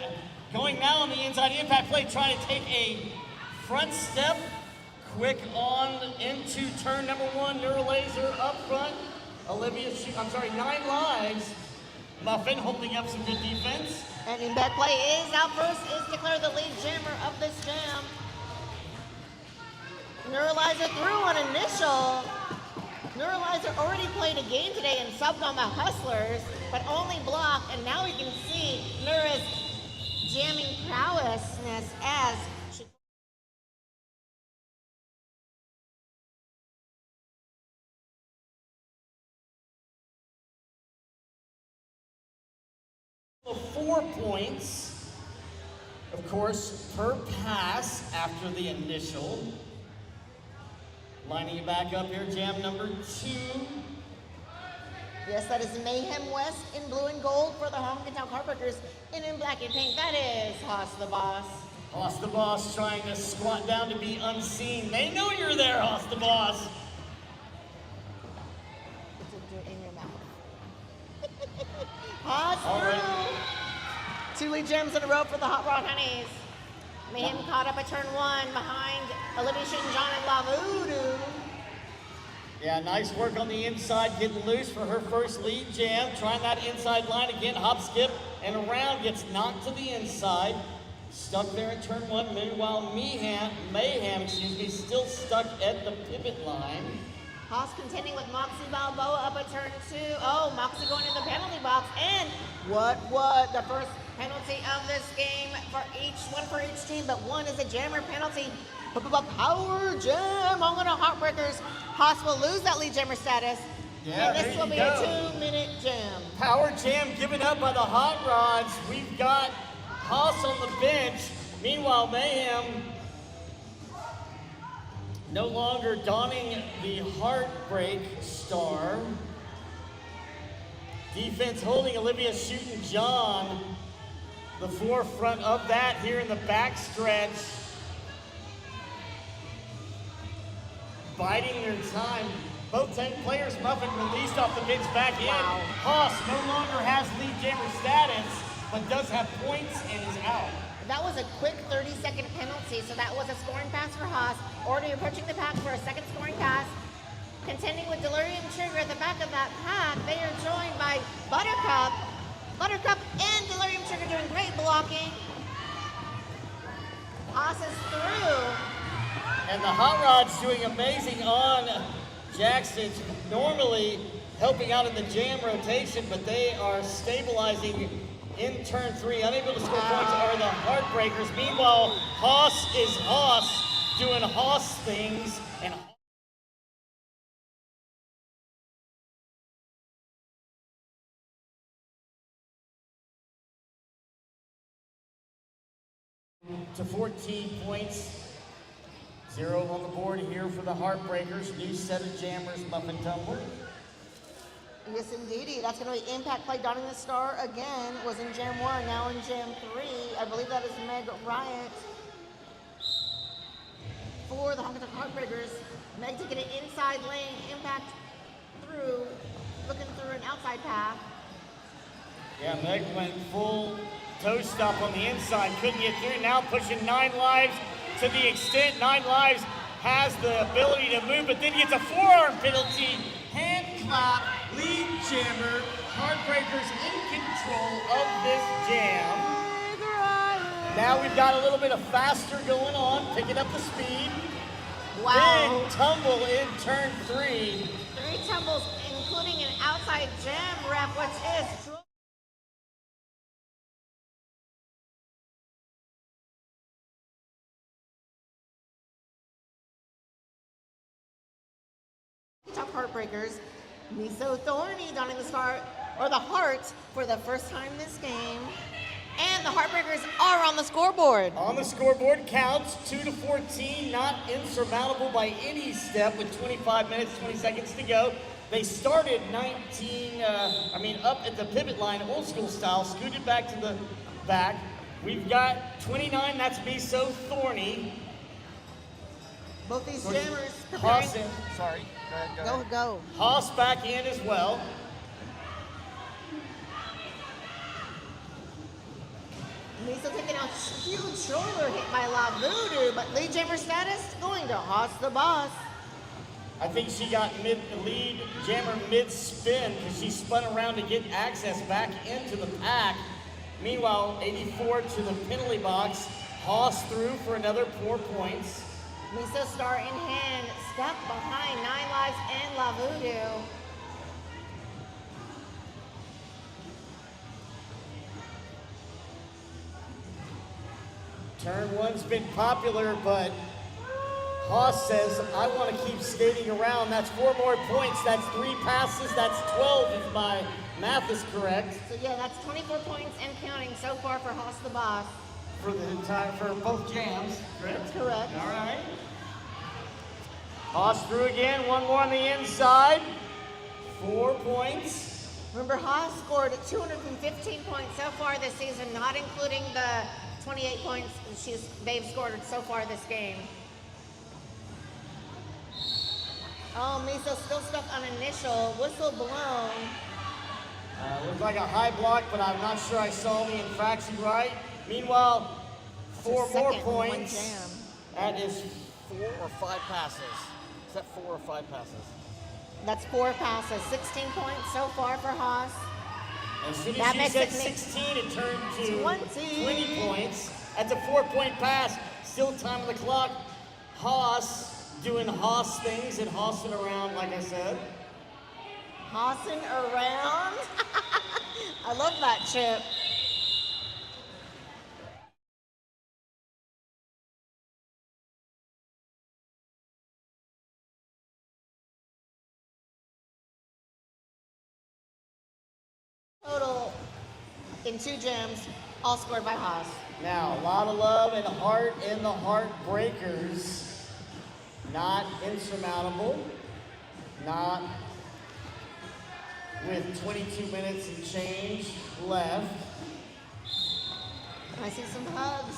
Going now on the inside, Impact Play trying to take a front step. Quick on into turn number 1. Neuralizer up front. Olivia, 9 Lives. Muffin holding up some good defense. And Impact Play is out first, is declared the lead jammer of this jam. Neuralizer through an initial. Neuralizer already played a game today and subbed on the Hustlers, but only blocked, and now we can see Neura's jamming prowessness as she 4 points, of course, per pass after the initial. Lining it back up here, jam number 2. Yes, that is Mayhem West in blue and gold for the Honky Tonk Heartbreakers, and in black and pink, that is Hoss the Boss. Hoss the Boss trying to squat down to be unseen. They know you're there, Hoss the Boss. Get to do it in your mouth. Hoss through. 2 lead jams in a row for the Hot Rod Honeys. Mayhem caught up at turn 1 behind Olivia Shinjan and La Voodoo. Yeah, nice work on the inside, getting loose for her first lead jam. Trying that inside line again, hop, skip, and around, gets knocked to the inside. Stuck there in turn 1. Meanwhile, Mayhem, still stuck at the pivot line. Haas contending with Moxie Balboa up at turn 2. Oh, Moxie going in the penalty box. And what? The first penalty of this game for each team, but one is a jammer penalty. Power jam on the Heartbreakers. Haas will lose that lead jammer status. Yeah, and this will be a 2-minute jam. Power jam given up by the Hot Rods. We've got Haas on the bench. Meanwhile, Mayhem no longer donning the Heartbreak star. Defense holding Olivia shooting John. The forefront of that here in the backstretch. Biding their time. Both players, Muffin released off the bench back in. Wow. Haas no longer has lead jammer status, but does have points and is out. That was a quick 30-second penalty, so that was a scoring pass for Haas. Already approaching the pack for a second scoring pass. Contending with Delirium Trigger at the back of that pack, they are joined by Buttercup. Buttercup and Delirium Trigger doing great blocking. Haas is through. And the Hot Rod's doing amazing on Jackson, normally helping out in the jam rotation, but they are stabilizing in turn 3. Unable to score points are the Heartbreakers. Meanwhile, Haas is Haas, doing Haas things. And to 14 points. 0 on the board here for the Heartbreakers. New set of jammers, Muffin Tumbler. Yes, indeedy. That's going to be Impact Play. Donning the Star again was in Jam 1, now in Jam 3. I believe that is Meg Riot for the Honky Tonk Heartbreakers. Meg taking it inside lane. Impact through, looking through an outside path. Yeah, Meg went full toe stop on the inside. Couldn't get through. Now pushing 9 lives to the extent 9 lives has the ability to move, but then gets a forearm penalty. Hand clap. Lead jammer, Heartbreakers in control of this jam. Now we've got a little bit of faster going on, picking up the speed. Wow. Big tumble in turn 3. 3 tumbles, including an outside jam rep, which is Top Heartbreakers. Miso Thorny donning the star, or the heart, for the first time this game. And the Heartbreakers are on the scoreboard. On the scoreboard counts 2 to 14, not insurmountable by any step with 25 minutes, 20 seconds to go. They started up at the pivot line, old school style, scooted back to the back. We've got 29, that's Miso Thorny. Both these jammers preparing. Sorry. Go ahead. Go. Haas back in as well. Miso taking a huge shoulder hit by La Voodoo, but lead jammer status going to Haas the boss. I think she got lead jammer mid-spin because she spun around to get access back into the pack. Meanwhile, 84 to the penalty box. Haas through for another 4 points. Miso star in hand, stuck behind 9 lives and La Voodoo. Turn 1's been popular, but Haas says, I want to keep skating around. That's 4 more points. That's 3 passes. That's 12 if my math is correct. So yeah, that's 24 points and counting so far for Haas the boss. For both jams, correct? That's correct. All right. Haas through again, 1 more on the inside. 4 points. Remember, Haas scored 215 points so far this season, not including the 28 points they've scored so far this game. Oh, Miso still stuck on initial, whistle blown. Looked like a high block, but I'm not sure I saw the infraction right. Meanwhile, 4 To more second, one points. jam. That is 4 or 5 passes. Is that 4 or 5 passes? That's 4 passes. 16 points so far for Haas. As soon That as you makes said it 16, it turned to 20. 20 points. That's a 4-point pass. Still time on the clock. Haas doing Haas things and hossing around, like I said. Hossing around. I love that, Chip. Total in 2 jams, all scored by Haas. Now, a lot of love and heart in the Heartbreakers. Not insurmountable. Not with 22 minutes and change left. I see some hugs.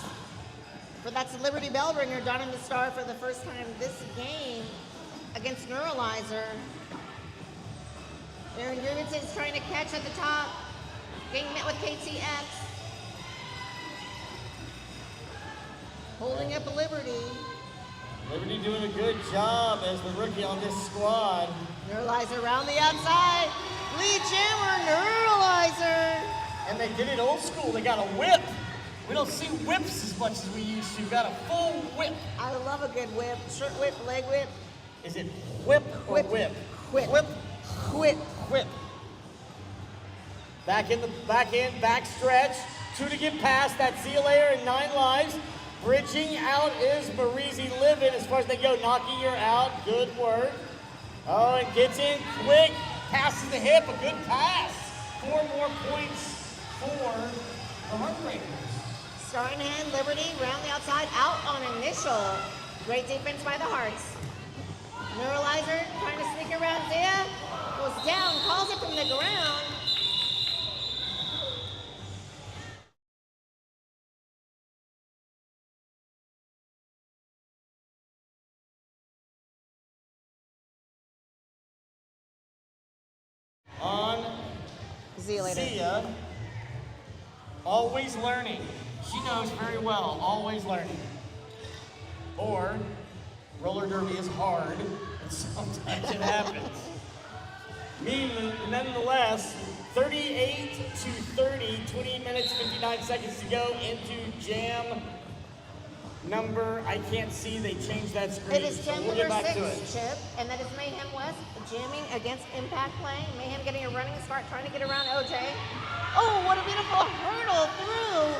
But that's Liberty Bellringer donning the star for the first time this game against Neuralizer. Aaron Grievance's trying to catch at the top, getting met with KTX. Holding up Liberty. Liberty doing a good job as the rookie on this squad. Neuralizer around the outside. Lead jammer, Neuralizer. And they did it old school. They got a whip. We don't see whips as much as we used to. Got a full whip. I love a good whip. Short whip, leg whip. Is it whip or whip? Whip. Whip. Whip. Whip. Back in the back stretch. 2 to get past. That's Zealair and 9 lives. Bridging out is Marizi Livin as far as they go. Knocking her out. Good work. Oh, and gets in quick. Passes the hip. A good pass. 4 more points for the Heartbreakers. Star in hand, Liberty, round the outside, out on initial. Great defense by the Hearts. Neuralizer trying to sneak around Zia. Goes down, calls it from the ground. On See you later. Zia, always learning. She knows very well, always learning. Or, roller derby is hard, and sometimes it happens. Nonetheless, 38 to 30, 20 minutes, 59 seconds to go into jam number, I can't see, they changed that screen. It is jam so we'll number get back 6, to it. Chip, and that is Mayhem West jamming against Impact Play. Mayhem getting a running start, trying to get around OJ. Oh, what a beautiful hurdle through,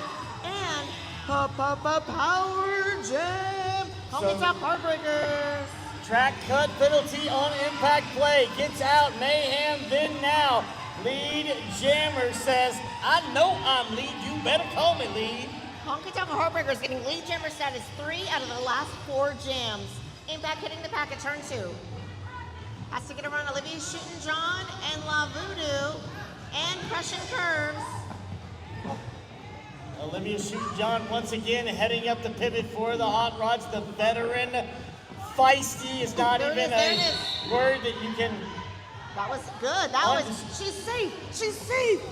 and power jam. Honky Tonk Heartbreakers. Track cut penalty on Impact Play. Gets out Mayhem, then now. Lead Jammer says, I know I'm lead, you better call me lead. Honky Tonk Heartbreakers getting lead jammer status 3 out of the last 4 jams. Impact hitting the pack at turn 2. Has to get around Olivia Shooting John and La Voodoo and crushing curves. Olivia Shooting John once again heading up the pivot for the Hot Rods. The veteran feisty is not There it even is, there it a is. word that you can. That was good. That was, she's safe. She's safe.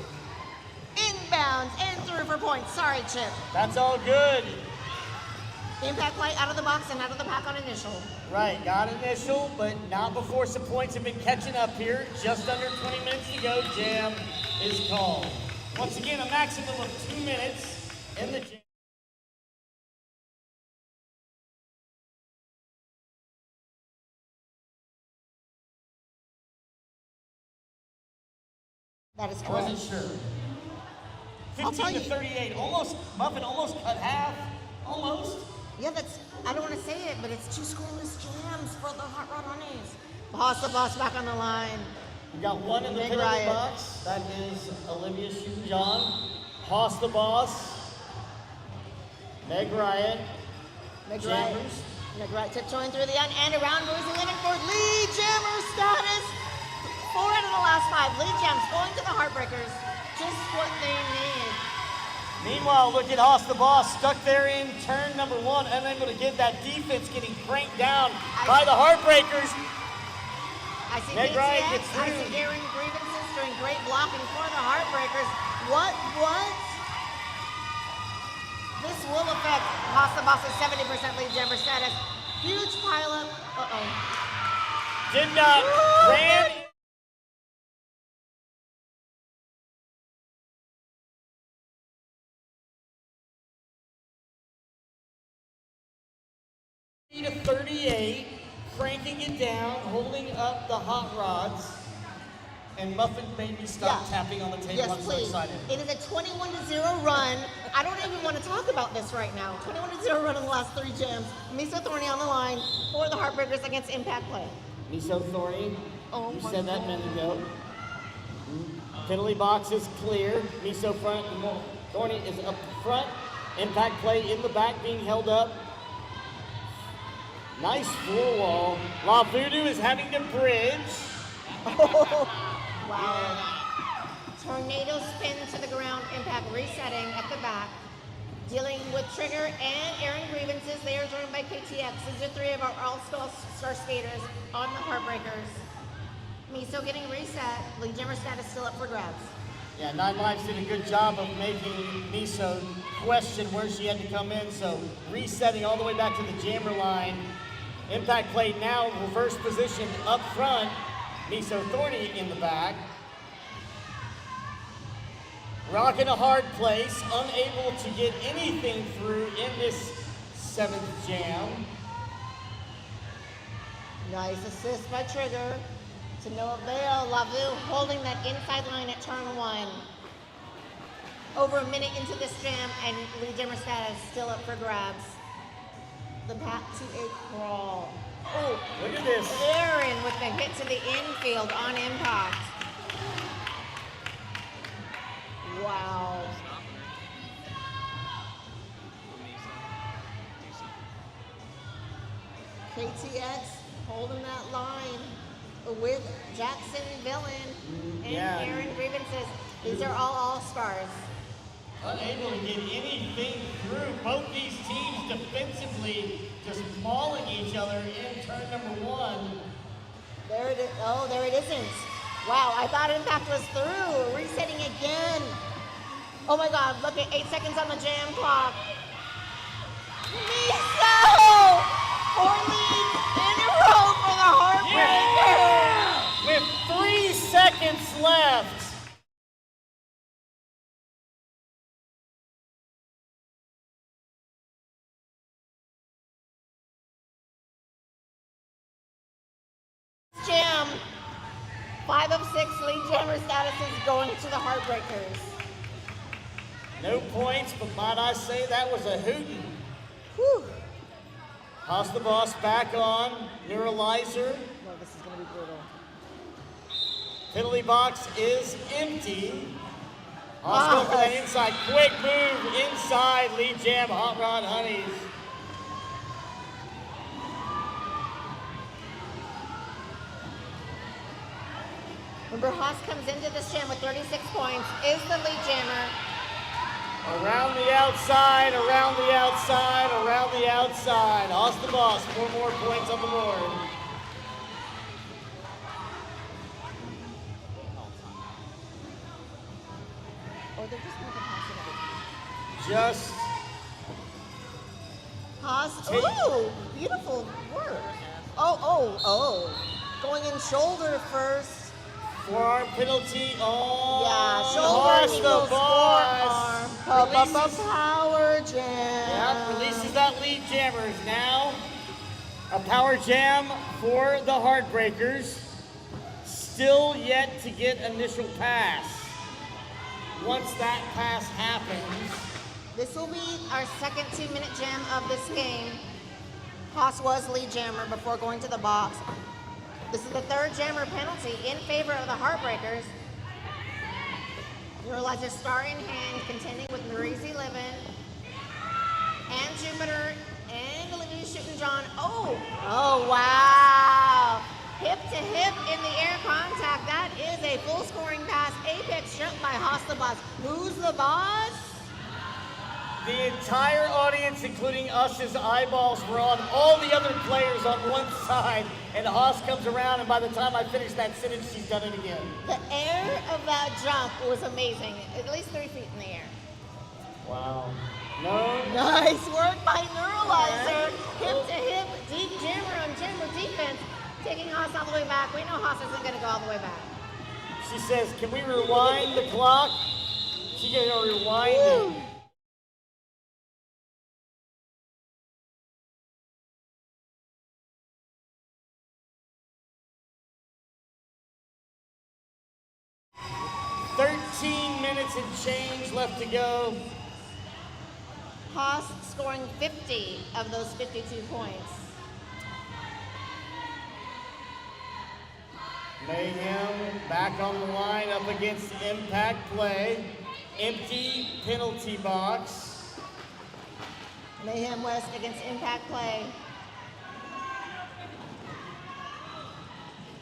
Inbounds and through for points. Sorry, Chip. That's all good. Impact Play out of the box and out of the pack on initial. Right, got initial, but not before some points have been catching up here. Just under 20 minutes to go. Jam is called. Once again, a maximum of 2 minutes in the jam. That is I correct. wasn't sure. I'll 15 tell to you. 38. Almost, Muffin almost cut half. Almost. Yeah, that's, I don't want to say it, but it's 2 scoreless jams for the Hot Rod Honeys. Boss the boss back on the line. We got one in the Meg penalty Riot. box. That is Olivia Shooting John. Hoss the boss. Meg Riot. Meg Riot. Jammers. Meg Riot tiptoeing through the and around Rosie Living for lead jammer status. 4 out of the last 5 lead jams going to the Heartbreakers. Just what they need. Meanwhile, look at Hoss the boss stuck there in turn number 1, unable to get that defense getting cranked down by the Heartbreakers. I see Meg Riot KTX, gets I see through. Garen Grievances doing great blocking for the Heartbreakers. What? This will affect Hossa Boss's 70% lead jammer status. Huge pileup. Did not ran. To 38, cranking it down, holding up the hot rods, and Muffin made me stop tapping on the table. Yes, I'm so please. excited. It is a 21-0 run. I don't even want to talk about this right now. 21-0 run in the last 3 jams. Miso Thorny on the line for the Heartbreakers against Impact Play. Miso Thorny, Oh you my said that a God. minute ago. Fiddly box is clear. Miso front, Thorny is up front. Impact Play in the back being held up. Nice floor wall. La Voodoo is having to bridge. Wow. Tornado spin to the ground. Impact resetting at the back. Dealing with Trigger and Aaron grievances. They are joined by KTX. These are 3 of our all-star skaters on the Heartbreakers. Miso getting reset. Lead jammer status still up for grabs. Yeah, Nine Lives did a good job of making Miso question where she had to come in, so resetting all the way back to the jammer line. Impact Play now reverse position up front. Miso Thorny in the back. Rocking a hard place, unable to get anything through in this 7th jam. Nice assist by Trigger to no avail. Lavu holding that inside line at turn 1. Over a minute into this jam and lead jammer status still up for grabs. The back to a crawl. Oh, look at this. Aaron with the hit to the infield on impact. Wow. KTX holding that line with Jackson Villain and Aaron grievances. These are all stars. Unable to get anything through. Both these teams defensively just mauling each other in turn number 1. There it is. Oh, there it isn't. Wow, I thought Impact was through. Resetting again. Oh my God, look at 8 seconds on the jam clock. Miso! 4 leads in a row for the Heartbreakers. With 3 seconds left. Jam. 5 of 6 lead jammer statuses going to the Heartbreakers. No points, but might I say that was a hootin'. Whew. Hoss the Boss back on. Neuralizer. No, this is going to be brutal. Fiddly box is empty. Hoss going for that inside. Quick move inside. Lead jam, Hot Rod Honeys. Remember, Haas comes into this jam with 36 points, is the lead jammer. Around the outside, around the outside, around the outside. Hoss the Boss, 4 more points on the board. Oh, they're just making Haas and everything. Just Haas, ooh, beautiful work. Oh. Going in shoulder first. forearm penalty on Yeah, shoulder equals forearm. Releases, Power jam. releases that lead jammers. Now a power jam for the Heartbreakers. Still yet to get initial pass. Once that pass happens, this will be our second 2-minute jam of this game. Haas was lead jammer before going to the box. This is the 3rd jammer penalty in favor of the Heartbreakers. Neuralizer star in hand, contending with Marizi Livin and Jupiter and Olivia Shootin' John. Oh, wow. Hip to hip in the air contact. That is a full scoring pass. Apex jump by Haas the Boss. Who's the boss? the entire audience, including us as eyeballs, were on all the other players on one side, and Haas comes around, and by the time I finish that sentence, she's done it again. The air of that jump was amazing. At least 3 feet in the air. Wow. No. Nice. Nice work by Neuralizer. Hip to hip, deep jammer on jammer defense. Taking Haas all the way back. We know Haas isn't going to go all the way back. She says, can we rewind the clock? She's gonna rewind it. 13 minutes and change left to go. Haas scoring 50 of those 52 points. Mayhem back on the line up against Impact Play. Empty penalty box. Mayhem West against Impact Play.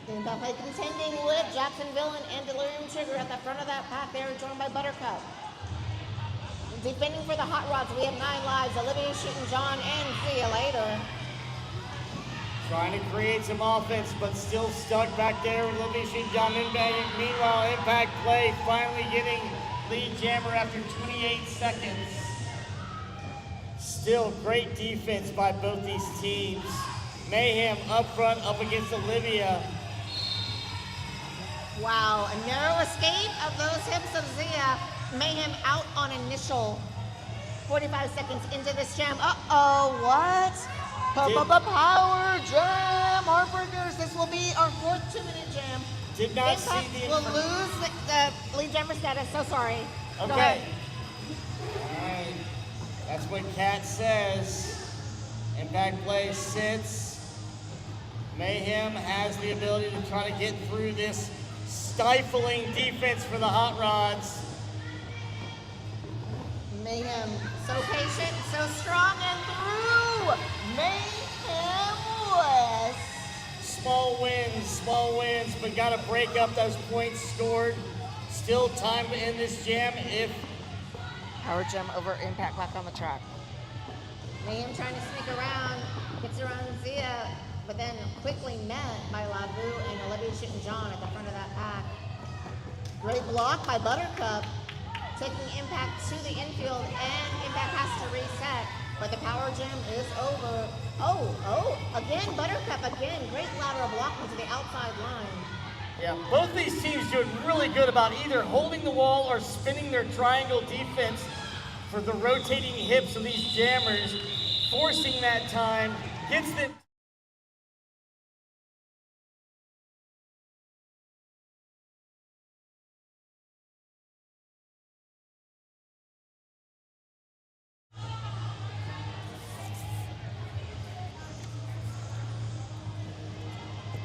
Impact Play contending with Jacksonville and Delirium Trigger at the front of that pack. They are joined by Buttercup. Defending for the Hot Rods, we have 9 lives. Olivia Shootin' John and see you later. Trying to create some offense, but still stuck back there with Olivia Shootin' John inbagging. Meanwhile, Impact Play finally getting lead jammer after 28 seconds. Still great defense by both these teams. Mayhem up front up against Olivia. Wow, a narrow escape of those hips of Zia. Mayhem out on initial 45 seconds into this jam. Uh-oh, what? Power jam, Heartbreakers. This will be our 4th 2-minute jam. Did not Impact see the will lose the lead jammer status, so sorry. Go Okay. ahead. All right. That's what Kat says. Impact Play sits. Mayhem has the ability to try to get through this stifling defense for the Hot Rods. Mayhem, so patient, so strong, and through. Mayhem West. Small wins, but got to break up those points scored. Still time to end this jam if... Power jam over Impact back on the track. Mayhem trying to sneak around, gets around Zia, but then quickly met by Labu and Olivia Shootin' John at the front of that pack. Great block by Buttercup, taking Impact to the infield, and Impact has to reset, but the power jam is over. Again, Buttercup again, great lateral block to the outside line. Yeah, both these teams doing really good about either holding the wall or spinning their triangle defense for the rotating hips of these jammers, forcing that time, gets them.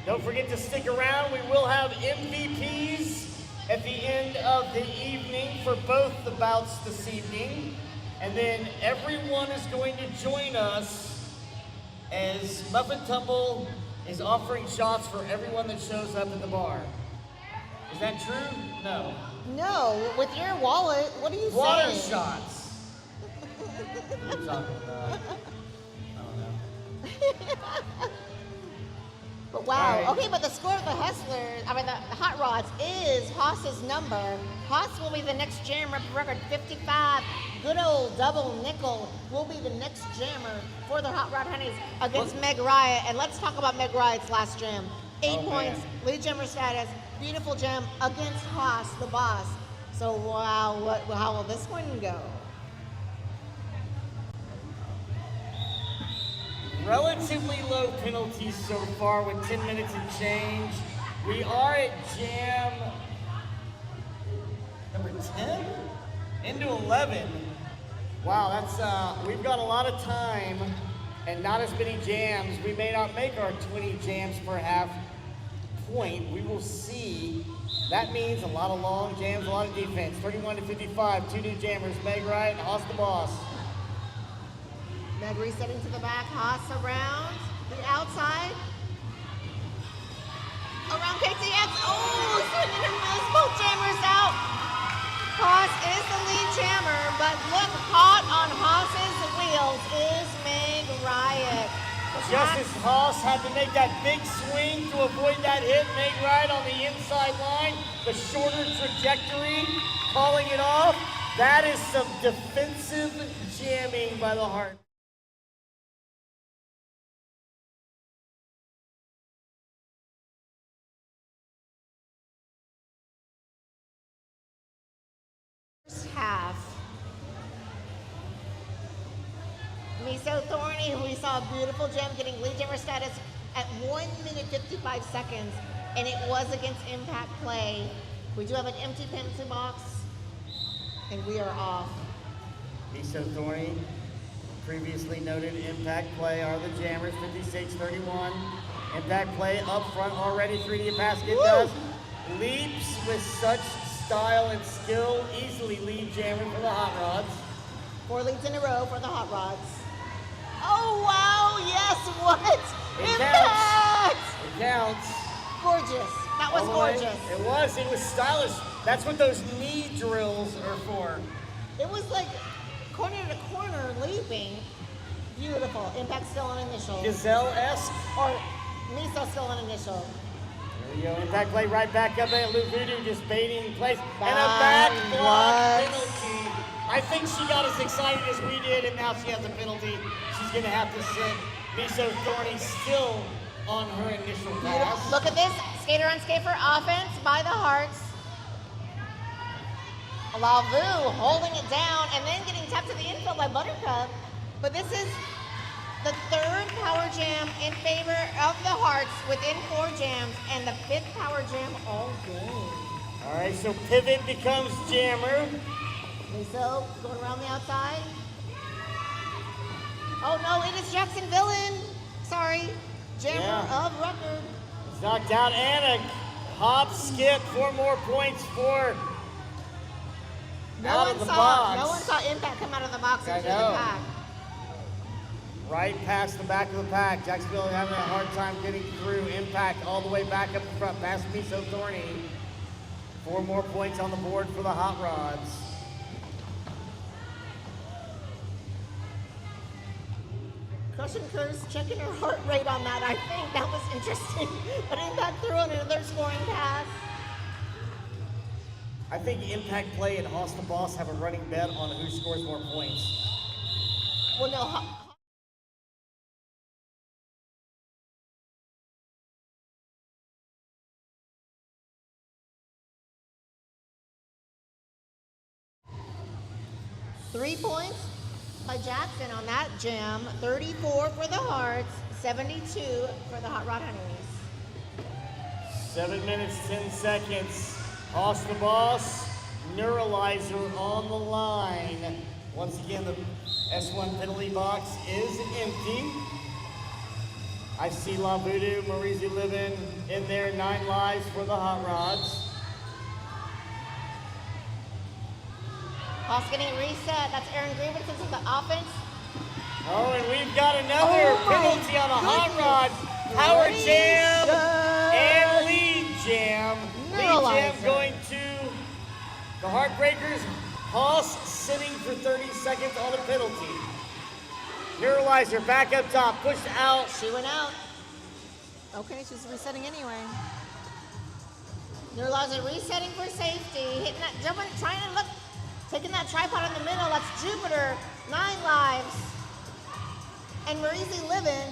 Don't forget to stick around. We will have MVPs at the end of the evening for both the bouts this evening. And then everyone is going to join us as Muffin Tumble is offering shots for everyone that shows up at the bar. Is that true? No. No, with your wallet, what are you Water saying? shots. What are you talking about? I don't know. But wow, Right. okay, but the score of the the Hot Rods is Haas's number. Haas will be the next jammer, record 55. Good old double nickel will be the next jammer for the Hot Rod Honeys against Meg Riot. And let's talk about Meg Riot's last jam. 8 points, lead jammer status, beautiful jam against Haas, the boss. So wow, how will this one go? Relatively low penalties so far with 10 minutes and change. We are at jam number 10 into 11. Wow, that's we've got a lot of time and not as many jams. We may not make our 20 jams per half point. We will see. That means a lot of long jams, a lot of defense. 31 to 55, 2 new jammers, Meg Riot and Haas the Boss. Meg resetting to the back, Haas around the outside. Around KTX, sending both jammers out. Haas is the lead jammer, but look, caught on Haas's wheels is Meg Riot. Just as Haas had to make that big swing to avoid that hit, Meg Riot on the inside line, the shorter trajectory, calling it off. That is some defensive jamming by the Heart. First half. Miso Thorny, who we saw a beautiful gem getting lead jammer status at 1 minute 55 seconds, and it was against Impact Play. We do have an empty penalty box, and we are off. Miso Thorny, previously noted Impact Play are the jammers, 56-31. Impact Play up front already, 3D basket does. Leaps with such style and skill, easily lead jammer for the Hot Rods. 4 leads in a row for the Hot Rods. Oh, wow, yes, what? Impact! It counts. Gorgeous. That was gorgeous. It was stylish. That's what those knee drills are for. It was like corner to corner leaping. Beautiful. Impact still on initial. Gazelle-esque. Or Miso still on initial. There we go. Impact Play right back up there. Lou Voodoo just baiting place. And a back block penalty. I think she got as excited as we did, and now she has a penalty. She's going to have to sit. Miso Thorny still on her initial pass. Look at this. Skater on skate for offense by the Hearts. Lavu holding it down and then getting tapped to the infield by Buttercup. But this is the third power jam in favor of the Hearts within 4 jams and the 5th power jam all game. All right, so pivot becomes jammer. Miso going around the outside. Oh no, it is Jackson Villain. Sorry, jammer of record. It's knocked out and a hop skip. 4 more points for out of the box. No one saw Impact come out of the box into the pack. Right past the back of the pack. Jacksonville having a hard time getting through. Impact all the way back up in front. Past Miso Thorny. 4 more points on the board for the Hot Rods. Crush and Curse checking her heart rate on that. I think that was interesting. But Impact threw in another scoring pass. I think Impact Play and Hoss the Boss have a running bet on who scores more points. Well, no. Three points by Jackson on that jam. 34 for the Hearts, 72 for the Hot Rod Honeys. 7 minutes, 10 seconds. Hoss the Boss, Neuralizer on the line. Once again, the S1 penalty box is empty. I see La Voodoo, Marizi Livin in there, 9 lives for the Hot Rods. Hoss getting reset. That's Aaron Grievances with the offense. Oh, and we've got another penalty on the Hot Rod. Power jam and lead jam. Lead jam going to the Heartbreakers. Hoss sitting for 30 seconds on a penalty. Neuralizer back up top, pushed out. She went out. Okay, she's resetting anyway. Neuralizer resetting for safety. Hitting that, jumping, trying to look. Taking that tripod in the middle, that's Jupiter, 9 lives. And Marizi Livin,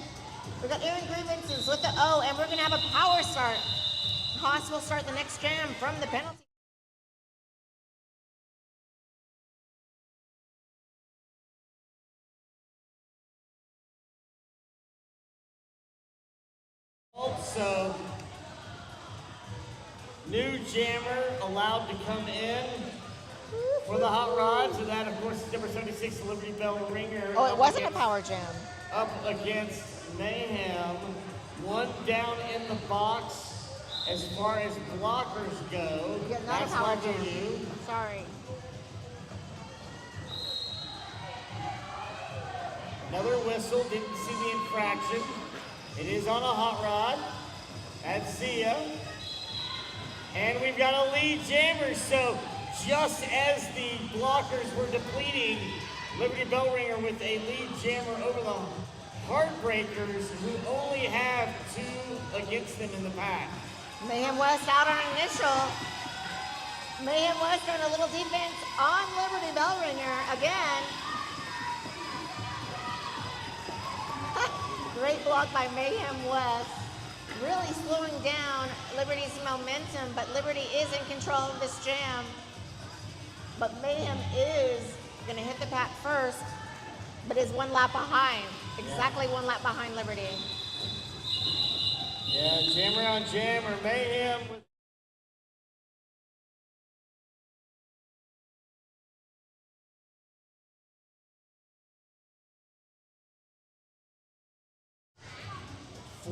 we got Aaron Grievances with the O, and we're gonna have a power start. Hoss will start the next jam from the penalty. Also, new jammer allowed to come in for the Hot Rods, and that, of course, is number 76, the Liberty Bell Ringer. Oh, it wasn't a power jam. Up against Mayhem. 1 down in the box as far as blockers go. Yeah, not That's a power what jam. they do. Sorry. Another whistle, didn't see the infraction. It is on a Hot Rod. That's Zia. And we've got a lead jammer, so just as the blockers were depleting, Liberty Bellringer with a lead jammer over the Heartbreakers, who only have 2 against them in the pack. Mayhem West out on initial. Mayhem West doing a little defense on Liberty Bellringer again. Great block by Mayhem West. Really slowing down Liberty's momentum, but Liberty is in control of this jam. But Mayhem is gonna hit the pack first, but is 1 lap behind. Exactly 1 lap behind Liberty. Yeah, jammer on jammer, Mayhem.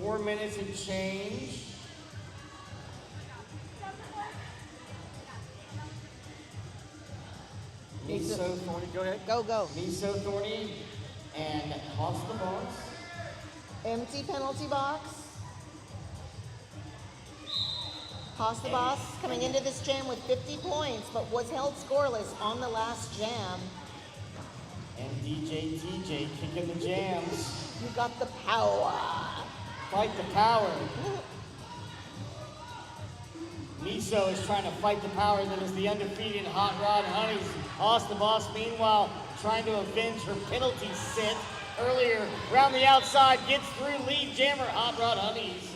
Four minutes and change. Miso Thorny, go ahead. Go. Miso Thorny and Hoss the Boss. Empty penalty box. Hoss the Boss coming into this jam with 50 points, but was held scoreless on the last jam. And DJ TJ kicking the jams. You got the power. Fight the power. Miso is trying to fight the power that is the undefeated Hotrod Honeys. Hoss the Boss, meanwhile, trying to avenge her penalty sit earlier. Around the outside, gets through lead jammer, Hotrod Honeys.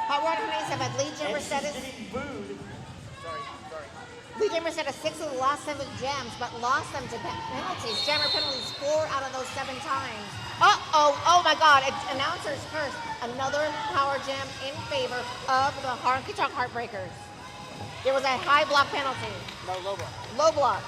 Hotrod Honeys have had lead jammer And status. she's getting booed. Lead jammer status 6 of the last 7 jams, but lost them to penalties. Jammer penalties 4 out of those 7 times. Oh my God, it's announcers first. Another power jam in favor of the Honky Tonk Heartbreakers. It was a high block penalty. No, low block. Low block.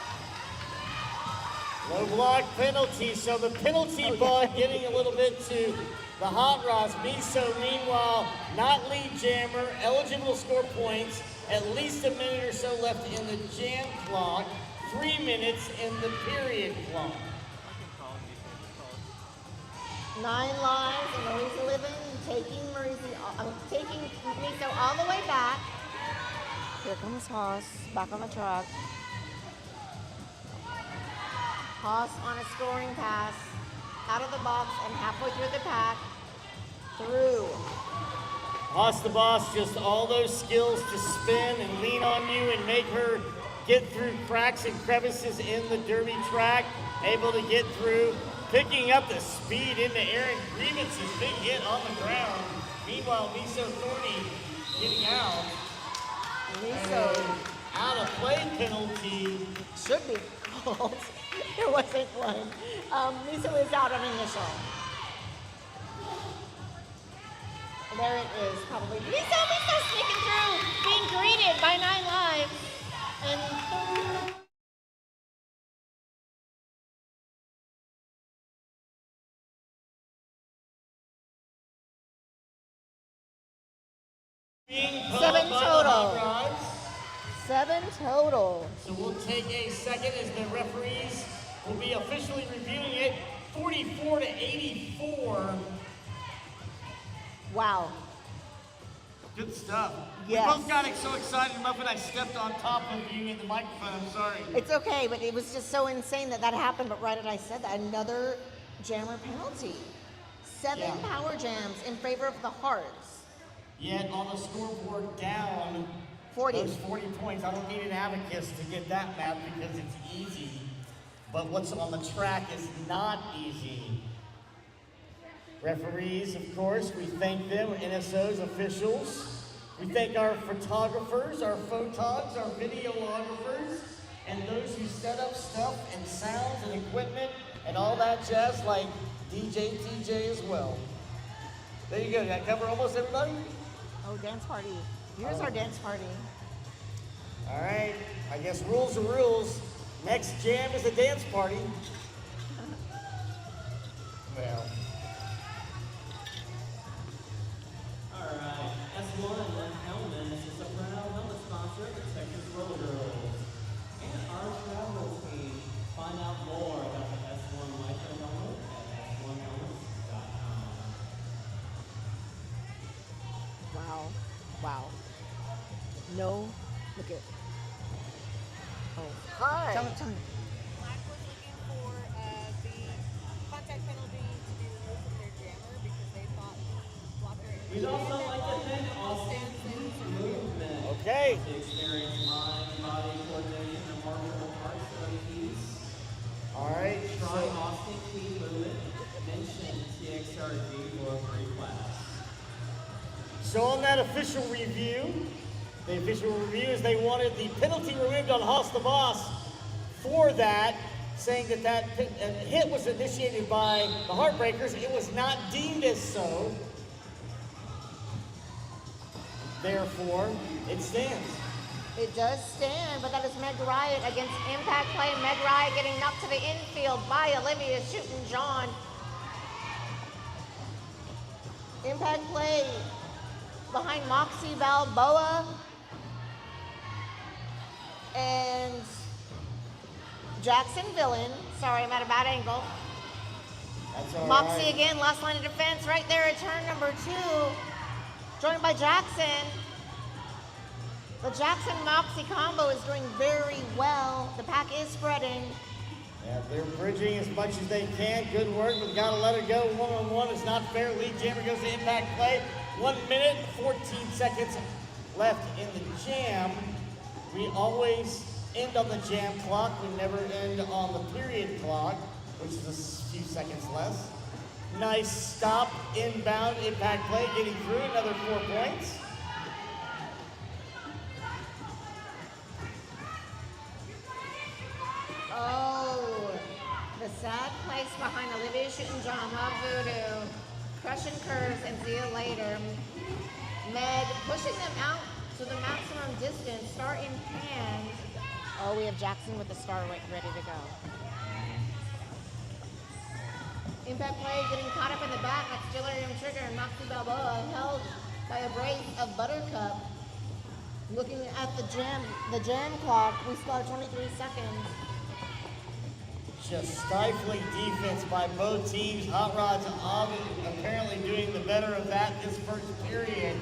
Low block penalty, so the penalty bug getting a little bit to the Hot Rods. Miso, meanwhile, not lead jammer, eligible to score points. At least a minute or so left in the jam clock. 3 minutes in the period clock. 9 lives, and Marisa living, taking Miso all the way back. Here comes Hoss, back on the track. Hoss on a scoring pass, out of the box and halfway through the pack, through. Hoss the Boss, just all those skills to spin and lean on you and make her get through cracks and crevices in the derby track, able to get through, picking up the speed into Aaron Grievance's big hit on the ground. Meanwhile, Miso Thorny getting out. Miso. Out of play penalty. Should be called. There wasn't one. Miso is out on initial. There it is, probably. Miso sneaking through, being greeted by 9 lives. And Seven total. 7 total. So we'll take a second as the referees will be officially reviewing it. 44 to 84. Wow. Good stuff. Yes. We both got so excited, Muffin, I stepped on top of you in the microphone. I'm sorry. It's okay, but it was just so insane that happened. But right as I said that, another jammer penalty. 7 power jams in favor of the Hearts. Yet on the scoreboard down 40. Those 40 points. I don't need an abacus to get that math because it's easy. But what's on the track is not easy. Referees, of course, we thank them, NSOs, officials. We thank our photographers, our photogs, our videographers, and those who set up stuff and sounds and equipment and all that jazz like DJ TJ as well. There you go. Did I cover almost everybody? Oh, dance party. Here's our dance party. All right. I guess rules are rules. Next jam is a dance party. Well. Alright, S1 Helmets is a proud helmet sponsor of the Texas Roller Girls and our travel team. Find out more about the S1 Micro Helmet at s1helmets.com. Wow. Wow. No. Look at. Oh. Hi. Tell me. Black was looking for the contact penalty to be removed from their jammer because they thought blocker. We'd also like to thank Austin Movement. Okay. Okay. To experience mind, body coordination, and martial arts piece. All right. Try Austin Key movement. Mention TXRG for a free class. So on that official review, the official review is they wanted the penalty removed on Hoss the Boss for that, saying that that hit was initiated by the Heartbreakers. It was not deemed as so. Therefore, it stands. It does stand, but that is Meg Riot against Impact Play. Meg Riot getting knocked to the infield by Olivia shooting John. Impact Play behind Moxie Balboa and Jackson Villain. Sorry, I'm at a bad angle. That's all Moxie right. again, last line of defense right there at turn number 2. Joined by Jackson. The Jackson-Moxie combo is doing very well. The pack is spreading. Yeah, they're bridging as much as they can. Good work, but gotta let it go. One-on-one is not fair. Lead jammer goes to Impact Play. 1 minute, 14 seconds left in the jam. We always end on the jam clock. We never end on the period clock, which is a few seconds less. Nice stop, inbound, Impact Play, getting through, another 4 points. Oh, the sad place behind Olivia shooting John, Hub Voodoo, crushing curves, and see you later. Meg pushing them out to the maximum distance, star in hand. Oh, we have Jackson with the star ready to go. Impact Play getting caught up in the back. Auxiliary trigger and Moxie Balboa held by a brace of Buttercup. Looking at the jam clock, we still have 23 seconds. Just stifling defense by both teams. Hotrod's apparently doing the better of that this first period.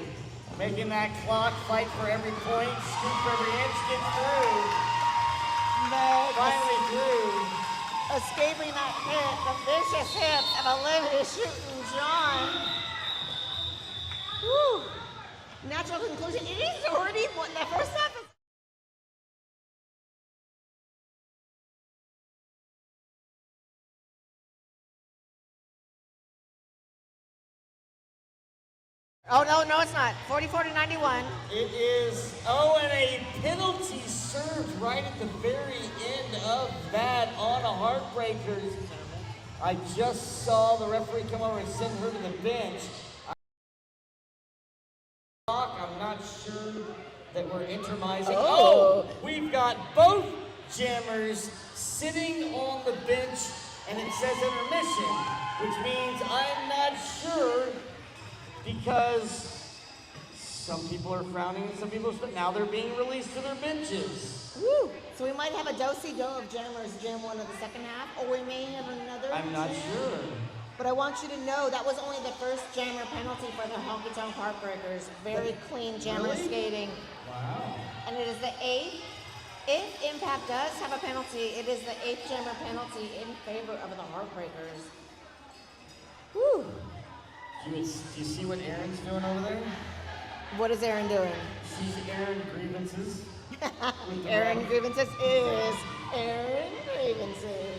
Making that clock fight for every point, scoop for every inch, get through. Finally through. Escaping that hit, the vicious hit of Olivia shooting John. Woo! Natural conclusion. It is already the first half is. Oh, no, it's not. 44 to 91. It is, and a penalty served right at the very end of that on a Heartbreakers. I just saw the referee come over and send her to the bench. I'm not sure that we're intermising. Oh, we've got both jammers sitting on the bench, and it says intermission, which means I'm not sure, because some people are frowning and some people are, now they're being released to their benches. Woo! So we might have a do-si-do of jammers jam 1 of the second half, or we may have another I'm not jam. sure. But I want you to know that was only the first jammer penalty for the Honky Tonk Heartbreakers. Very clean jammer Really? skating. Wow. And it is the 8th. If Impact does have a penalty, it is the 8th jammer penalty in favor of the Heartbreakers. Woo! Do you see what Aaron's doing over there? What is Aaron doing? She's airing grievances. Aaron Grievances is Aaron Grievances.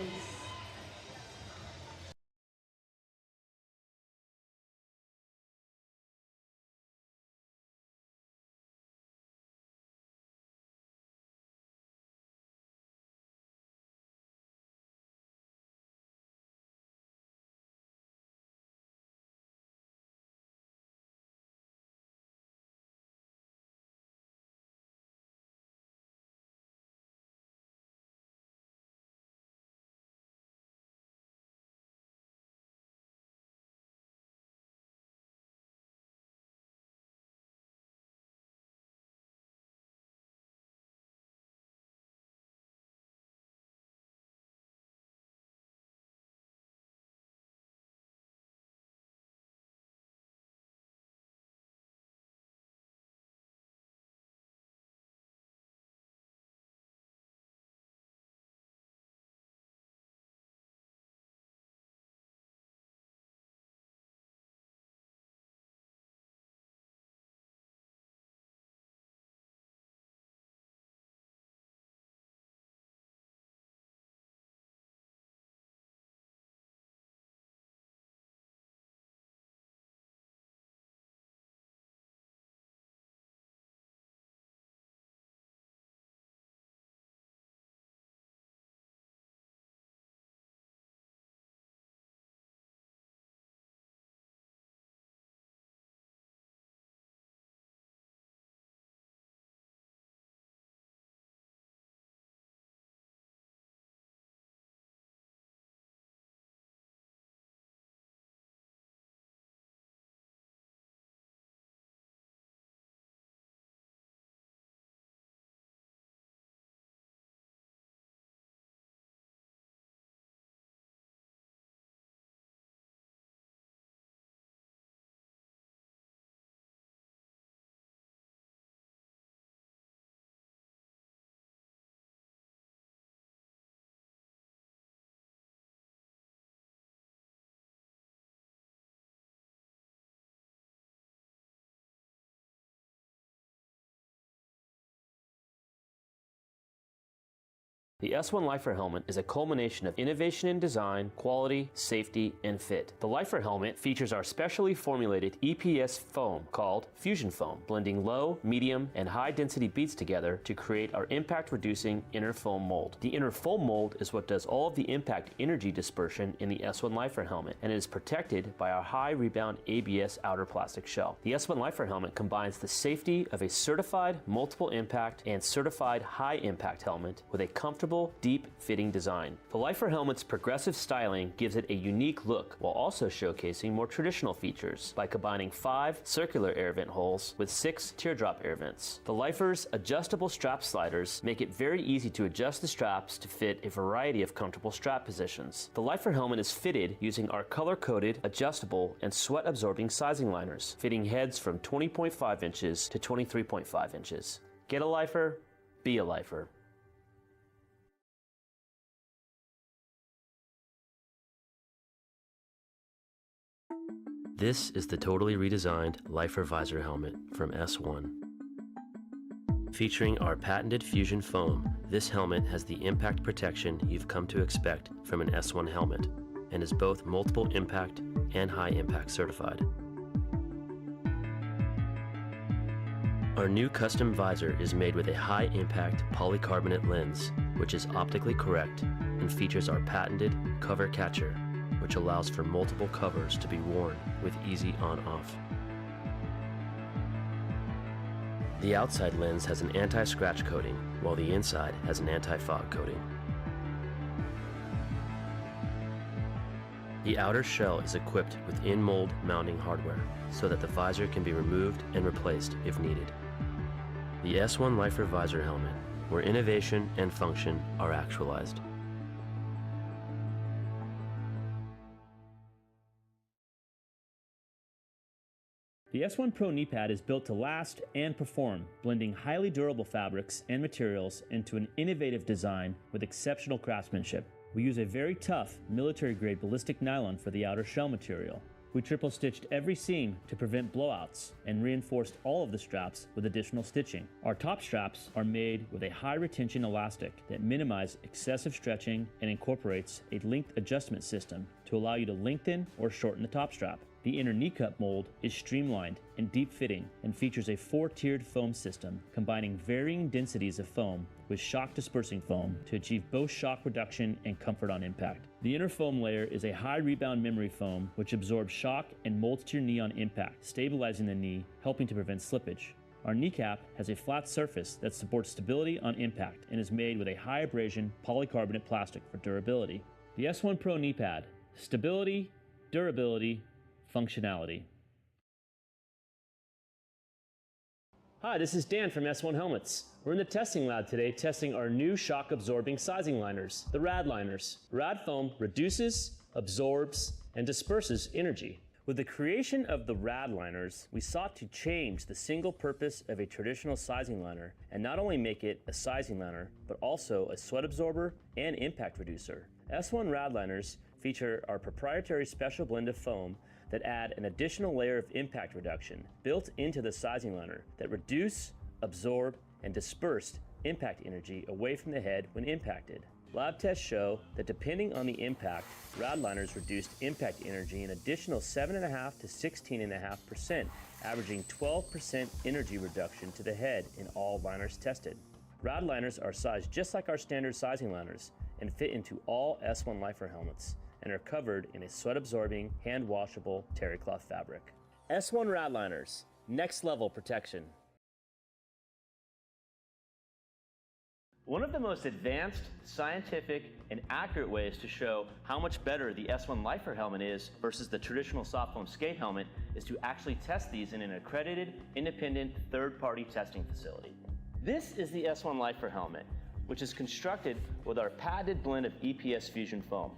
The S1 Lifer helmet is a culmination of innovation in design, quality, safety, and fit. The Lifer helmet features our specially formulated EPS foam called Fusion Foam, blending low, medium, and high density beads together to create our impact-reducing inner foam mold. The inner foam mold is what does all of the impact energy dispersion in the S1 Lifer helmet, and it is protected by our high rebound ABS outer plastic shell. The S1 Lifer helmet combines the safety of a certified multiple impact and certified high impact helmet with a comfortable, deep fitting design. The Lifer helmet's progressive styling gives it a unique look while also showcasing more traditional features by combining 5 circular air vent holes with 6 teardrop air vents. The Lifer's adjustable strap sliders make it very easy to adjust the straps to fit a variety of comfortable strap positions. The Lifer helmet is fitted using our color-coded, adjustable, and sweat-absorbing sizing liners, fitting heads from 20.5 inches to 23.5 inches. Get a Lifer, be a Lifer. This is the totally redesigned Lifer visor helmet from S1. Featuring our patented Fusion Foam, this helmet has the impact protection you've come to expect from an S1 helmet and is both multiple impact and high impact certified. Our new custom visor is made with a high impact polycarbonate lens, which is optically correct and features our patented cover catcher, which allows for multiple covers to be worn with easy on-off. The outside lens has an anti-scratch coating, while the inside has an anti-fog coating. The outer shell is equipped with in-mold mounting hardware, so that the visor can be removed and replaced if needed. The S1 Lifer visor helmet, where innovation and function are actualized. The S1 Pro knee pad is built to last and perform, blending highly durable fabrics and materials into an innovative design with exceptional craftsmanship. We use a very tough, military-grade ballistic nylon for the outer shell material. We triple-stitched every seam to prevent blowouts and reinforced all of the straps with additional stitching. Our top straps are made with a high-retention elastic that minimizes excessive stretching and incorporates a length adjustment system to allow you to lengthen or shorten the top strap. The inner knee cup mold is streamlined and deep-fitting and features a 4-tiered foam system, combining varying densities of foam with shock-dispersing foam to achieve both shock reduction and comfort on impact. The inner foam layer is a high-rebound memory foam which absorbs shock and molds to your knee on impact, stabilizing the knee, helping to prevent slippage. Our kneecap has a flat surface that supports stability on impact and is made with a high-abrasion polycarbonate plastic for durability. The S1 Pro knee pad: stability, durability, functionality. Hi, this is Dan from S1 Helmets. We're in the testing lab today testing our new shock-absorbing sizing liners, the RAD liners. RAD foam reduces, absorbs, and disperses energy. With the creation of the RAD liners, we sought to change the single purpose of a traditional sizing liner and not only make it a sizing liner, but also a sweat absorber and impact reducer. S1 RAD liners feature our proprietary special blend of foam that add an additional layer of impact reduction built into the sizing liner that reduce, absorb, and disperse impact energy away from the head when impacted. Lab tests show that depending on the impact, RAD liners reduced impact energy an additional 7.5% to 16.5%, averaging 12% energy reduction to the head in all liners tested. RAD liners are sized just like our standard sizing liners and fit into all S1 Lifer helmets and are covered in a sweat-absorbing, hand-washable terry cloth fabric. S1 RAD liners, next level protection. One of the most advanced, scientific, and accurate ways to show how much better the S1 Lifer helmet is versus the traditional soft foam skate helmet is to actually test these in an accredited, independent, third-party testing facility. This is the S1 Lifer helmet, which is constructed with our patented blend of EPS Fusion Foam.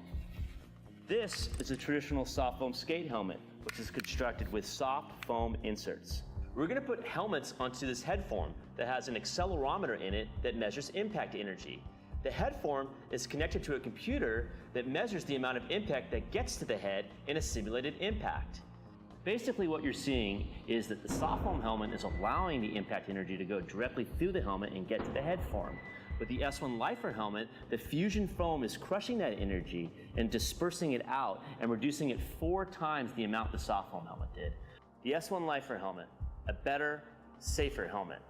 This is a traditional soft foam skate helmet, which is constructed with soft foam inserts. We're going to put helmets onto this head form that has an accelerometer in it that measures impact energy. The head form is connected to a computer that measures the amount of impact that gets to the head in a simulated impact. Basically what you're seeing is that the soft foam helmet is allowing the impact energy to go directly through the helmet and get to the head form, With the S1 Lifer helmet, the fusion foam is crushing that energy and dispersing it out and reducing it 4 times the amount the soft foam helmet did. The S1 Lifer helmet, a better, safer helmet.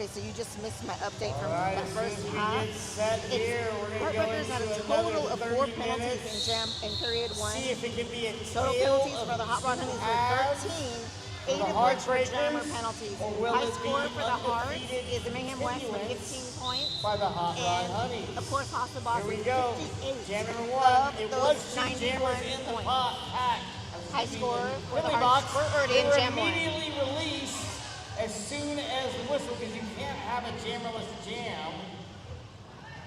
Okay, so you just missed my update from All right, the as first soon as we half. get set here, we're going to go Heartbreakers had a into total another of 30 4 penalties minutes. in jam in period 1. See if it can be a Total tale penalties of for the Hot Rod Honeys were halves 13, 8 for the of which were jammer Heartbreakers, penalties. or will High it be score for the Hearts undefeated is the Mayhem West with continuance 15 points. by the Hot Rod And Honeys. of course, Hossa Boss Here we with go. 58 Jam number of 1. It those was 2 jammers 91 in the points. pack. High score for the Philly Hearts box. were already They in were jam 1. immediately released as soon as the whistle, because you can't have a jammerless jam.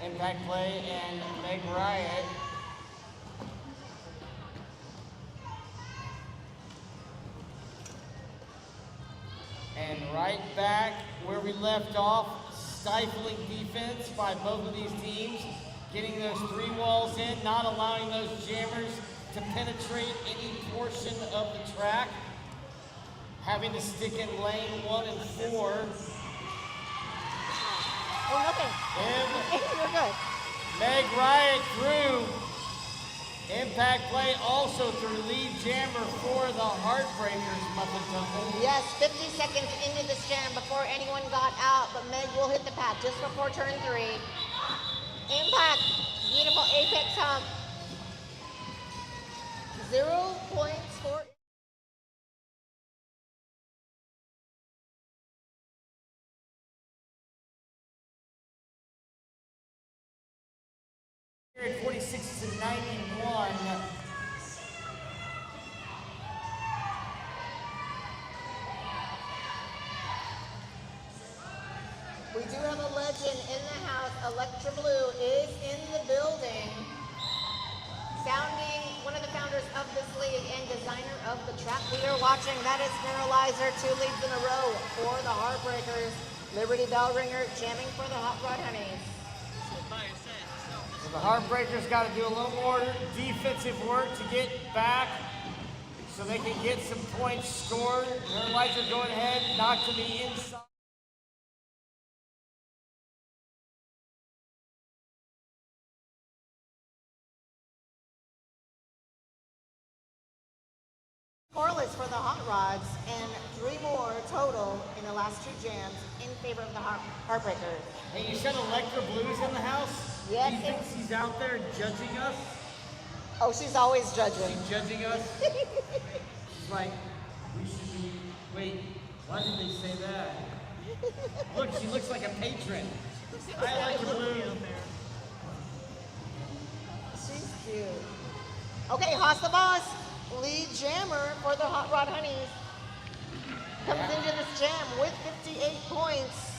Impact Play and Meg Riot. And right back where we left off, stifling defense by both of these teams, getting those 3 walls in, not allowing those jammers to penetrate any portion of the track, having to stick in lane 1 and 4. Oh, nothing. You're good. Meg Riot through. Impact Play also through lead jammer for the Heartbreakers, Muffin Temple. Yes, 50 seconds into this jam before anyone got out, but Meg will hit the pad just before turn 3. Impact, beautiful apex hump. 0 points for... 46 to 91. We do have a legend in the house. Electra Blue is in the building. Founding, one of the founders of this league and designer of the track we are watching. That is Neuralizer, 2 leads in a row for the Heartbreakers. Liberty Bell Ringer jamming for the Hot Rod Honeys. So the Heartbreakers got to do a little more defensive work to get back so they can get some points scored. Neuralizer going ahead, knocked to the inside. Scoreless for the Hot Rods and 3 more total in the last 2 jams in favor of the Heartbreakers. Hey, you said Electra Blue's in the house? Yes. Do you think she's out there judging us? Oh, she's always judging. She's judging us? She's like, we should be, wait, why did they say that? Look, she looks like a patron. I like her blue. She's cute. Okay, Hossa Boss, lead jammer for the Hot Rod Honeys. Comes into this jam with 58 points.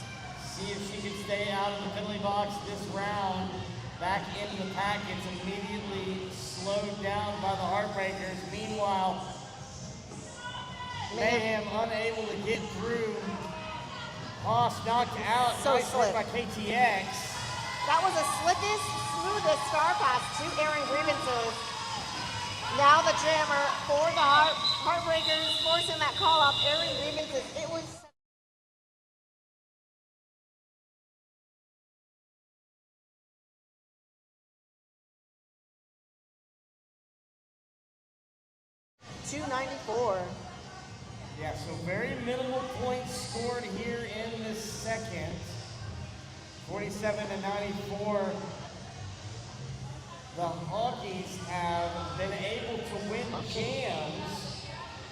See if she can stay out of the penalty box this round. Back into the pack, gets immediately slowed down by the Heartbreakers. Meanwhile, Mayhem unable to get through. Haas knocked out. So Nice work slick. by KTX. That was the slickest, smoothest star pass to Aaron Grievances. Now the jammer for the Heartbreakers, forcing that call off Aaron Grievances. It was... $294. Yeah, so very minimal points scored here in this second. 47 to 94. The Hawkies have been able to win jams.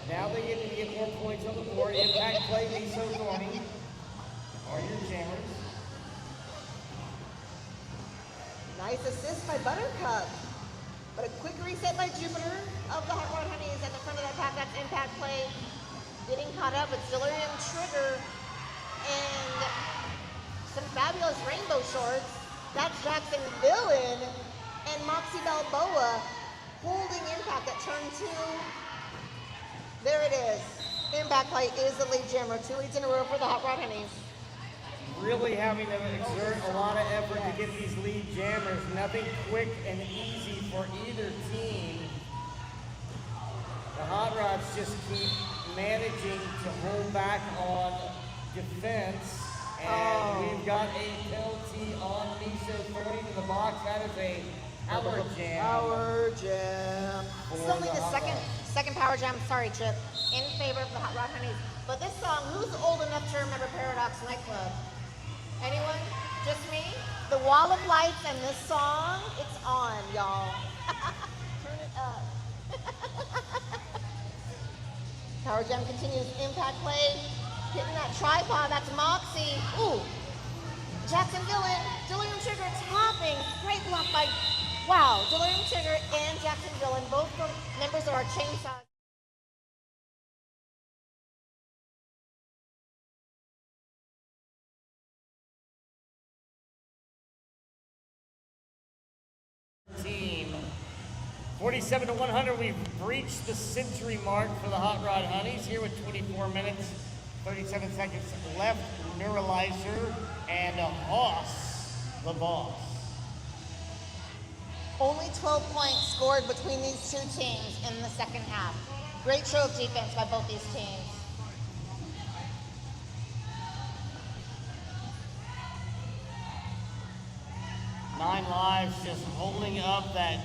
Now they get to get more points on the board. Impact Play, Miso Thorny are your jammers. Nice assist by Buttercup. But a quick reset by Jupiter of the Hot Rod Honeys at the front of that pack. That's Impact Play. Getting caught up with Delirium Trigger and some fabulous rainbow shorts. That's Jackson Villain and Moxie Balboa holding Impact at turn 2. There it is. Impact Play is the lead jammer. 2 leads in a row for the Hot Rod Honeys. Really having to exert a lot of effort to get these lead jammers. Nothing quick and easy for either team. The Hot Rods just keep managing to hold back on defense. And we've got a penalty on Miso Thorny to the box. That is a power jam. Power jam. It's only the the Hot second power jam, sorry Chip, in favor of the Hot Rod Honeys. But this song, who's old enough to remember Paradox Nightclub? Anyone? Just me? The wall of lights and this song, it's on, y'all. Turn it up. Power Jam continues. Impact play. Hitting that tripod. That's Moxie. Ooh. Jackson Villain. Delirium Trigger topping. Great block by, wow. Delirium Trigger and Jackson Villain, both members of our Chainsaw. Team. 47 to 100, we've reached the century mark for the Hot Rod Honeys here with 24 minutes, 37 seconds left. Neuralizer and Hoss, the boss. Only 12 points scored between these two teams in the second half. Great show of defense by both these teams. Nine Lives just holding up that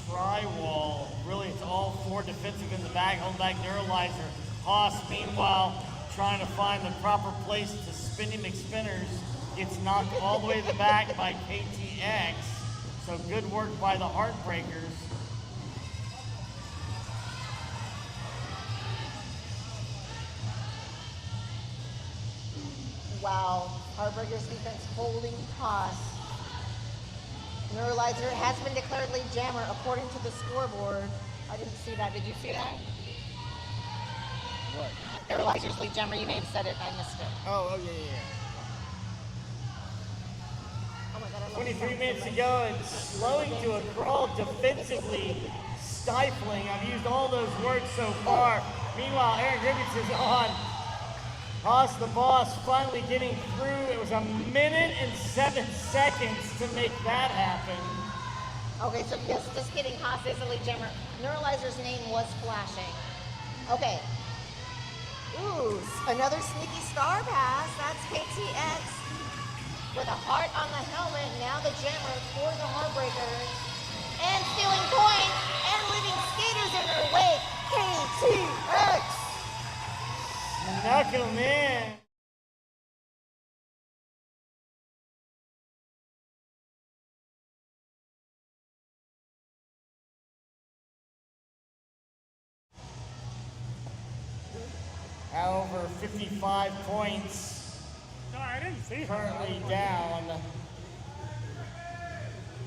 tri-wall. Really, it's all four defensive in the back, holding back Neuralizer. Hoss, meanwhile, trying to find the proper place to spinning McSpinners. Gets knocked all the way to the back by KTX. So good work by the Heartbreakers. Wow, Heartbreakers defense holding Hoss. Neuralizer has been declared lead jammer according to the scoreboard. I didn't see that. Did you see that? What? Neuralizer's lead jammer. You may have said it. I missed it. Oh, yeah. Oh my God, I love 23 minutes to go and slowing to a crawl defensively, stifling. I've used all those words so far. Meanwhile, Aaron Griffiths is on. Hoss the boss finally getting through. It was 1 minute and 7 seconds to make that happen. Okay, so yes, just kidding. Hoss is a lead jammer. Neuralizer's name was flashing. Okay. Ooh, another sneaky star pass. That's KTX with a heart on the helmet. Now the jammer for the Heartbreakers. And stealing points and leaving skaters in their wake. KTX! Knuckle him in. Now over 55 points. No, I didn't see her. Currently down.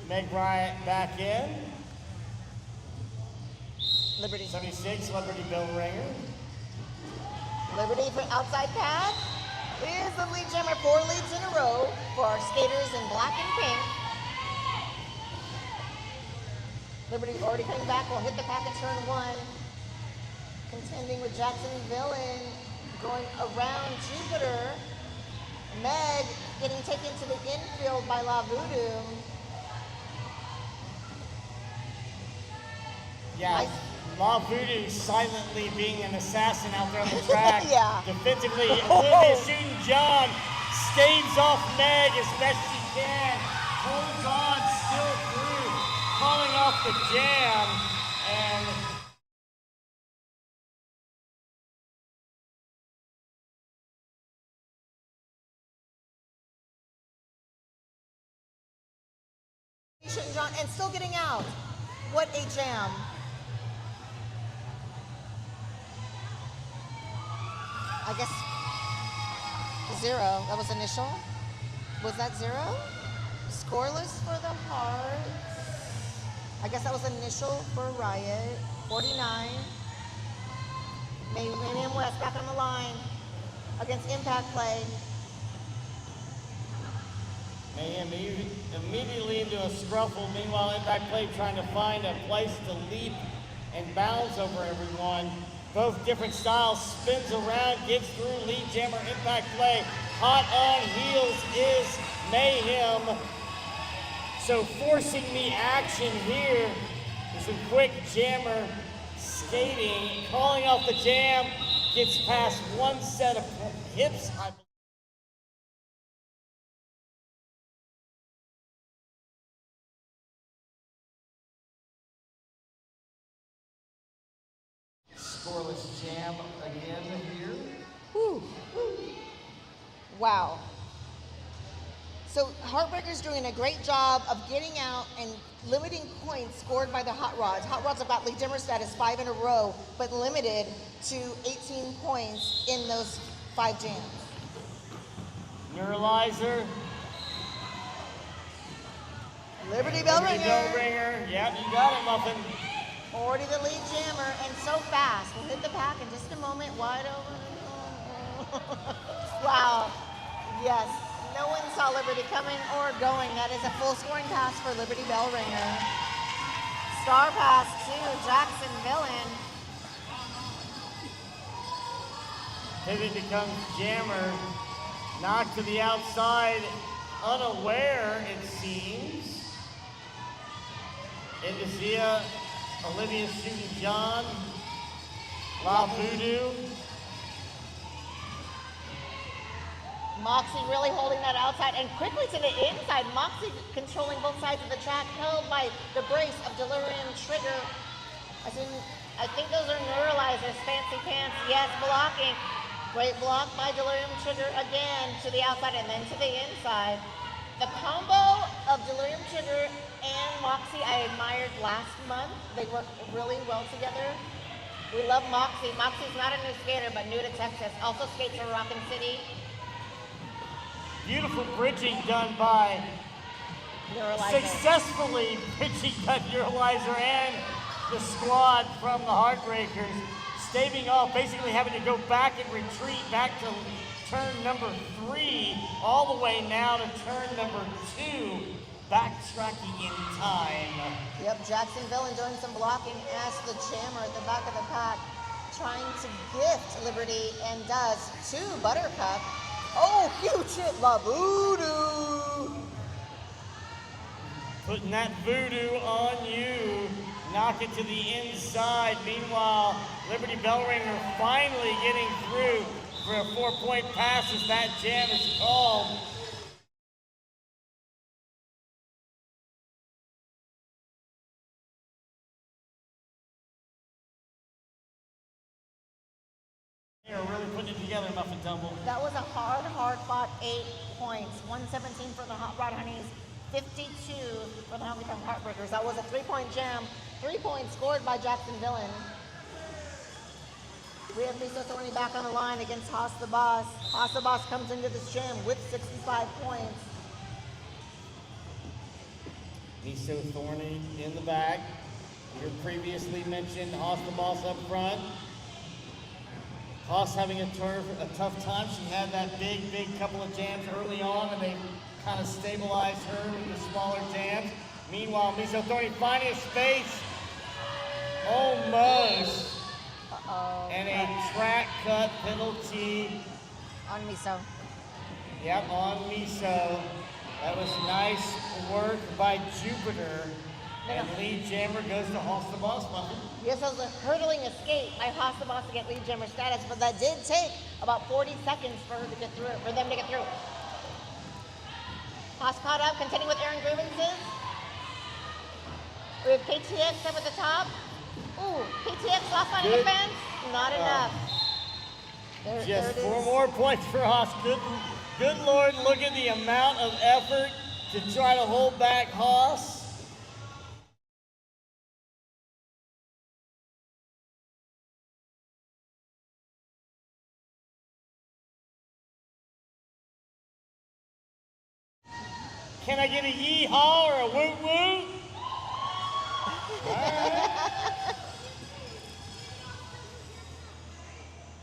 Meg Bryant back in. Liberty. 76, Liberty Bill Ringer. Liberty for outside path is the lead jammer. 4 leads in a row for our skaters in black and pink. Liberty already coming back. Will hit the pack at turn 1. Contending with Jackson Villain. Going around Jupiter. Meg getting taken to the infield by La Voodoo. Yeah, La Voodoo silently being an assassin out there on the track. Yeah. Defensively, Olivia shooting John. Staves off Meg as best she can. Holds on still through. Calling off the jam. And John, and still getting out. What a jam. I guess 0. That was initial. Was that 0? Scoreless for the Hearts. I guess that was initial for Riot. 49. Mayhem West back on the line against Impact play. Mayhem immediately into a scruffle. Meanwhile, Impact play trying to find a place to leap and bounce over everyone. Both different styles, spins around, gets through, lead jammer, Impact play. Hot on heels is Mayhem. So forcing the action here is some quick jammer skating, calling off the jam, gets past one set of hips, I believe. Scoreless jam again here. Whew. Wow. So Heartbreakers doing a great job of getting out and limiting points scored by the Hot Rods. Hot Rods have got lead jammer status 5 in a row, but limited to 18 points in those 5 jams. Neuralizer. Liberty Bell Liberty Ringer. Bell Ringer. Yep, you got it, Muffin. Already the lead jammer, and so fast. We'll hit the pack in just a moment. Wide open. Wow. Yes. No one saw Liberty coming or going. That is a full scoring pass for Liberty Bell Ringer. Star pass to Jackson Villain. Pivot becomes jammer. Knocked to the outside, unaware, it seems. Into Zia. Olivia shooting John. La Voodoo. Moxie really holding that outside and quickly to the inside. Moxie controlling both sides of the track, held by the brace of Delirium Trigger. I think those are Neuralizers, Fancy Pants, yes, blocking. Great block by Delirium Trigger again to the outside and then to the inside. The combo of Delirium Trigger and Moxie I admired last month. They worked really well together. We love Moxie. Moxie's not a new skater, but new to Texas. Also skates for Rockin' City. Beautiful bridging done by Neuralizer. successfully bridging by Neuralizer and the squad from the Heartbreakers, staving off, basically having to go back and retreat back to turn number 3, all the way now to turn number 2, backtracking in time. Yep, Jackson Villain doing some blocking as the jammer at the back of the pack, trying to gift Liberty and does to Buttercup. Oh, huge hit, La Voodoo. Putting that voodoo on you. Knock it to the inside. Meanwhile, Liberty Bellringer finally getting through for a 4-point pass as that jam is called. They're really putting it together, Muffin Tumble. That was a hard fought 8 points. 117 for the Hot Rod Honeys, 52 for the Honky Tonk Heartbreakers. That was a 3-point jam. 3 points scored by Jackson Villain. We have Miso Thorny back on the line against Haas the Boss. Haas the Boss comes into this jam with 65 points. Miso Thorny in the back. Your previously mentioned Haas the Boss up front. Haas having a tough time. She had that big couple of jams early on, and they kind of stabilized her with the smaller jams. Meanwhile, Miso Thorny finding a space. Almost. Uh-oh. And a track cut penalty. On Miso. Yep, on Miso. That was nice work by Jupiter. And lead jammer goes to Haas the Boss, Muffin. Yes, that was a hurdling escape by Haas the Boss to get lead jammer status, but that did take about 40 seconds for her to get through, for them to get through. Haas caught up, contending with Aaron grievances. We have KTX up at the top. Ooh, KTX lost on defense. Not enough. Just 4 more points for Haas. Good Lord, look at the amount of effort to try to hold back Haas. Can I get a yee-haw or a woot-woot? All right.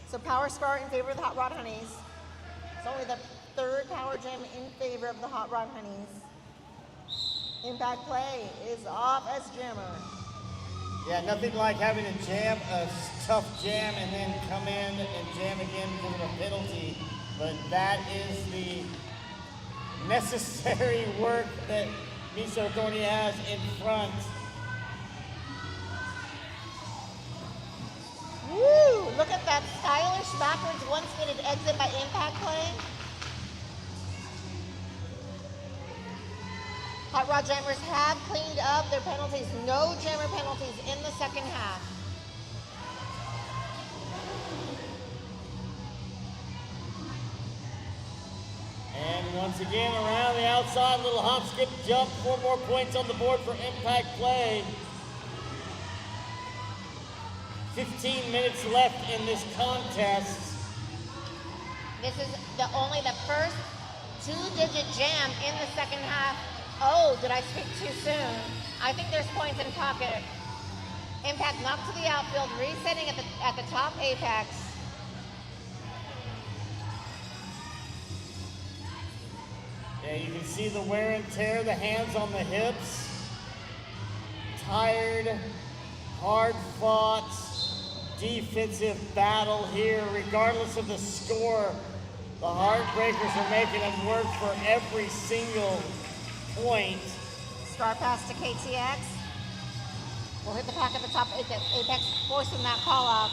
So Power Star in favor of the Hot Rod Honeys. It's only the 3rd Power Jam in favor of the Hot Rod Honeys. Impact play is off as jammer. Yeah, nothing like having a jam, a tough jam, and then come in and jam again because of a penalty. But that is the necessary work that Miso Thorny has in front. Woo! Look at that stylish backwards one-skated exit by impact play. Hot Rod Jammers have cleaned up their penalties. No jammer penalties in the second half. And And once again, around the outside, little hop, skip, jump. 4 more points on the board for impact play. 15 minutes left in this contest. This is only the first 2-digit jam in the second half. Oh, did I speak too soon? I think there's points in pocket. Impact knocked to the outfield, resetting at the top apex. Yeah, you can see the wear and tear, the hands on the hips. Tired, hard fought, defensive battle here. Regardless of the score, the Heartbreakers are making them work for every single point. Star pass to KTX. We'll hit the pack at the top apex, forcing that call off.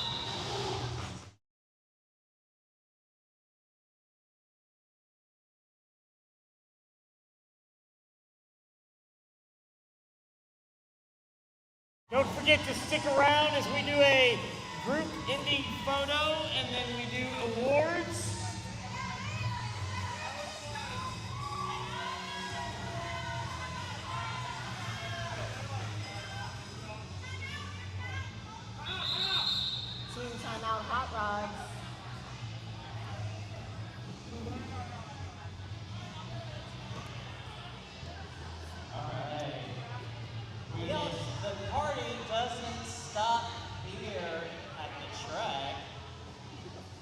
Don't forget to stick around as we do a group ending photo and then we do awards. Team timeout, Hotrod. The party doesn't stop here at the track.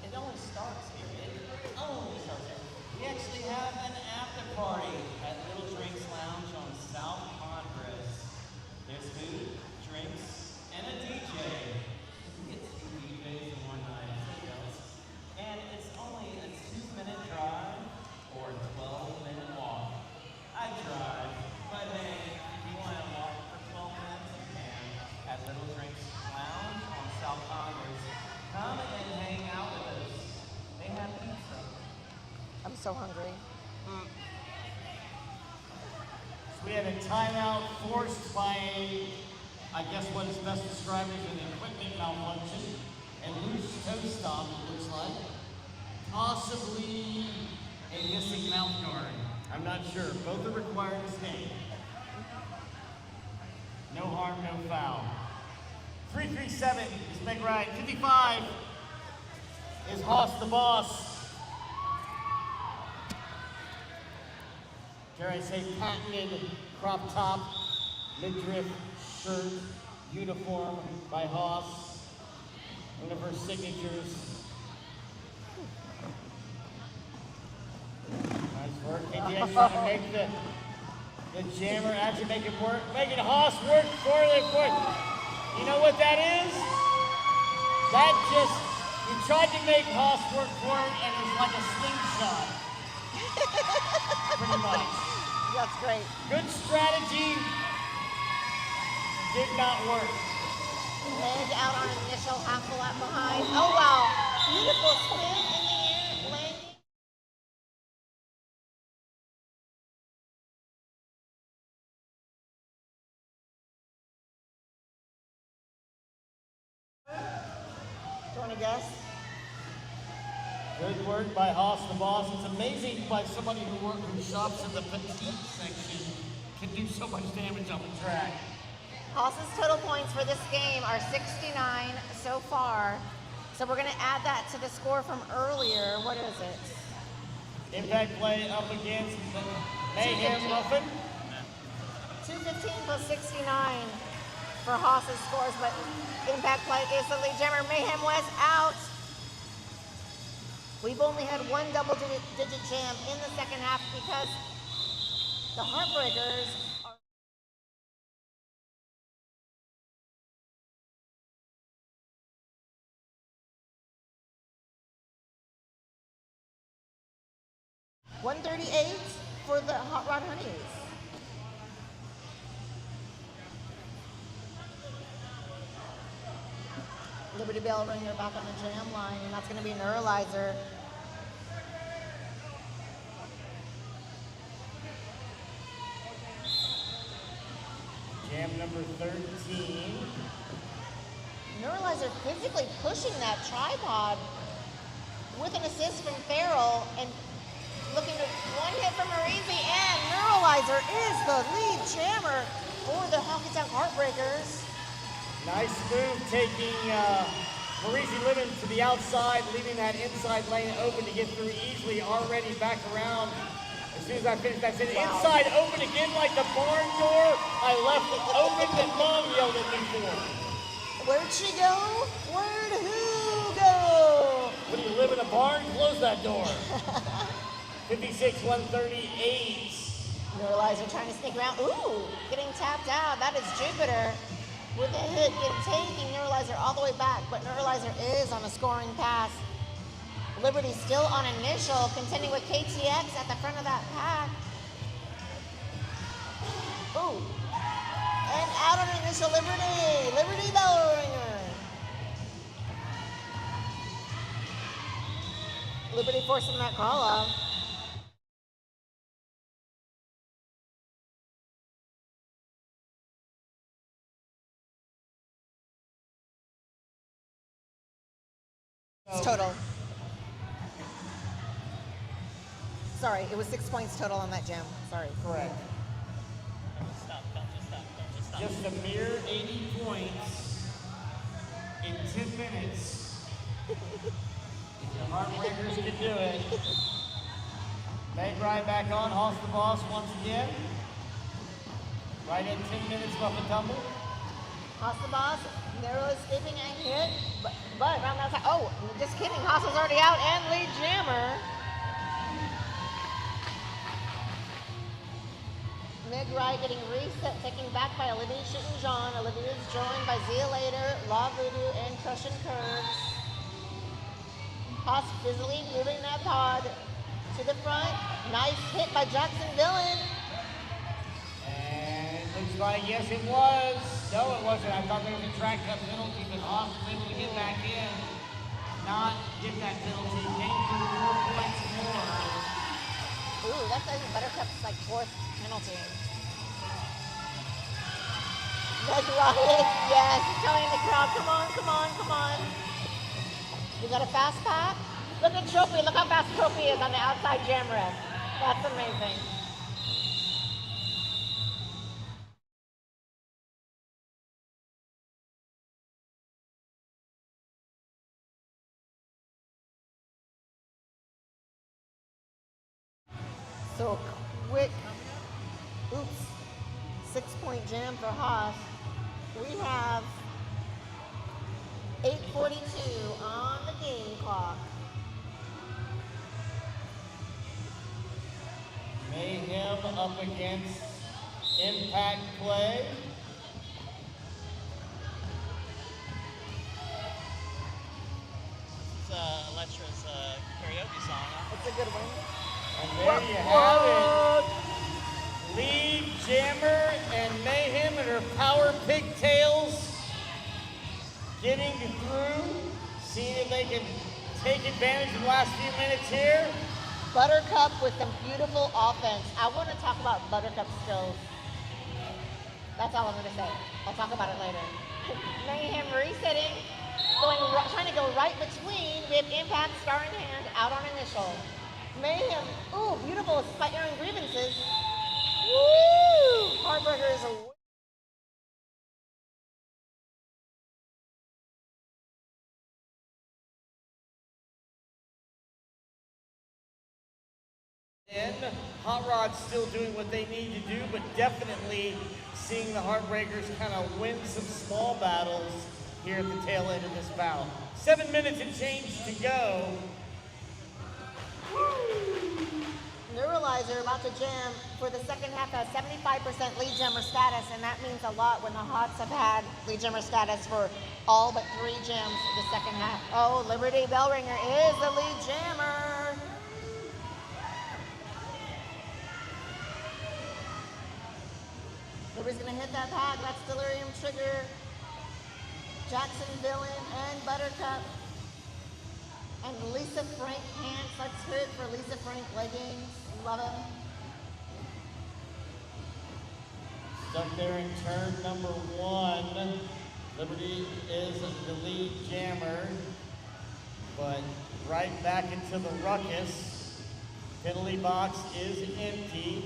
It only starts here. It only starts here. We actually have an after party at Little Drinks Lounge on South Congress. There's food, drinks, and a DJ. It's 2 DJs in one night. And it's only a 2-minute drive or a 12-minute walk. I drive, but hey, if you want to walk for 12 minutes, you can at Little Drinks Lounge on South Congress. Come and hang out with us. They have pizza. I'm so hungry. So we had a timeout forced by, I guess what is best described as an equipment malfunction and loose toe stomp, it looks like. Possibly a missing mouth guard. I'm not sure. Both are required to stay. No harm, no foul. 337 is Meg Ryan. 55 is Haas the Boss. Dare I say patented crop top, midriff shirt, uniform by Haas. One of her signatures. Nice work. KTX trying to make the jammer actually make it work. Making Haas work for it. You know what that is? That just, you tried to make Haas work for it and it was like a slingshot. Pretty much. That's great. Good strategy. Did not work. Meg out on an initial half a lap behind. Oh wow. Beautiful spin in the air, landing. Do you want to guess? Good work by Haas the Boss. It's amazing by somebody who shops in the petite section can do so much damage on the track. Haas's total points for this game are 69 so far. So we're going to add that to the score from earlier. What is it? Impact play up against Mayhem Muffin. 215 plus 69 for Haas's scores, but Impact play is the lead jammer. Mayhem West out. We've only had one double-digit jam in the second half because the Heartbreakers are... $138 for the Hot Rod Honeys. Liberty Bell ringer back on the jam line, and that's going to be Neuralizer. Jam number 13. Neuralizer physically pushing that tripod with an assist from Farrell, and looking at one hit from Marisi, and Neuralizer is the lead jammer for the Honky Tonk Heartbreakers. Nice move taking Marisi Living to the outside, leaving that inside lane open to get through easily, already back around. As soon as I finished, I said, inside open again like the barn door. I left it open that Mom yelled at me for. Where'd she go? Where'd who go? When you live in a barn, close that door. 56-138. Neuralizer trying to sneak around. Ooh, getting tapped out. That is Jupiter with a hit, taking Neuralizer all the way back, but Neuralizer is on a scoring pass. Liberty still on initial, contending with KTX at the front of that pack. Ooh. And out on initial, Liberty. Liberty Bellringer. Liberty forcing that call off. It's total. Sorry, it was 6 points total on that jam. Sorry. Correct. Don't just stop. Don't just stop. Don't just stop. Just a mere 80 points in 10 minutes. The Heartbreakers can do it. Meg right back on, Hoss the Boss once again. Right at 10 minutes rough and tumble. Hoss the Boss, narrow escaping and hit, but around that side. Oh, just kidding. Hoss was already out and lead jammer. Meg Rye getting reset, taken back by Olivia Shitton-John. Olivia is joined by Zia Later, Law Voodoo, and Crush and Curves. Hoss busily moving that pod to the front. Nice hit by Jackson Villain. And it looks like, yes, it was. No, it wasn't. I thought there was a track cut penalty, but Hoss was able to get back in, not get that penalty. Came through 4 points more. Ooh, that's I think Buttercup's like 4th penalty. Meg Riot, yes, telling the crowd, come on, come on, come on. We got a fast pack. Look at Trophy, look how fast Trophy is on the outside jam ref. That's amazing. So quick, oops, 6-point jam for Haas. We have 8:42 on the game clock. Mayhem up against Impact Play. This is Electra's karaoke song, huh? It's a good one. And there you have it. Lead Jammer and Mayhem and her power pigtails getting through, seeing if they can take advantage of the last few minutes here. Buttercup with some beautiful offense. I want to talk about Buttercup skills. That's all I'm going to say. I'll talk about it later. Mayhem resetting, trying to go right between. We have Impact, Star in hand, out on initial. Mayhem, ooh, beautiful, despite airing grievances. Woo! Heartbreakers. And Hotrod still doing what they need to do, but definitely seeing the Heartbreakers kind of win some small battles here at the tail end of this bout. 7 minutes and change to go. Neuralizer about to jam for the second half has 75% lead jammer status, and that means a lot when the Hots have had lead jammer status for all but 3 jams the second half. Oh, Liberty Bellringer is the lead jammer. Liberty's gonna hit that pack. That's Delirium Trigger, Jackson Villain, and Buttercup. And Lisa Frank pants. Let's hear it for Lisa Frank leggings. Love it. Stuck there in turn number 1. Liberty is the lead jammer, but right back into the ruckus. Penalty box is empty.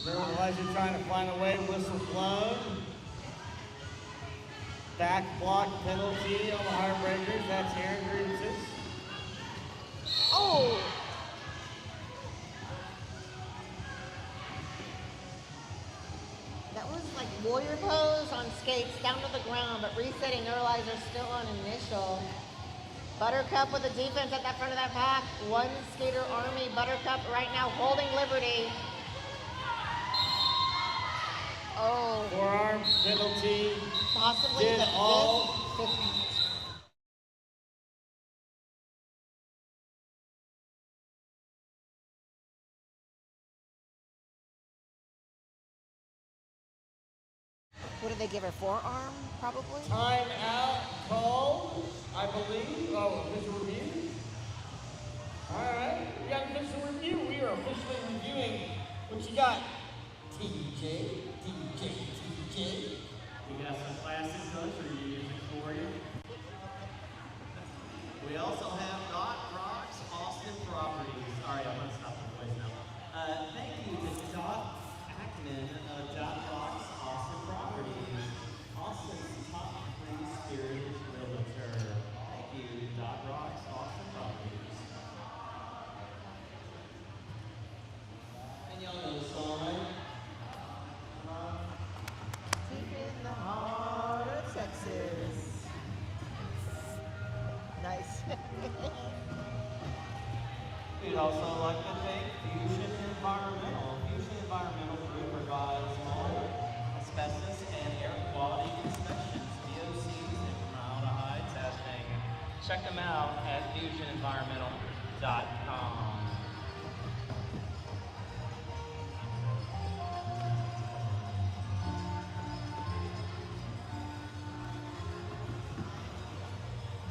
Equalizer trying to find a way, whistle blown. Back block penalty on the Heartbreakers. That's Aaron Grievances. Oh! That was like warrior pose on skates down to the ground, but resetting Earlizer still on initial. Buttercup with the defense at that front of that pack. One skater army. Buttercup right now holding Liberty. Oh. Forearm penalty. Possibly Did the all. fifth. What did they give her? Forearm, probably? Time out call, I believe. Oh, official review. All right, we got official review. We are officially reviewing what you got. TJ. We got some classic country music for you. We also have Dot Rocks Austin Properties. All right, I'm gonna stop the voice now. Thank you to Dot Ackman of Dot Rocks Austin Properties, Austin's top free-spirited realtor. Thank you, Dot Rocks Austin Properties. And y'all know the song, right? Deep in the heart of Texas. Nice. We'd also like to thank Fusion Environmental. Fusion Environmental Group provides mold, asbestos, and air quality inspections, VOCs, and formaldehyde testing. Check them out at fusionenvironmental.com.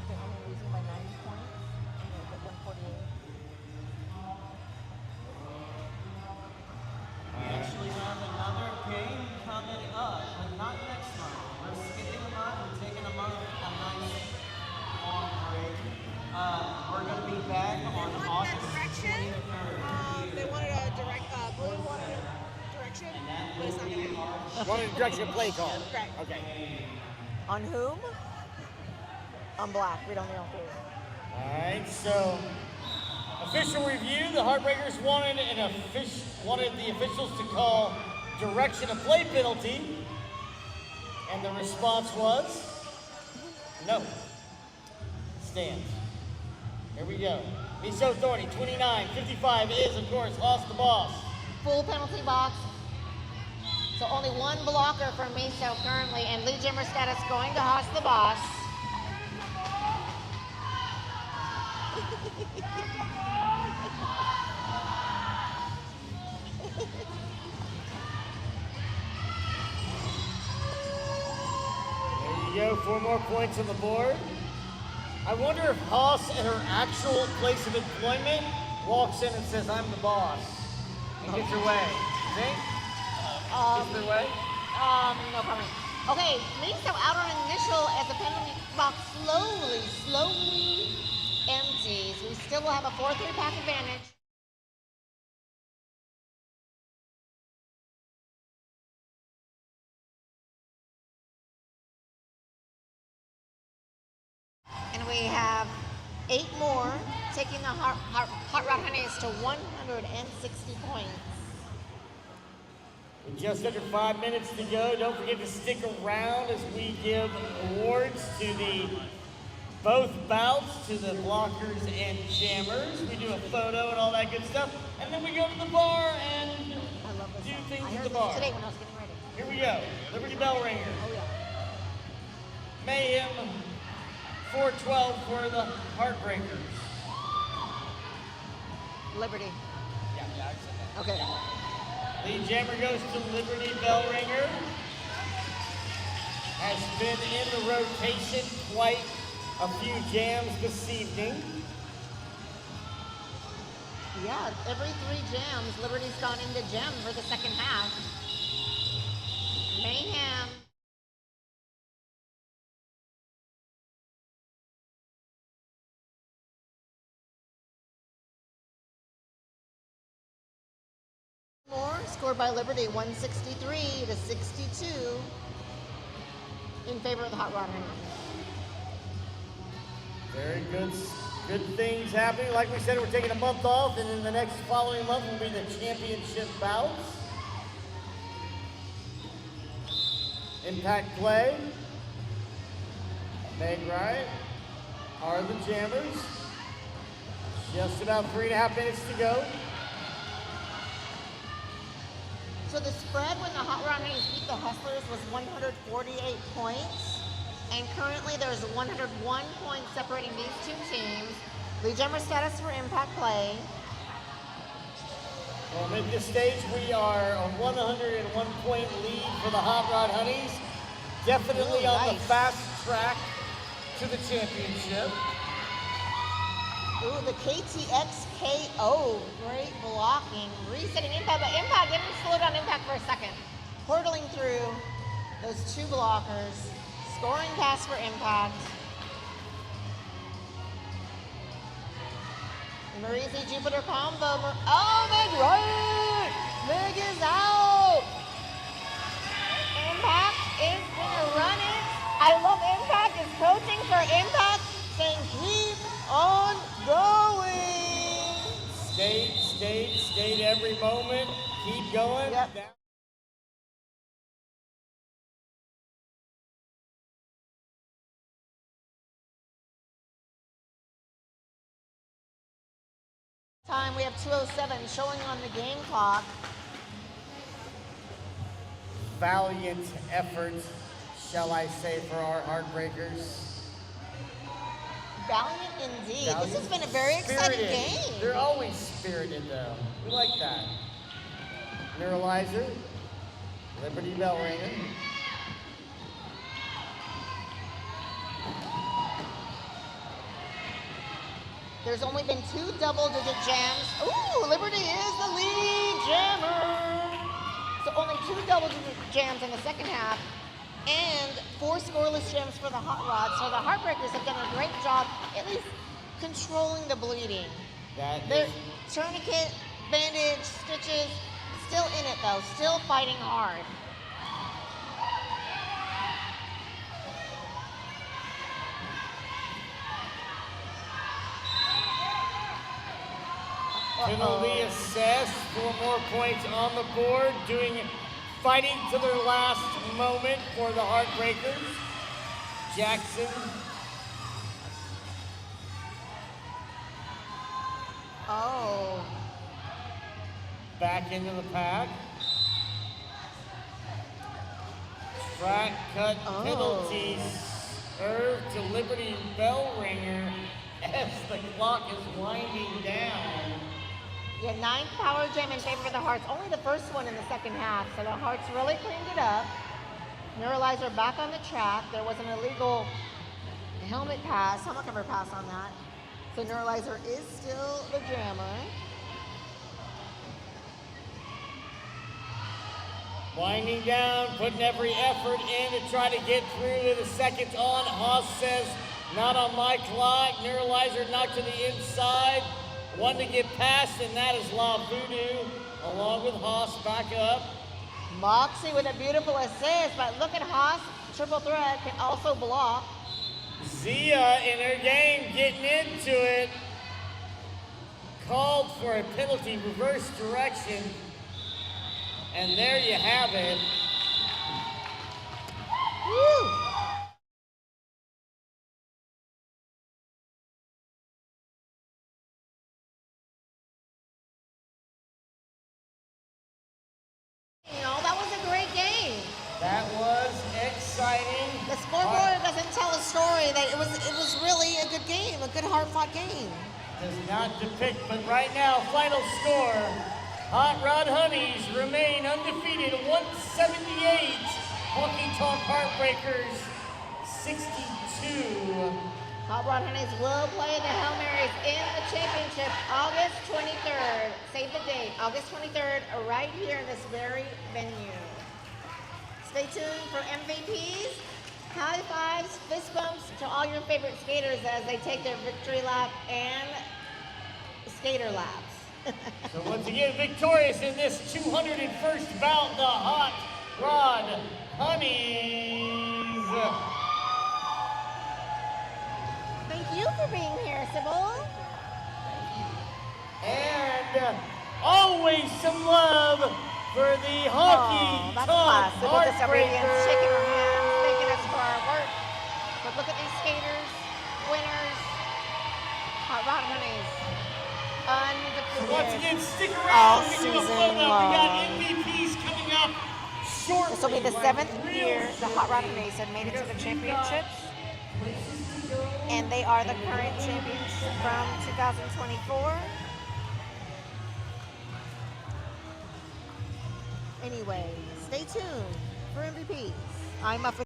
They're only losing by 90 points. And they're at 148. We actually have another game coming up, but not next month. We're skipping a month and taking a nice long break. We're going to be back on August 23rd. They wanted a Blue wanted a direction, but it's not going to happen. Wanted a direction to play call. Right. Okay. On whom? On Black. We don't know who. All right, so official review. The Heartbreakers wanted the officials to call direction of play penalty, and the response was no. Stands. Here we go. Miso Authority 29-55 is, of course, Hoss the boss. Full penalty box. So only one blocker for Miso currently, and lead jammer status going to Haas the boss. There you go, 4 more points on the board. I wonder if Haas at her actual place of employment walks in and says, I'm the boss, and gets her way. Think? Gets her way? No comment. Okay, Miso out on initial as the penalty box slowly empties. We still will have a 4-3 pack advantage. And we have 8 more, taking the Hot Rod Honeys to 160 points. With just under 5 minutes to go, don't forget to stick around as we give awards to both bouts, to the blockers and jammers. We do a photo and all that good stuff, and then we go to the bar and do things at the bar. Today when I was getting ready. Here we go. Liberty Bell Ringer. Oh yeah. Mayhem 412 for the Heartbreakers. Liberty. Yeah, I said that. Okay. Lead jammer goes to Liberty Bell Ringer. Has been in the rotation quite a few jams this evening. Yeah, every 3 jams, Liberty's gone into jam for the second half. Mayhem outscored by Liberty 163 to 62 in favor of the Hot Rod Honeys. Very good things happening. Like we said, we're taking a month off, and then the next following month will be the championship bouts. Impact play. Meg Wright are the jammers. Just about 3.5 minutes to go. So the spread when the Hot Rod Honeys beat the Hustlers was 148 points. And currently there's 101 points separating these two teams. Lead jammer status for impact play. Well, at this stage, we are a 101 point lead for the Hot Rod Honeys. Definitely on the fast track to the championship. Ooh, the KTX KO. Great blocking. Resetting impact, but impact didn't slow down impact for a second. Portaling through those two blockers. Scoring pass for impact. Marisi Jupiter combo. Oh, Meg right! Meg is out! Impact is gonna run it. I love Impact is coaching for Impact, saying keep on going. Skate every moment. Keep going. Yep. Time we have 2:07 showing on the game clock. Valiant effort, shall I say, for our Heartbreakers. Valiant indeed. Valiant, this has been a very exciting game. They're always spirited, though. We like that. Neuralizer, Liberty Bell ringing. There's only been 2 double-digit jams. Ooh, Liberty is the lead jammer. So only 2 double-digit jams in the second half, and 4 scoreless jams for the Hot Rods. So the Heartbreakers have done a great job, at least controlling the bleeding. Their tourniquet, bandage, stitches, still in it though, still fighting hard. Penalty assessed, 4 more points on the board, fighting to their last moment for the Heartbreakers. Jackson. Oh. Back into the pack. Track cut penalties served to Liberty Bell Ringer as the clock is winding down. Yeah, 9th power jam in favor of the Hearts. Only the first one in the second half, so the Hearts really cleaned it up. Neuralizer back on the track. There was an illegal helmet pass, helmet cover pass on that. So Neuralizer is still the jammer. Winding down, putting every effort in to try to get through the seconds on. Haas says, not on my clock. Neuralizer knocked to the inside. One to get past, and that is La Voodoo, along with Haas back up. Moxie with a beautiful assist, but look at Haas, triple threat, can also block. Zia in her game, getting into it. Called for a penalty, reverse direction. And there you have it. Woo! You know, that was a great game. That was exciting. The scoreboard doesn't tell a story that it was really a good game, a good hard-fought game. Does not depict, but right now, final score. Hot Rod Honeys remain undefeated, 178. Honky Tonk Heartbreakers, 62. Hot Rod Honeys will play the Hail Marys in the championship August 23rd. Save the date, August 23rd, right here in this very venue. Stay tuned for MVPs, high fives, fist bumps to all your favorite skaters as they take their victory lap and skater laps. So once again, victorious in this 201st bout, the Hot Rod Honeys. Thank you for being here, Sybil. And always some love for the Honky That's Tonk class. Look at this, everybody's shaking our Heartbreakers. hands, thanking us for our work. But look at these skaters, winners, Hot Rod Honeys. Undefeated. Once again, stick All around. We do a season photo. We got long. MVPs coming up shortly. This will be the 7th year the Hot Rod Honeys have made it to the championships. And they are the current champions from 2024. Anyway, stay tuned for MVPs. I'm up